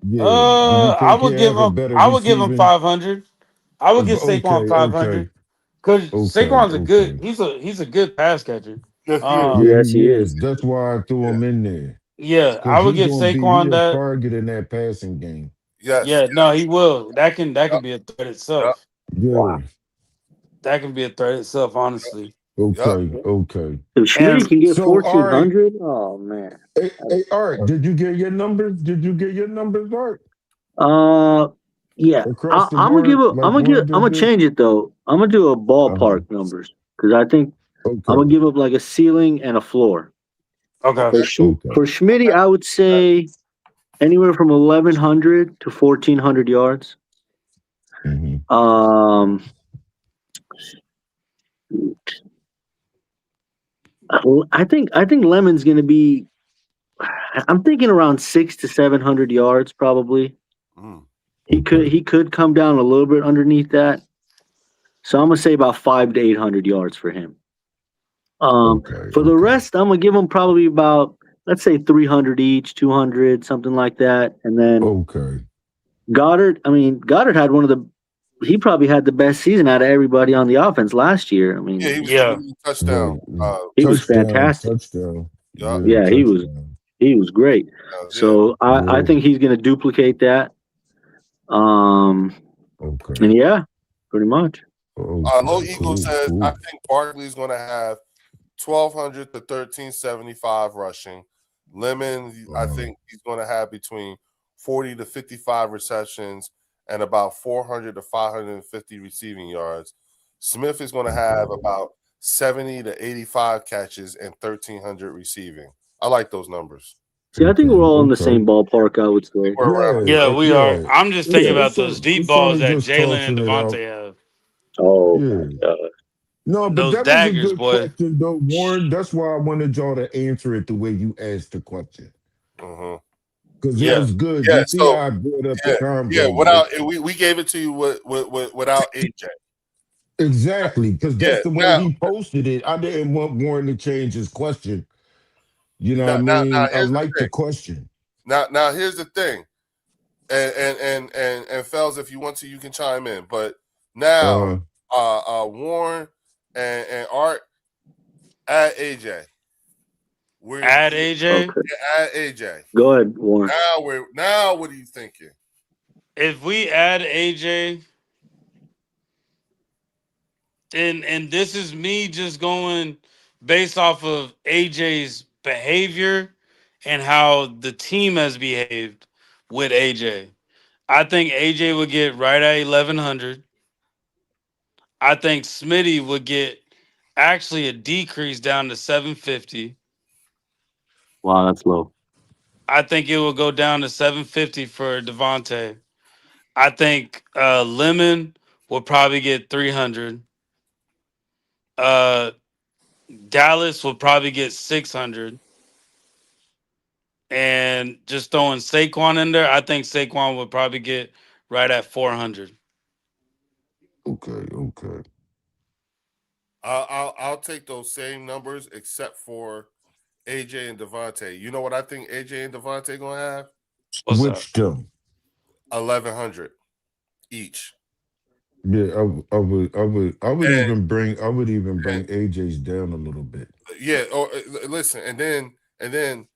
Yeah. Do you I think he would give have a him. better I would give him receiving? 500. I would give Saquon Okay, 500 okay, because okay, Saquon's a good. okay. He's a good pass catcher. Yes, he is. Yeah, Um, Yes, he he is. is. That's why I threw Yeah. him in there. yeah, I Because would he give gonna be Saquon a that. target in that passing game. Yes. Yeah, no, he will. That Yep. can be a threat Yep. itself. Yeah. Wow. That can be a threat itself, honestly. Yep. Okay, okay. If Schmitty And can get So all right. 1,400, oh man. Hey, Art, did you get your numbers? Did you get your numbers, Art? Uh, yeah. Across the I'm gonna board, like Warren I'm just gonna did? change it though. I'm gonna do a Uh-huh. ballpark numbers because I think I'm Okay. gonna give up like a ceiling and a floor. okay, Okay. Okay. For Schmitty, I would say anywhere from 1,100 to 1,400 yards. Hmm. Um, I think Lemon's gonna be. I'm thinking around 600 to 700 yards probably. Mm. Okay. He could come down a little bit underneath that. So I'm gonna say about 500 to 800 yards for him. Okay. For the Okay. rest, I'm gonna give them probably about let's say 300 each, 200, something like that. And then Okay. Goddard. I mean, Goddard had he probably had the best season out of everybody on the offense last year. I Yeah, mean, he was the yeah, leading touchdown. Right. he was Touchdown. fantastic. Touchdown. Yeah. Yeah, Yeah, touchdown. he was great. Yeah. So I Yeah. think he's gonna duplicate that. Um, Okay. and yeah, pretty much. Low Okay. Eagle Cool. says, I Cool. think Barkley's going to have 1,200 to 1,375 rushing. Lemon, I Uh-huh. think he's going to have between 40 to 55 receptions and about 400 to 550 receiving yards. Smith is going to have about 70 to 85 catches and 1,300 receiving. I like those numbers. See, I think we're Okay. all in the Okay. same ballpark. I would say. We're around. yeah, we are. Yeah. I'm just thinking about those deep It's balls only that just Jalen and tossing it out. Devontae have. Oh my Yeah. god. No, but Those that was a daggers, good boy. question, though, Warren. That's why I wanted y'all to answer it the way you asked the question. Mm-hmm. because it Yeah, was good. yeah. You see So how I brought up the yeah. convo, right? Without we gave it to you without AJ. Exactly, because Yeah. that's the way he posted it. I didn't want Warren to change his question. You know what I Now mean? I here's the like the thing. question. Now here's the thing. And Fells, if you want to, you can chime in. But now, Warren and Art, add AJ. Add AJ. Okay. Add AJ. Go ahead, Warren. Now what are you thinking? If we add AJ, and this is me just going based off of AJ's behavior and how the team has behaved with AJ. I think AJ would get right at 1100. I think Smitty would get actually a decrease down to 750. Wow, that's low. I think it will go down to 750 for Devontae. I think Lemon will probably get 300. Uh, Dallas will probably get 600. And just throwing Saquon in there, I think Saquon would probably get right at 400. Okay. I'll take those same numbers except for AJ and Devontae. You know what I think AJ and Devontae gonna have? What's up? Which them? 1,100 each. Yeah, I would And, even bring AJ's down a little bit. yeah. Or listen, and then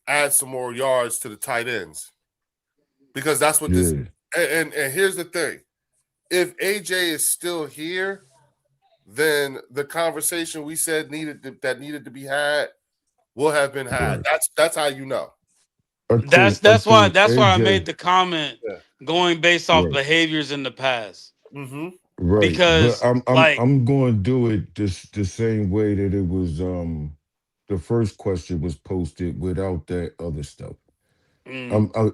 add some more yards to the tight ends because that's what this. Yeah. And here's the thing: if AJ is still here, then the conversation we said needed to be had will have been had. Right. That's how you know. That's why I AJ, made the comment Yeah. going based off right, behaviors in the past. Mm-hmm. right. But Because like I'm going to do it the same way that it was the first question was posted without that other stuff.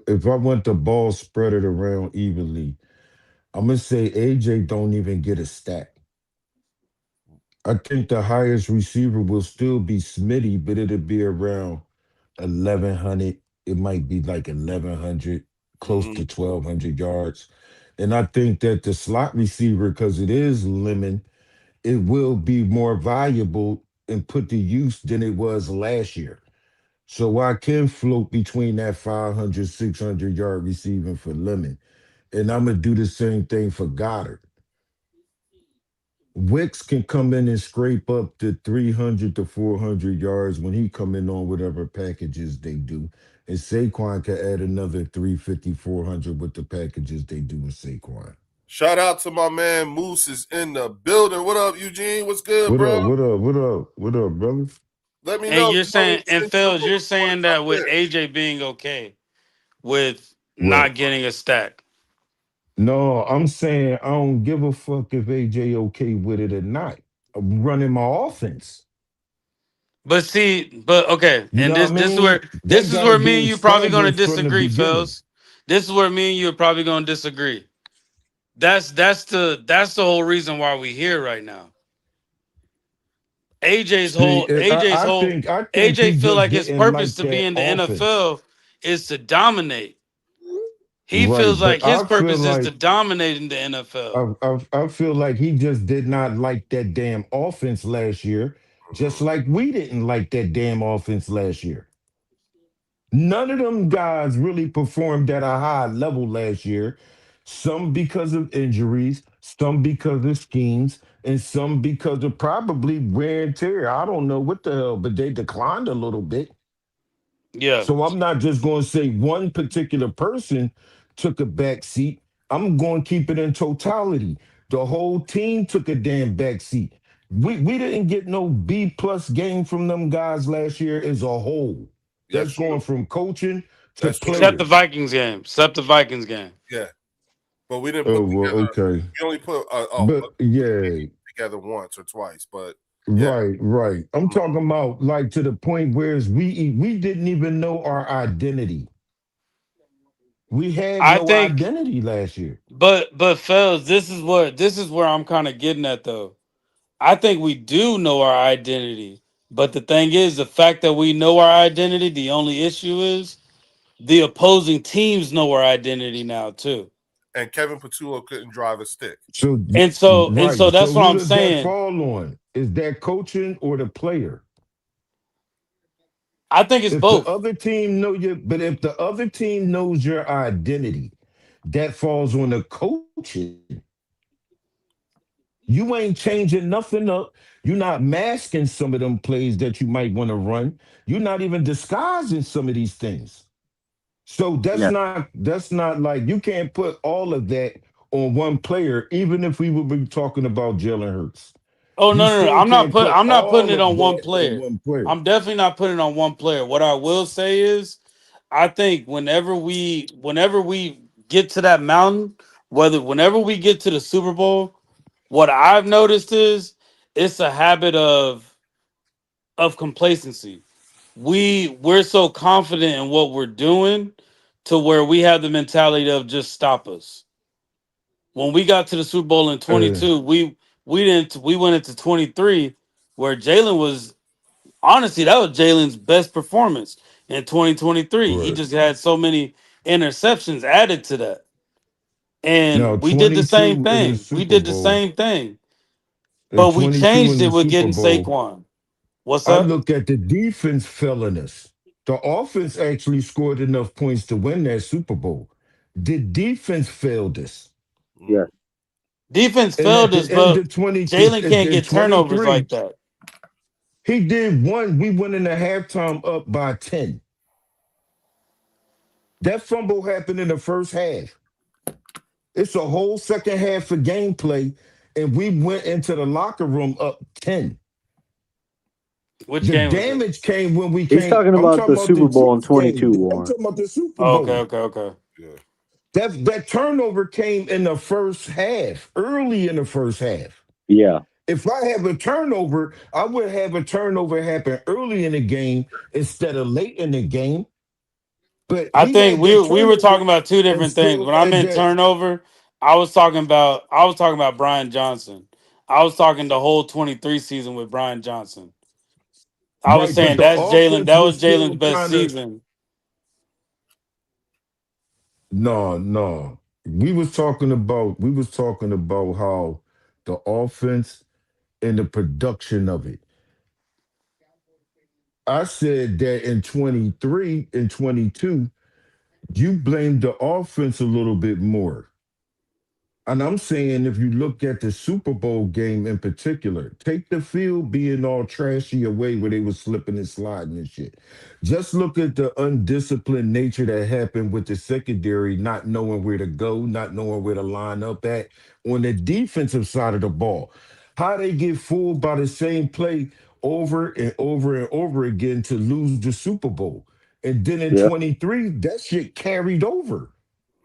If I want the ball spread it around evenly, I'm gonna say AJ don't even get a stack. I think the highest receiver will still be Smitty, but it'll be around 1,100. It might be like 1,100, close Mm-hmm. to 1,200 yards. And I think that the slot receiver, because it is lemon, it will be more valuable and put to use than it was last year. So I can float between that 500, 600 yard receiving for lemon. And I'm going to do the same thing for Goddard. Wicks can come in and scrape up to 300 to 400 yards when he come in on whatever packages they do. And Saquon can add another 350, 400 with the packages they do with Saquon. Shout out to my man Moose is in the building. What up, Eugene? What's good, What bro? up, brother? Let me and know. you're If you want saying to and send you the Phils, you're saying that with book. AJ being okay with What? not getting a stack. No, I'm saying I don't give a fuck if AJ okay with it or not. I'm running my offense. But okay, You and know what I mean? That this is got to where be me and you probably gonna established from the disagree, beginning. Phils. This is where me and you are probably gonna disagree. That's the whole reason why we here right now. See, I think AJ he feel just like his didn't purpose like to be that in the offense. NFL is to dominate. He feels Right, like but his I feel purpose is to like dominate in the NFL. I feel like he just did not like that damn offense last year, just like we didn't like that damn offense last year. None of them guys really performed at a high level last year. Some because of injuries, some because of schemes, and some because of probably wear and tear. I don't know what the hell, but they declined a little bit. Yeah. So I'm not just going to say one particular person took a back seat. I'm going to keep it in totality. The whole team took a damn back seat. We didn't get no B plus game from them guys last year as a whole. That's That's true. going from coaching to That's true. Except the players. Vikings game. Except the Vikings game. Yeah, but we didn't Oh put well, together. okay, We only put but yeah, together once or twice. But yeah, right. I'm talking about like to the point where we didn't even know our identity. We had I no think identity last year. but fellas, this is where I'm kind of getting at though. I think we do know our identity. But the thing is, the fact that we know our identity, the only issue is the opposing teams know our identity now too. And Kevin Patullo couldn't drive a stick. So And so right. that's So what who I'm does that saying. fall on? Is that coaching or the player? I think it's If the both. other team know you, but if the other team knows your identity, that falls on the coaching. You ain't changing nothing up. You're not masking some of them plays that you might want to run. You're not even disguising some of these things. So Yeah. that's not like you can't put all of that on one player, even if we would be talking about Jalen Hurts. Oh You no. still can't put I'm not putting all it of on one that on player. one player. I'm definitely not putting it on one player. What I will say is, I think whenever we get to that mountain, whenever we get to the Super Bowl, what I've noticed is it's a habit of complacency. We're so confident in what we're doing to where we have the mentality of just stop us. When we got to the Super Bowl in Uh, 22, we went into 23 where Jalen was, honestly, that was Jalen's best performance in 2023. He right. just had so many interceptions added to that. Now And we did the same 22 in the thing. We Super did the Bowl. same thing. In But we 22 changed in it the with Super getting Bowl, Saquon. What's I up? look at the defense failing us. The offense actually scored enough points to win that Super Bowl. The defense failed us. Yeah. Mm. Defense And at failed the us, end but of 20 Jalen can't in get turnovers 23, like that. he did one. We went in the halftime up by 10. That fumble happened in the first half. It's a whole second half of gameplay, and we went into the locker room up 10. Which The game was it? damage came when we He's came. talking I'm about talking the about the Super Bowl in Chiefs game. 22, I'm Warren. talking about the Super Oh, okay, Bowl. okay, okay. Yeah. That turnover came in the first half, early in the first half. Yeah. If I have a turnover, I would have a turnover happen early in the game instead of late in the game. But I he think had we that we were talking turnover about two and different things. still When I had meant that. turnover, I was talking about Brian Johnson. I was talking the whole 23 season with Brian Johnson. I was Right, but saying the that's Jalen. offense That was was Jalen's still best kind of season. no. We was talking about how the offense and the production of it. I said that in 23 and 22, you blamed the offense a little bit more. And I'm saying if you look at the Super Bowl game in particular, take the field being all trashy away where they was slipping and sliding and shit. Just look at the undisciplined nature that happened with the secondary not knowing where to go, not knowing where to line up at on the defensive side of the ball. How they get fooled by the same play over and over and over again to lose the Super Bowl. And then in Yeah. 23, that shit carried over.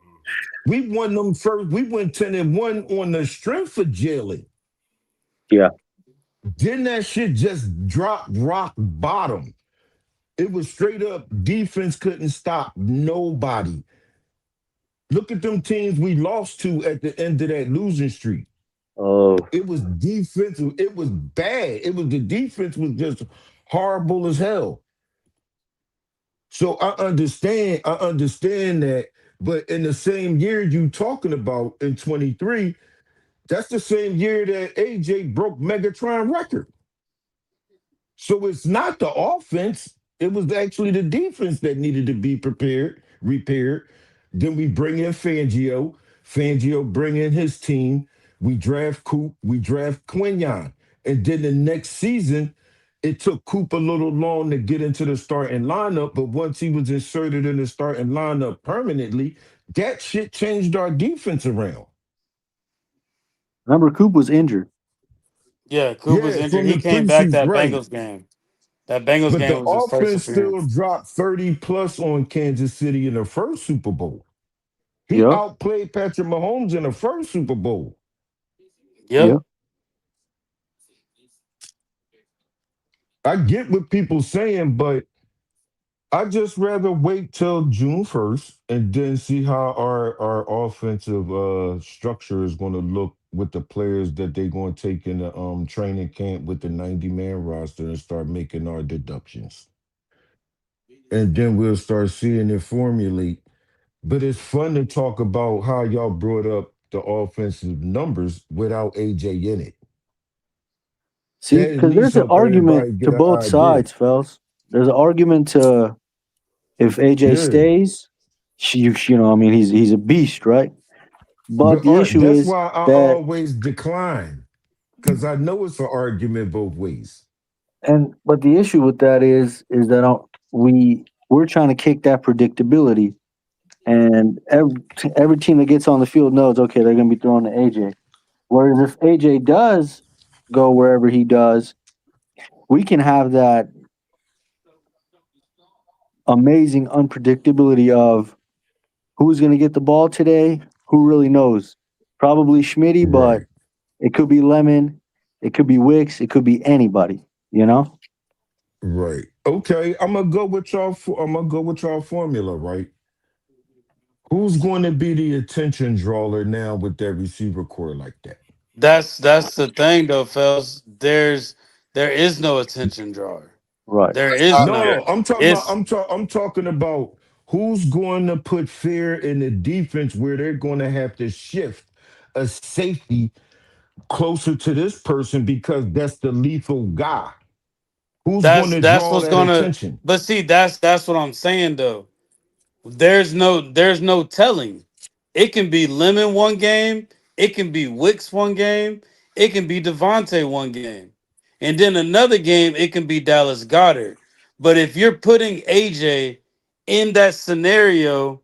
Mhm. We won them first. We went 10-1 on the strength of Jalen. Yeah. Then that shit just dropped rock bottom. It was straight up defense couldn't stop nobody. Look at them teams we lost to at the end of that losing streak. Oh, It was defensive. It was bad. It was the defense was just horrible as hell. So I understand that. But in the same year you talking about in 23, that's the same year that AJ broke Megatron record. So it's not the offense. It was actually the defense that needed to be repaired. Then we bring in Fangio. Fangio bring in his team. We draft Coop. We draft Quinion. And then the next season, it took Coop a little long to get into the starting lineup. But once he was inserted in the starting lineup permanently, that shit changed our defense around. Remember, Coop was injured. Yeah, Coop was Yeah, injured. from He the came back preseason, that right. Bengals game. That Bengals But game the was his first offense still appearance. dropped 30 plus on Kansas City in the first Super Bowl. He Yep. outplayed Patrick Mahomes in the first Super Bowl. Yep. Yep. I get what people saying, but I just rather wait till June 1st and then see how our offensive structure is going to look with the players that they're going to take in the training camp with the 90-man roster and start making our deductions. and then we'll start seeing it formulate. But it's fun to talk about how y'all brought up the offensive numbers without AJ in it. See, That at because least there's an help argument everybody to get an both idea. sides, fellas. There's an argument to if AJ Yeah. stays, you know, I mean, he's a beast, right? But But the Art, issue that's is why I that, always decline. Because I know it's an argument both ways. but the issue with that is that we're trying to kick that predictability, and every team that gets on the field knows, okay, they're going to be throwing to AJ. Whereas if AJ does go wherever he does, we can have that amazing unpredictability of who's going to get the ball today. Who really knows? Probably Schmitty, but Right. it could be Lemon, it could be Wicks, it could be anybody. You know? Right. Okay. I'm gonna go with y'all formula, right? Who's going to be the attention drawer now with that receiver core like that? That's the thing though, fellas. There is no attention drawer. Right. There is Yeah. No, none. I'm talking about It's I'm talking about who's going to put fear in the defense where they're going to have to shift a safety closer to this person because that's the lethal guy. Who's going to that's draw what's that gonna. attention? But see, that's what I'm saying though. There's no telling. It can be Lemon one game, it can be Wicks one game, it can be Devontae one game, and then another game it can be Dallas Goddard. But if you're putting AJ in that scenario,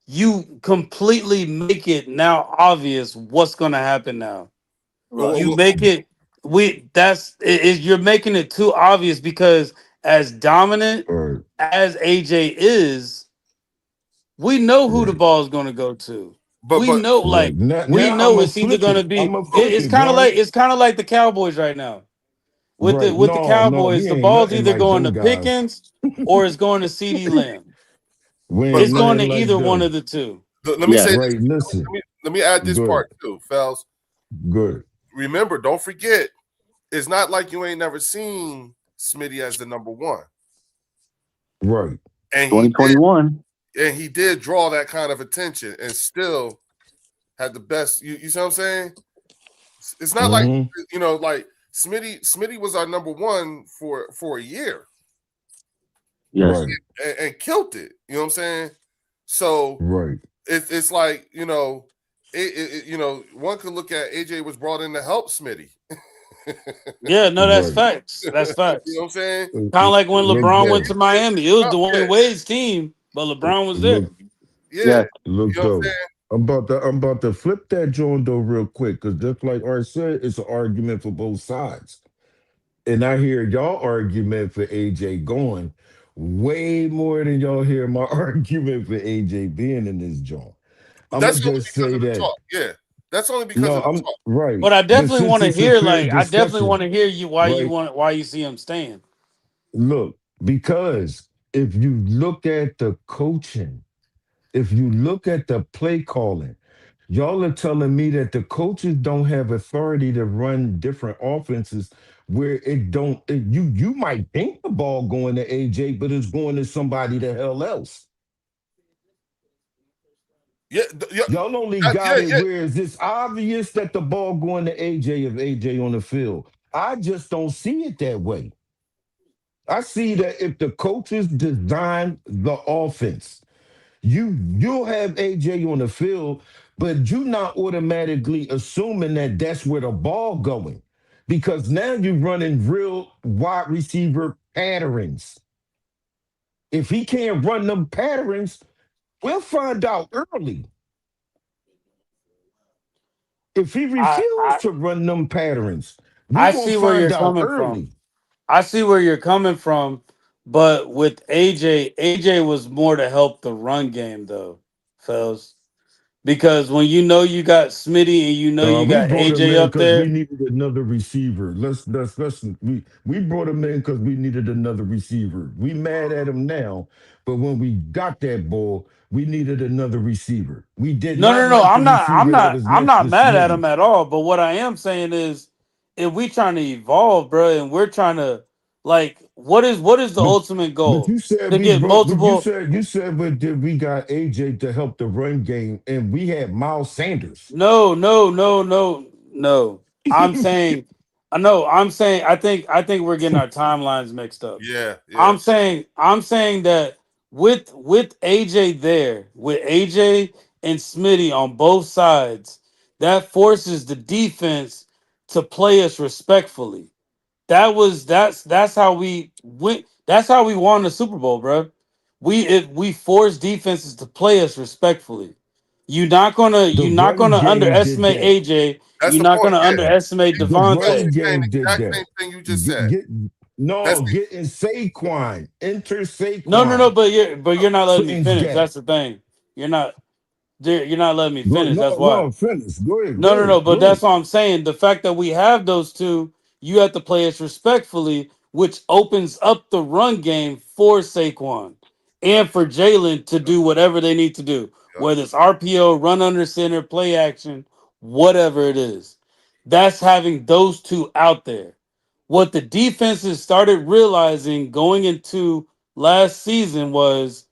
you completely make it now obvious what's going to happen now. Well, You Right. well, make it you're making it too obvious because as dominant Or as AJ is, we know who the right, ball is going to go to. but We but know, right. like we Now I'm know gonna it's either flip going to it. be. I'm gonna flip It's it, kind of Barry. like the Cowboys right now. Right. With the No, Cowboys, we the ain't ball's nothing either like going to them guys. Pickens or it's going to CD Lamb. We but ain't It's going to nothing like either one them. of the two. let me say Yes. this. Right. Listen. Let me add this Good. part too, fellas. Good. Remember, don't forget, it's not like you ain't never seen Smitty as the number one, Right. and 2021. he did draw that kind of attention, and still had the best. You see what I'm saying? It's not like Hmm. like Smitty was our number one for a year Yes. Right. and killed it. You know what I'm saying? So Right. it's like one could look at AJ was brought in to help Smitty. Yeah, no, that's Right. facts. That's You facts. know what I'm saying? Kind of like when Look LeBron went though. to Miami. It was Oh, Dwayne Wade's team, but LeBron was there. Look. yeah. Yes. Look You know what I'm though. saying? I'm about to flip that joint though real quick because just like Art said, it's an argument for both sides. And I hear y'all argument for AJ going way more than y'all hear my argument for AJ being in this joint. But I'ma that's only just because say of the that. talk. Yeah. That's only because No, of the I'm talk. right. But I But definitely since want to it's a hear, fair like, I definitely want discussion, to hear you right? why you see him staying. Look, because if you look at the coaching, if you look at the play calling, y'all are telling me that the coaches don't have authority to run different offenses where you might think the ball going to AJ, but it's going to somebody the hell else. Yeah, yeah, Y'all only got it yeah. where it's obvious that the ball going to AJ if AJ on the field. I just don't see it that way. I see that if the coaches design the offense, you'll have AJ on the field, but you're not automatically assuming that that's where the ball going, because now you're running real wide receiver patterns. If he can't run them patterns, we'll find out early. If he I refused I to run them patterns, we I gonna see where find you're out coming from. early. I see where you're coming from, but with AJ was more to help the run game though, fellas. Because when you know you got Smitty and you know you We got brought him AJ in up because we there. needed another receiver. Let's we brought him in because we needed another receiver. We mad at him now, but when we got that ball, we needed another receiver. We did No, not no, no. like the receiver that was I'm next to not mad at Smitty. him at all. But what I am saying is, if we trying to evolve, bro, and we're trying to Like, what is the But ultimate but goal? you said To we get brought. But multiple. you said we got AJ to help the run game, and we had Miles Sanders. No, no, no, no, no. I'm saying, I know. I'm saying. I think we're getting our timelines mixed up. Yeah, yeah. I'm saying that with AJ there, with AJ and Smitty on both sides, that forces the defense to play us respectfully. That's how we went. That's how we won the Super Bowl, bro. We force defenses to play us respectfully. The You're not run gonna game did underestimate that. AJ. That's You're the not point. gonna Yeah, underestimate The Fells, run Devontae. he's saying game the did exact same that. thing you just Get, said. get That's no the getting Saquon. Enter No, no, Saquon. but you're not letting me Fringe finish. gap. That's the thing. You're not you're not letting me Go finish. That's why. finish. Go ahead. No, Go no, ahead. no. But Go ahead. that's what I'm saying. The fact that we have those two, you have to play us respectfully, which opens up the run game for Saquon yep, and for Jalen to yep, do whatever they need to do, yep. whether it's RPO, run under center, play action, whatever it is. That's having those two out there. What the defenses started realizing going into last season was,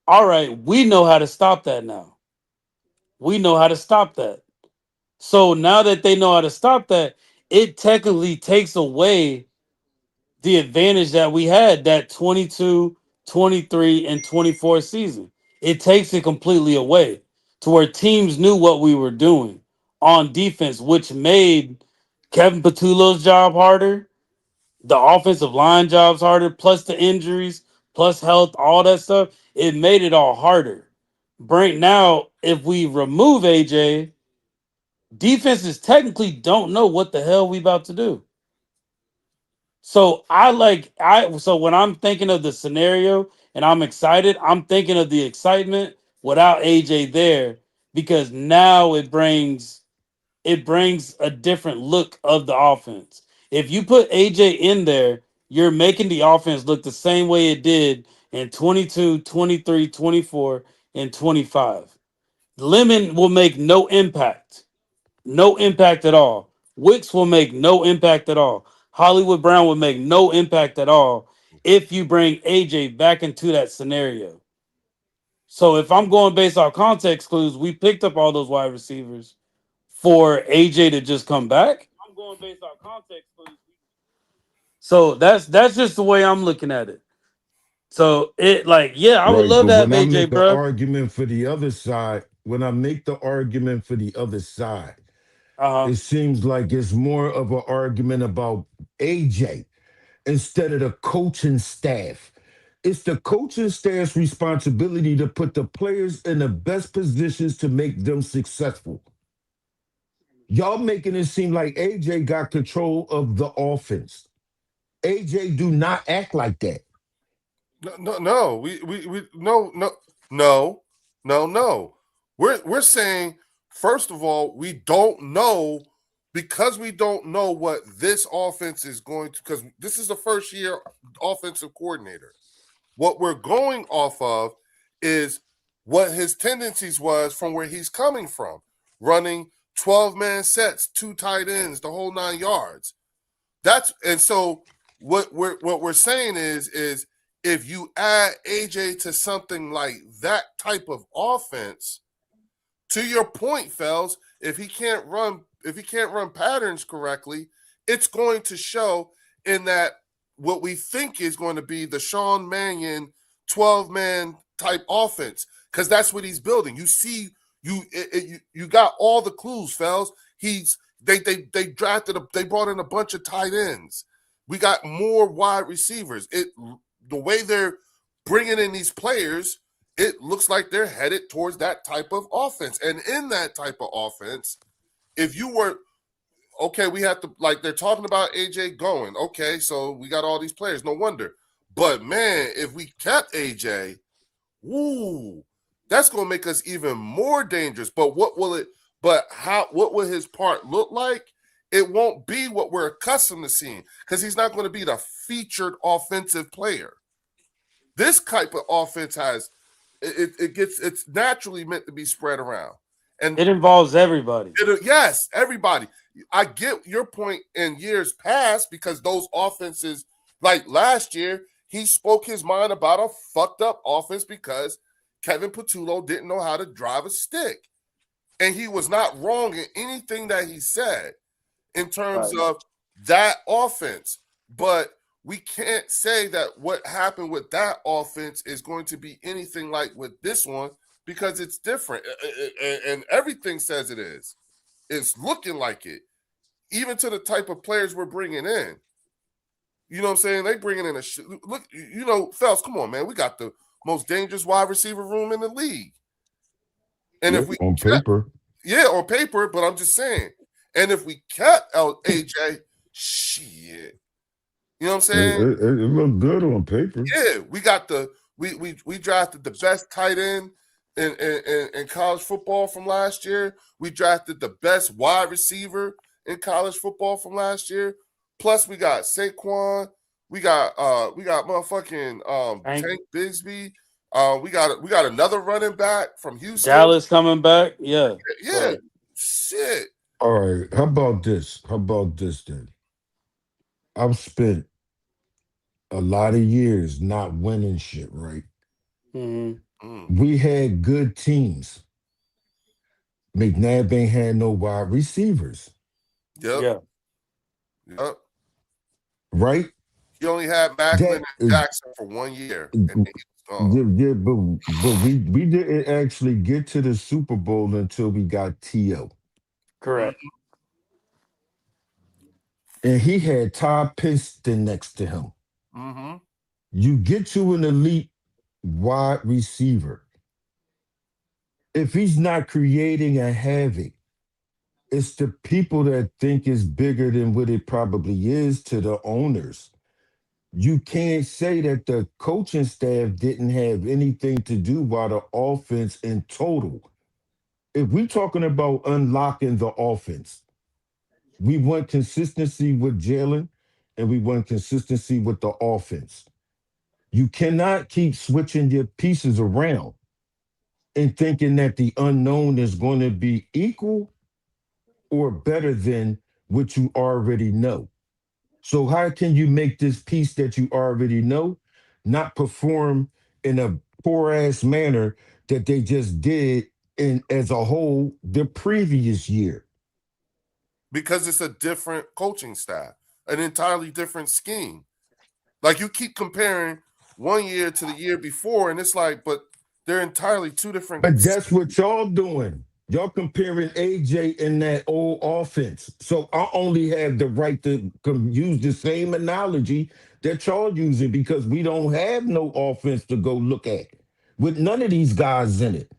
all right, we know how to stop that now. We know how to stop that. So now that they know how to stop that, it technically takes away the advantage that we had that 22, 23, and 24 season. It takes it completely away to where teams knew what we were doing on defense, which made Kevin Patullo's job harder, the offensive line jobs harder, plus the injuries, plus health, all that stuff. It made it all harder. Bring now, if we remove AJ, defenses technically don't know what the hell we about to do. So so when I'm thinking of the scenario and I'm excited, I'm thinking of the excitement without AJ there because now it brings a different look of the offense. If you put AJ in there, you're making the offense look the same way it did in 22, 23, 24, and 25. Lemon will make no impact. No impact at all. Wicks will make no impact at all. Hollywood Brown will make no impact at all if you bring AJ back into that scenario. So if I'm going based off context clues, we picked up all those wide receivers for AJ to just come back. I'm going based off context clues. So that's just the way I'm looking at it. So it like, yeah, I would Right. love But to have when I AJ, make the bro. argument for the other side, when I make the argument for the other side, Uh-huh. it seems like it's more of an argument about AJ instead of the coaching staff. It's the coaching staff's responsibility to put the players in the best positions to make them successful. Y'all making it seem like AJ got control of the offense. AJ do not act like that. No, no, no. We no, no, no, no, no. We're saying first of all, we don't know because we don't know what this offense is going to because this is the first year offensive coordinator. What we're going off of is what his tendencies was from where he's coming from, running 12-man sets, two tight ends, the whole 9 yards. That's and so what we're saying is if you add AJ to something like that type of offense, to your point, Fells, if he can't run patterns correctly, it's going to show in that what we think is going to be the Sean Mannion 12-man type offense because that's what he's building. You see, you got all the clues, Fells. They they brought in a bunch of tight ends. We got more wide receivers. The way they're bringing in these players, it looks like they're headed towards that type of offense. And in that type of offense, if you were okay, we have to like they're talking about AJ going. Okay, so we got all these players. No wonder. But man, if we kept AJ, woo, that's gonna make us even more dangerous. But what will his part look like? It won't be what we're accustomed to seeing because he's not going to be the featured offensive player. This type of offense has it's naturally meant to be spread around. And It involves everybody. yes, everybody. I get your point in years past because those offenses Like last year, he spoke his mind about a fucked up offense because Kevin Patullo didn't know how to drive a stick. And he was not wrong in anything that he said in terms of that offense. But we can't say that what happened with that offense is going to be anything like with this one because it's different. And everything says it is. It's looking like it, even to the type of players we're bringing in. You know what I'm saying? They bringing in look. You know, Phelps, come on, man. We got the most dangerous wide receiver room in the league. And if we on paper, on paper, but I'm just saying. And if we kept AJ, shit. You know what I'm saying? it looked good on paper. Yeah, we got we drafted the best tight end in college football from last year. We drafted the best wide receiver in college football from last year. Plus, we got Saquon. We got motherfucking Tank Bigsby. We got another running back from Houston. Dallas coming back. Yeah. Yeah. Shit. All right. How about this? Then? I've spent a lot of years not winning shit, right? Mm-hmm. We had good teams. McNabb ain't had no wide receivers. Yep. Right? He only had Macklin and Jackson for 1 year. Yeah, but we didn't actually get to the Super Bowl until we got T.O. Correct. And he had Todd Piston next to him. Mm-hmm. You get to an elite wide receiver. If he's not creating a havoc, it's the people that think it's bigger than what it probably is to the owners. You can't say that the coaching staff didn't have anything to do while the offense in total. If we're talking about unlocking the offense, we want consistency with Jalen and we want consistency with the offense. You cannot keep switching your pieces around and thinking that the unknown is going to be equal or better than what you already know. So how can you make this piece that you already know not perform in a poor-ass manner that they just did in as a whole the previous year? Because it's a different coaching staff, an entirely different scheme. Like you keep comparing 1 year to the year before, and it's like, but they're entirely two different. But that's what y'all doing. Y'all comparing AJ in that old offense. So I only have the right to use the same analogy that y'all using because we don't have no offense to go look at with none of these guys in it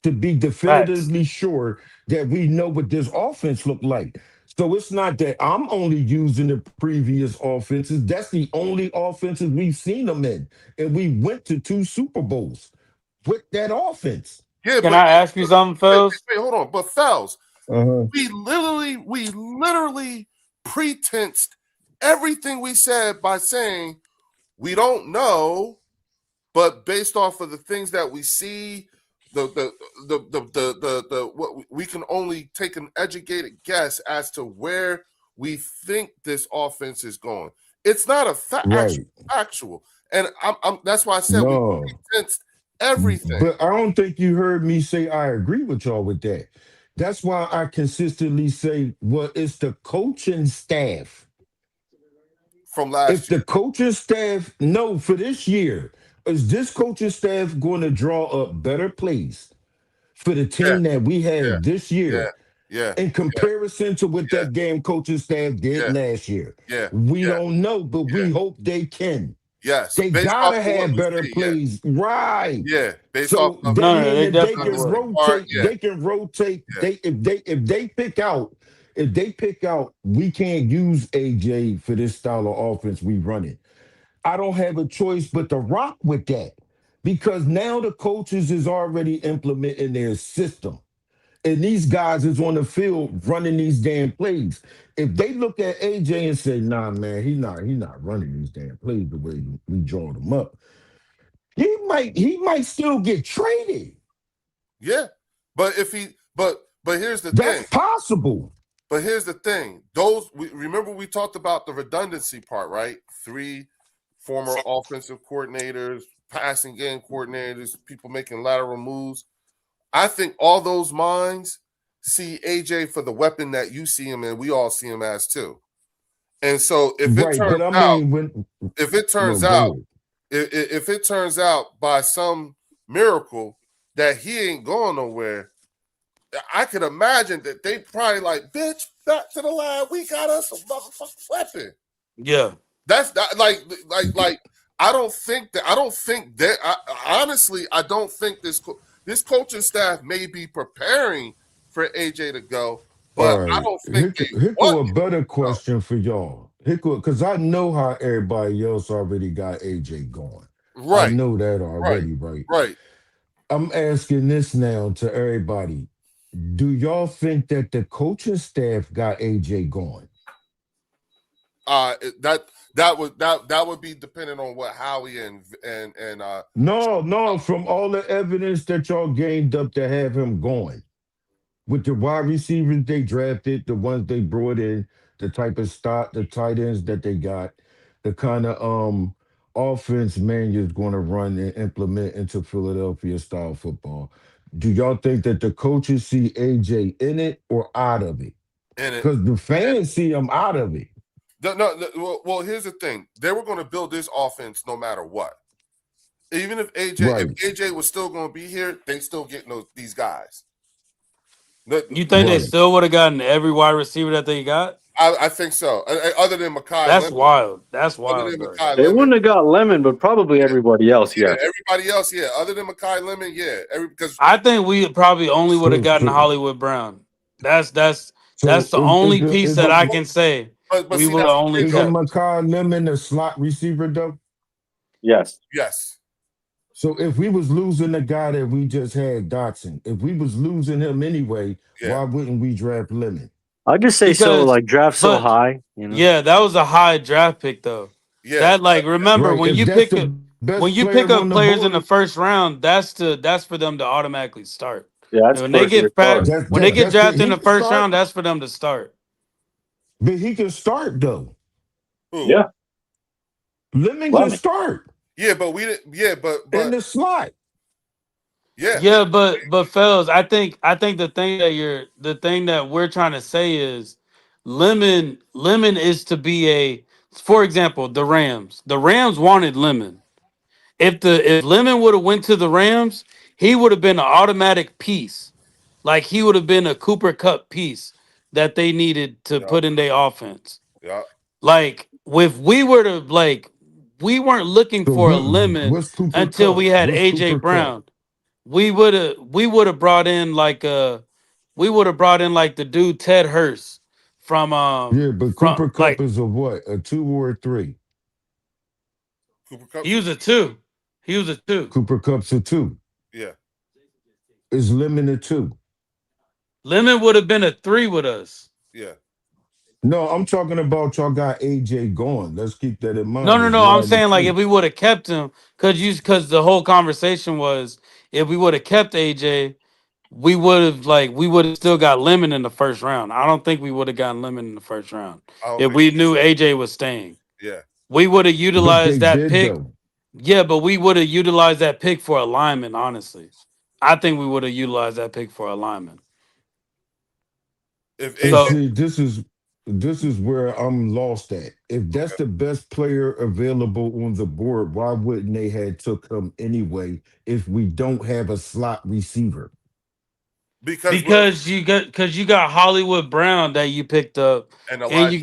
to be definitively sure that we know what this offense looked like. So it's not that I'm only using the previous offenses. That's the only offenses we've seen them in. And we went to 2 Super Bowls with that offense. Yeah, Can I ask you something, Fells? Wait, hold on. But Fells, Uh-huh. we literally pretensed everything we said by saying we don't know, but based off of the things that we see, the what we can only take an educated guess as to where we think this offense is going. It's not a factual, and I'm that's why I said we pretensed everything. But I don't think you heard me say I agree with y'all with that. That's why I consistently say, well, it's the coaching staff. From last year. If the coaching staff, no, for this year, is this coaching staff going to draw up better plays for the team that we have this year? Yeah. In comparison to what that damn coaching staff did last year. We don't know, but we hope they can. Yes, they gotta have better plays, right? Yeah, so that means that they can rotate. They can rotate. If they pick out, we can't use AJ for this style of offense we running. I don't have a choice but to rock with that because now the coaches is already implementing their system. And these guys is on the field running these damn plays. If they look at AJ and say, "Nah, man, he not running these damn plays the way we draw them up," he might still get traded. Yeah, but here's the thing. That's possible. But here's the thing. Remember we talked about the redundancy part, right? 3 former offensive coordinators, passing game coordinators, people making lateral moves. I think all those minds see AJ for the weapon that you see him in. We all see him as too. And so if it Right, turns but I out, mean, when if it turns go out, ahead. if it turns out by some miracle that he ain't going nowhere, I could imagine that they probably like, bitch, back to the line. We got us a motherfucking weapon. Yeah. That's not, like I don't think that honestly, I don't think this coaching staff may be preparing for AJ to go, but All I right, don't think they here want go a him better to go. question for y'all. Because I know how everybody else already got AJ going. I Right, know that right, already, right? right. I'm asking this now to everybody. Do y'all think that the coaching staff got AJ going? That would be dependent on what Howie and No, from all the evidence that y'all gained up to have him going. With the wide receivers they drafted, the ones they brought in, the type of stock, the tight ends that they got, the kind of offense Manion's going to run and implement into Philadelphia style football. Do y'all think that the coaches see AJ in it or out of it? in it. Because the fans see him out of it. Well, here's the thing. They were going to build this offense no matter what. Even if Right. AJ was still going to be here, they still getting these guys. You think they Right. still would have gotten every wide receiver that they got? I think so. Other than Mekhi That's Lemon. wild. That's Other wild, than bro. Mekhi They Lemon. wouldn't have got Lemon, but probably everybody else. Yeah, Yeah. everybody else, yeah. Other than Mekhi Lemon, yeah. Because I think we probably only would have So, gotten so, Hollywood Brown. That's the so only piece that I can say but we see, would have that's the only thing, isn't though. kept. Makai Lemon a slot receiver though? Yes. Yes. So if we was losing the guy that we just had, Dotson, if we was losing him anyway, Yeah. why wouldn't we draft Lemon? I just say so. Because- Like draft so but- high. You know. Yeah, that was a high draft pick though. Yeah. That like remember Right. when If you that's pick the up best player players on the in the board, first round, that's for them to automatically start. Yeah, that's And when they first year get start. when they get that's drafted in he the can first start, round, that's for them to start. but he can start though. Who? Yeah. Lemon can Lemon. start Yeah, but we didn't. Yeah, but in the slot. yeah. Yeah, but fellas, I think the thing that we're trying to say is Lemon is to be for example, the Rams. The Rams wanted Lemon. If Lemon would have went to the Rams, he would have been an automatic piece. Like he would have been a Cooper Cup piece that they needed to Yeah. put in their offense. Yeah. Like if we were to we weren't looking So for a Lemon what's Cooper until Cup? we had What's AJ Cooper Brown. Cup? We would have brought in like the dude Ted Hurst from Yeah, but from Cooper Cup like is a what? A 2 or a 3? Cooper Cup. he was a 2. He was a 2. Cooper Cup's a 2. Yeah. Is Lemon a 2? Lemon would have been a 3 with us. Yeah. No, I'm talking about y'all got AJ going. Let's keep that in mind. No. Is I'm Lemon a saying like 2? if we would have kept him, because the whole conversation was if we would have kept AJ, we would have still got Lemon in the first round. I don't think we would have gotten Lemon in the first round I don't if think- we knew AJ was staying. Yeah. We would have But they utilized that did pick. though. Yeah, but we would have utilized that pick for a lineman, honestly. I think we would have utilized that pick for a lineman. If And So- see, this is where I'm lost at. If that's the best player available on the board, why wouldn't they have took him anyway if we don't have a slot receiver? Because you got Hollywood Brown that you picked up, and and you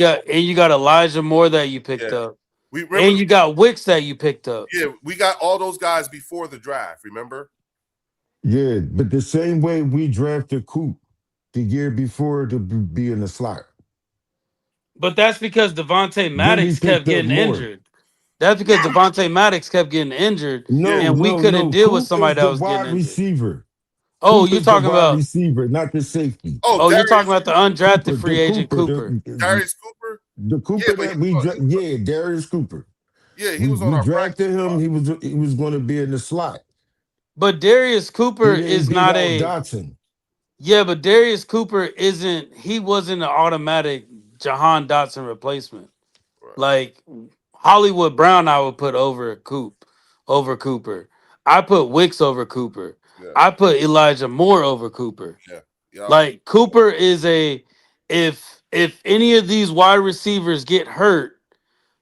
got Elijah Moore that you picked Yeah. up, we and remember, you got Wicks that you picked up. yeah, we got all those guys before the draft. Remember? Yeah, but the same way we drafted Coop the year before to be in the slot. But that's because Devontae Maddox picked kept up getting Moore. injured. That's because Devontae Maddox kept getting injured, No, and we no, couldn't no. deal Coop with somebody is that the was wide getting injured. receiver. Oh, Coop you're is the talking wide about? receiver, not the safety. Oh, you're Darius, talking about the undrafted Cooper, free the agent Cooper, Cooper. Darius Cooper? the Cooper Yeah, but that he was- Darius Cooper. Yeah, he was on We our drafted practice him. squad. He was going to be in the slot. But Darius Cooper He didn't is beat not out a Dotson. yeah. But Darius Cooper isn't. He wasn't an automatic Jahan Dotson replacement. Right. Like Hollywood Brown I would put over Cooper. I put Wicks over Cooper. Yeah, I put Elijah Moore over Cooper. yeah, yeah. Like Cooper is a if any of these wide receivers get hurt,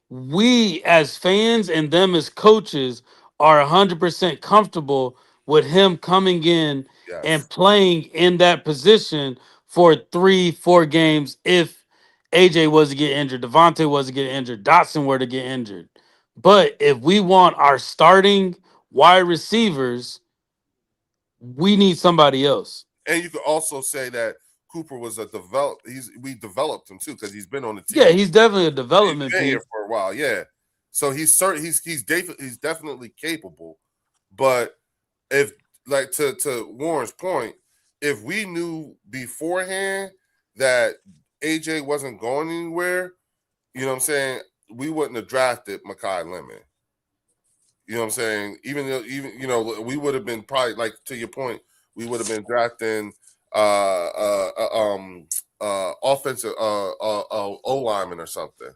we as fans and them as coaches are 100% comfortable with him coming in Yes. and playing in that position for 3-4 games if AJ was to get injured, Devontae was to get injured, Dotson were to get injured. But if we want our starting wide receivers, we need somebody else. And you could also say that Cooper was a we developed him too because he's been on the team. Yeah, he's definitely a He's development been here piece. for a while. Yeah, so he's definitely capable. But if like to Warren's point, if we knew beforehand that AJ wasn't going anywhere, you know what I'm saying, we wouldn't have drafted Mekhi Lemon. You know what I'm saying? Even you know, we would have been probably like to your point, we would have been drafting offensive O lineman or something.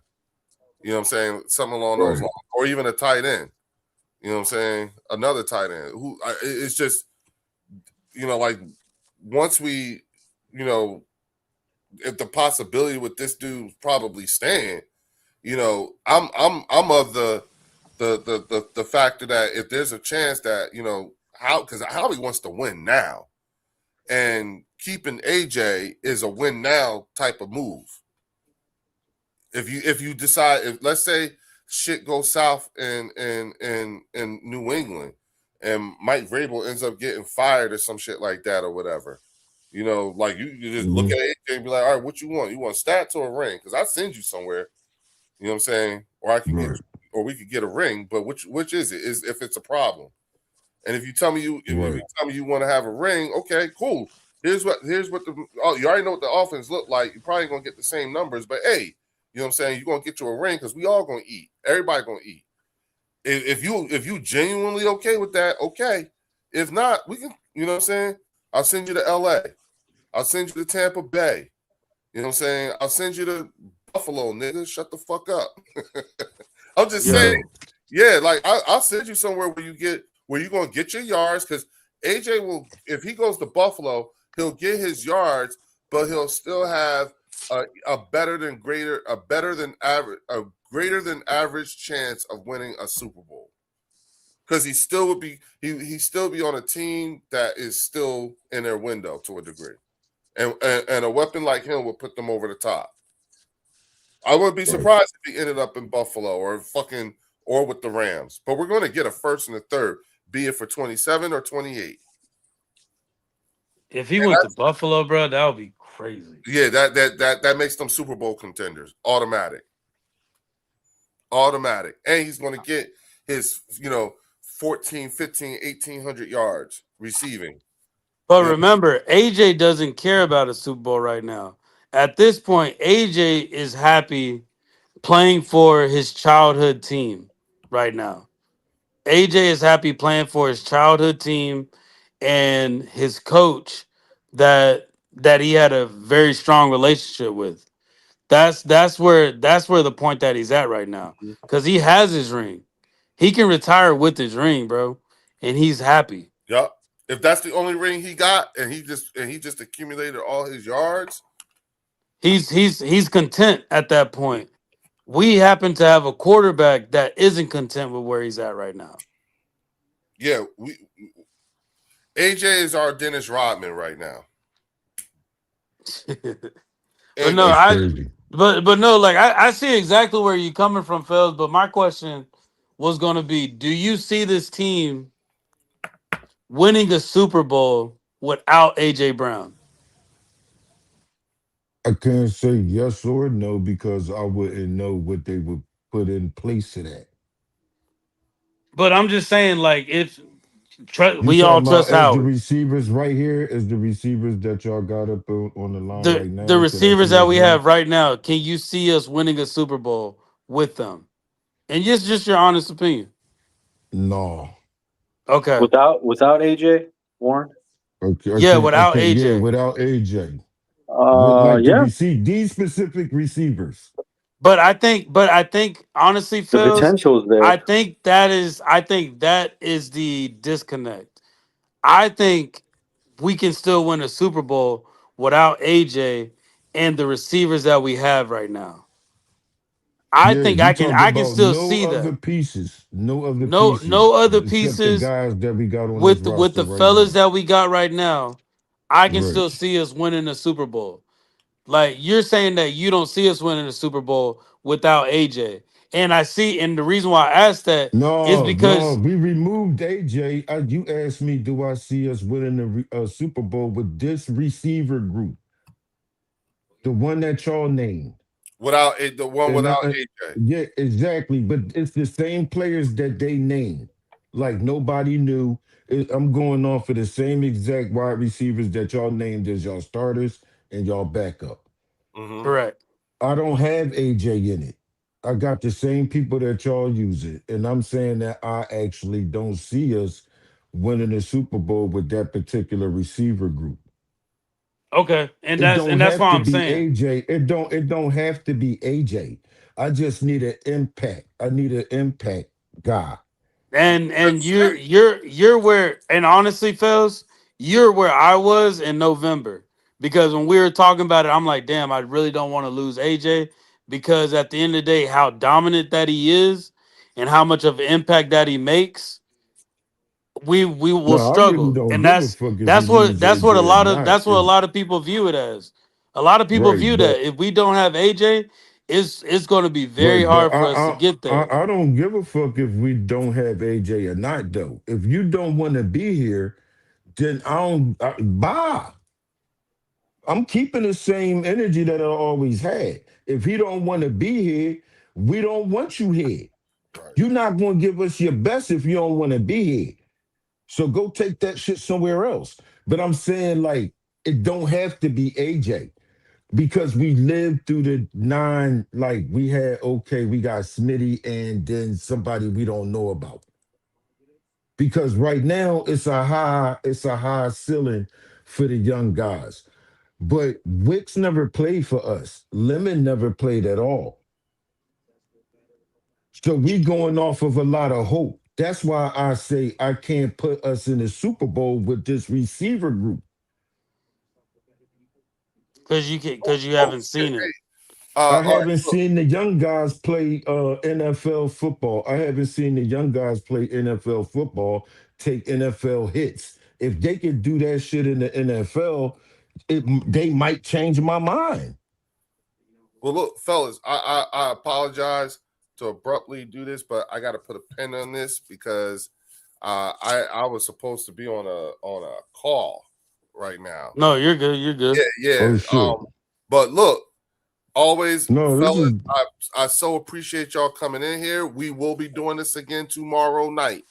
You know what I'm saying? Something along those lines, or even a tight end. You know what I'm saying? Another tight end. It's just, you know, like once we, you know, if the possibility with this dude probably staying, you know, I'm of the factor that if there's a chance that, you know, because Howie wants to win now, and keeping AJ is a win now type of move. If you decide, if let's say shit goes south in New England and Mike Vrabel ends up getting fired or some shit like that or whatever, you know, like you just look at AJ and be like, all right, what you want? You want stats or a ring? Because I send you somewhere. You know what I'm saying? Or I can get, or we could get a ring. But which is it? Is if it's a problem? And if you tell me if you tell me you want to have a ring, okay, cool. Here's what you already know what the offense look like. You're probably gonna get the same numbers, but hey, you know what I'm saying? You're gonna get you a ring because we all gonna eat. Everybody gonna eat. If you genuinely okay with that, okay. If not, we can. You know what I'm saying? I'll send you to LA. I'll send you to Tampa Bay. You know what I'm saying? I'll send you to Buffalo, nigga. Shut the fuck up. I'm just saying. Yeah, like I'll send you somewhere where you're gonna get your yards, because AJ will, if he goes to Buffalo, he'll get his yards, but he'll still have a greater than average chance of winning a Super Bowl. Because he still would be he still be on a team that is still in their window to a degree. And a weapon like him would put them over the top. I wouldn't be surprised if he ended up in Buffalo or with the Rams. But we're going to get a first and a third, be it for 27 or 28. If he went to Buffalo, bro, that would be crazy. Yeah, that makes them Super Bowl contenders. Automatic. And he's going to get his, 14, 15, 1,800 yards receiving. But remember, AJ doesn't care about a Super Bowl right now. At this point, AJ is happy playing for his childhood team right now. AJ is happy playing for his childhood team and his coach that he had a very strong relationship with. That's where the point that he's at right now. Because he has his ring. He can retire with his ring, bro. And he's happy. Yep. If that's the only ring he got, and he just accumulated all his yards, he's content at that point. We happen to have a quarterback that isn't content with where he's at right now. Yeah, AJ is our Dennis Rodman right now. But no, but no, like I see exactly where you're coming from, Phil. But my question was going to be: do you see this team winning a Super Bowl without AJ Brown? I can't say yes or no because I wouldn't know what they would put in place of that. But I'm just saying, like, if You we all talking trust about as the Howard, receivers right here, as the receivers that y'all got up on the line right now. the receivers that we have right now, can you see us winning a Super Bowl with them? And just your honest opinion. No. Okay. Without AJ Warren. Okay. Yeah, without AJ. Yeah, without AJ. Like Yeah. these specific receivers. But I think honestly, The Phils, potential is I there. think that is the disconnect. I think we can still win a Super Bowl without AJ and the receivers that we have right now. I Yeah, think you talking I can about still no see other that. pieces, no other No pieces other except the pieces guys that we got on this with roster the right fellas now. that we got right now. I can Right. still see us winning the Super Bowl. Like you're saying that you don't see us winning the Super Bowl without AJ. And I see, and the reason why I asked that is No, because we removed AJ. You asked me, do I see us winning the Super Bowl with this receiver group, the one that y'all named? The one And without AJ. yeah, exactly. But it's the same players that they named. Like nobody knew. I'm going off of the same exact wide receivers that y'all named as y'all starters and y'all backup. Mm-hmm. correct. I don't have AJ in it. I got the same people that y'all use it. And I'm saying that I actually don't see us winning the Super Bowl with that particular receiver group. Okay. It don't And that's have why to I'm be saying. AJ. It don't have to be AJ. I just need an impact. I need an impact guy. And you're where, and honestly, Phils, you're where I was in November. Because when we were talking about it, I'm like, damn, I really don't want to lose AJ. Because at the end of the day, how dominant that he is and how much of an impact that he makes, we will No, I really struggle. don't And give a fuck if we lose AJ or not. that's what a lot of people view it as. A lot of people Right, view but that if we don't have AJ, it's going to be very right, but hard for us to get there. I don't give a fuck if we don't have AJ or not though. If you don't want to be here, then bye. I'm keeping the same energy that I always had. If he don't want to be here, we don't want you here. Right. You're not going to give us your best if you don't want to be here. So go take that shit somewhere else. But I'm saying like it don't have to be AJ because we lived through the nine. Like we had we got Smitty and then somebody we don't know about. Because right now it's a high ceiling for the young guys. But Wicks never played for us. Lemon never played at all. So we going off of a lot of hope. That's why I say I can't put us in the Super Bowl with this receiver group. Because you Oh haven't shit. seen it. I All right. haven't Look, seen the young guys play NFL football. I haven't seen the young guys play NFL football, take NFL hits. If they could do that shit in the NFL, they might change my mind. well, look, fellas. I apologize to abruptly do this, but I got to put a pin on this because I was supposed to be on a call right now. No, you're good. You're good. Oh Yeah. shit. But look, always, No, this fellas. is I so appreciate y'all coming in here. We will be doing this again tomorrow night,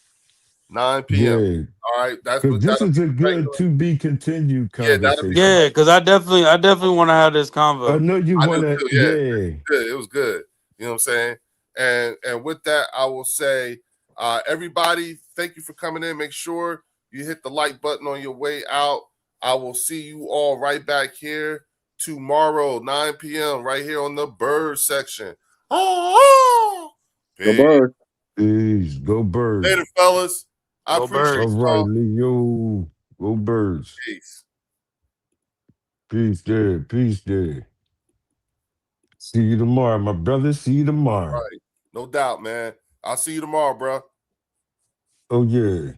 9 p.m. yeah. All right, Because this that'll is be a the good regular. to be continued Yeah, that'll be the conversation. Yeah, because I definitely want to have this I convo. know you I want do to, too. Yeah, yeah. good. It was good. You know what I'm saying? And with that, I will say, everybody, thank you for coming in. Make sure you hit the like button on your way out. I will see you all right back here tomorrow, 9 p.m. right here on the bird section. Oh, Go peace. Birds. Peace. Go Later, birds. fellas. I Go appreciate All Birds. right, y'all. Leo. Go birds. Peace. Peace there. Peace there. See you tomorrow, my brother. See you tomorrow. Right. No doubt, man. I'll see you tomorrow, bro. Oh, yeah.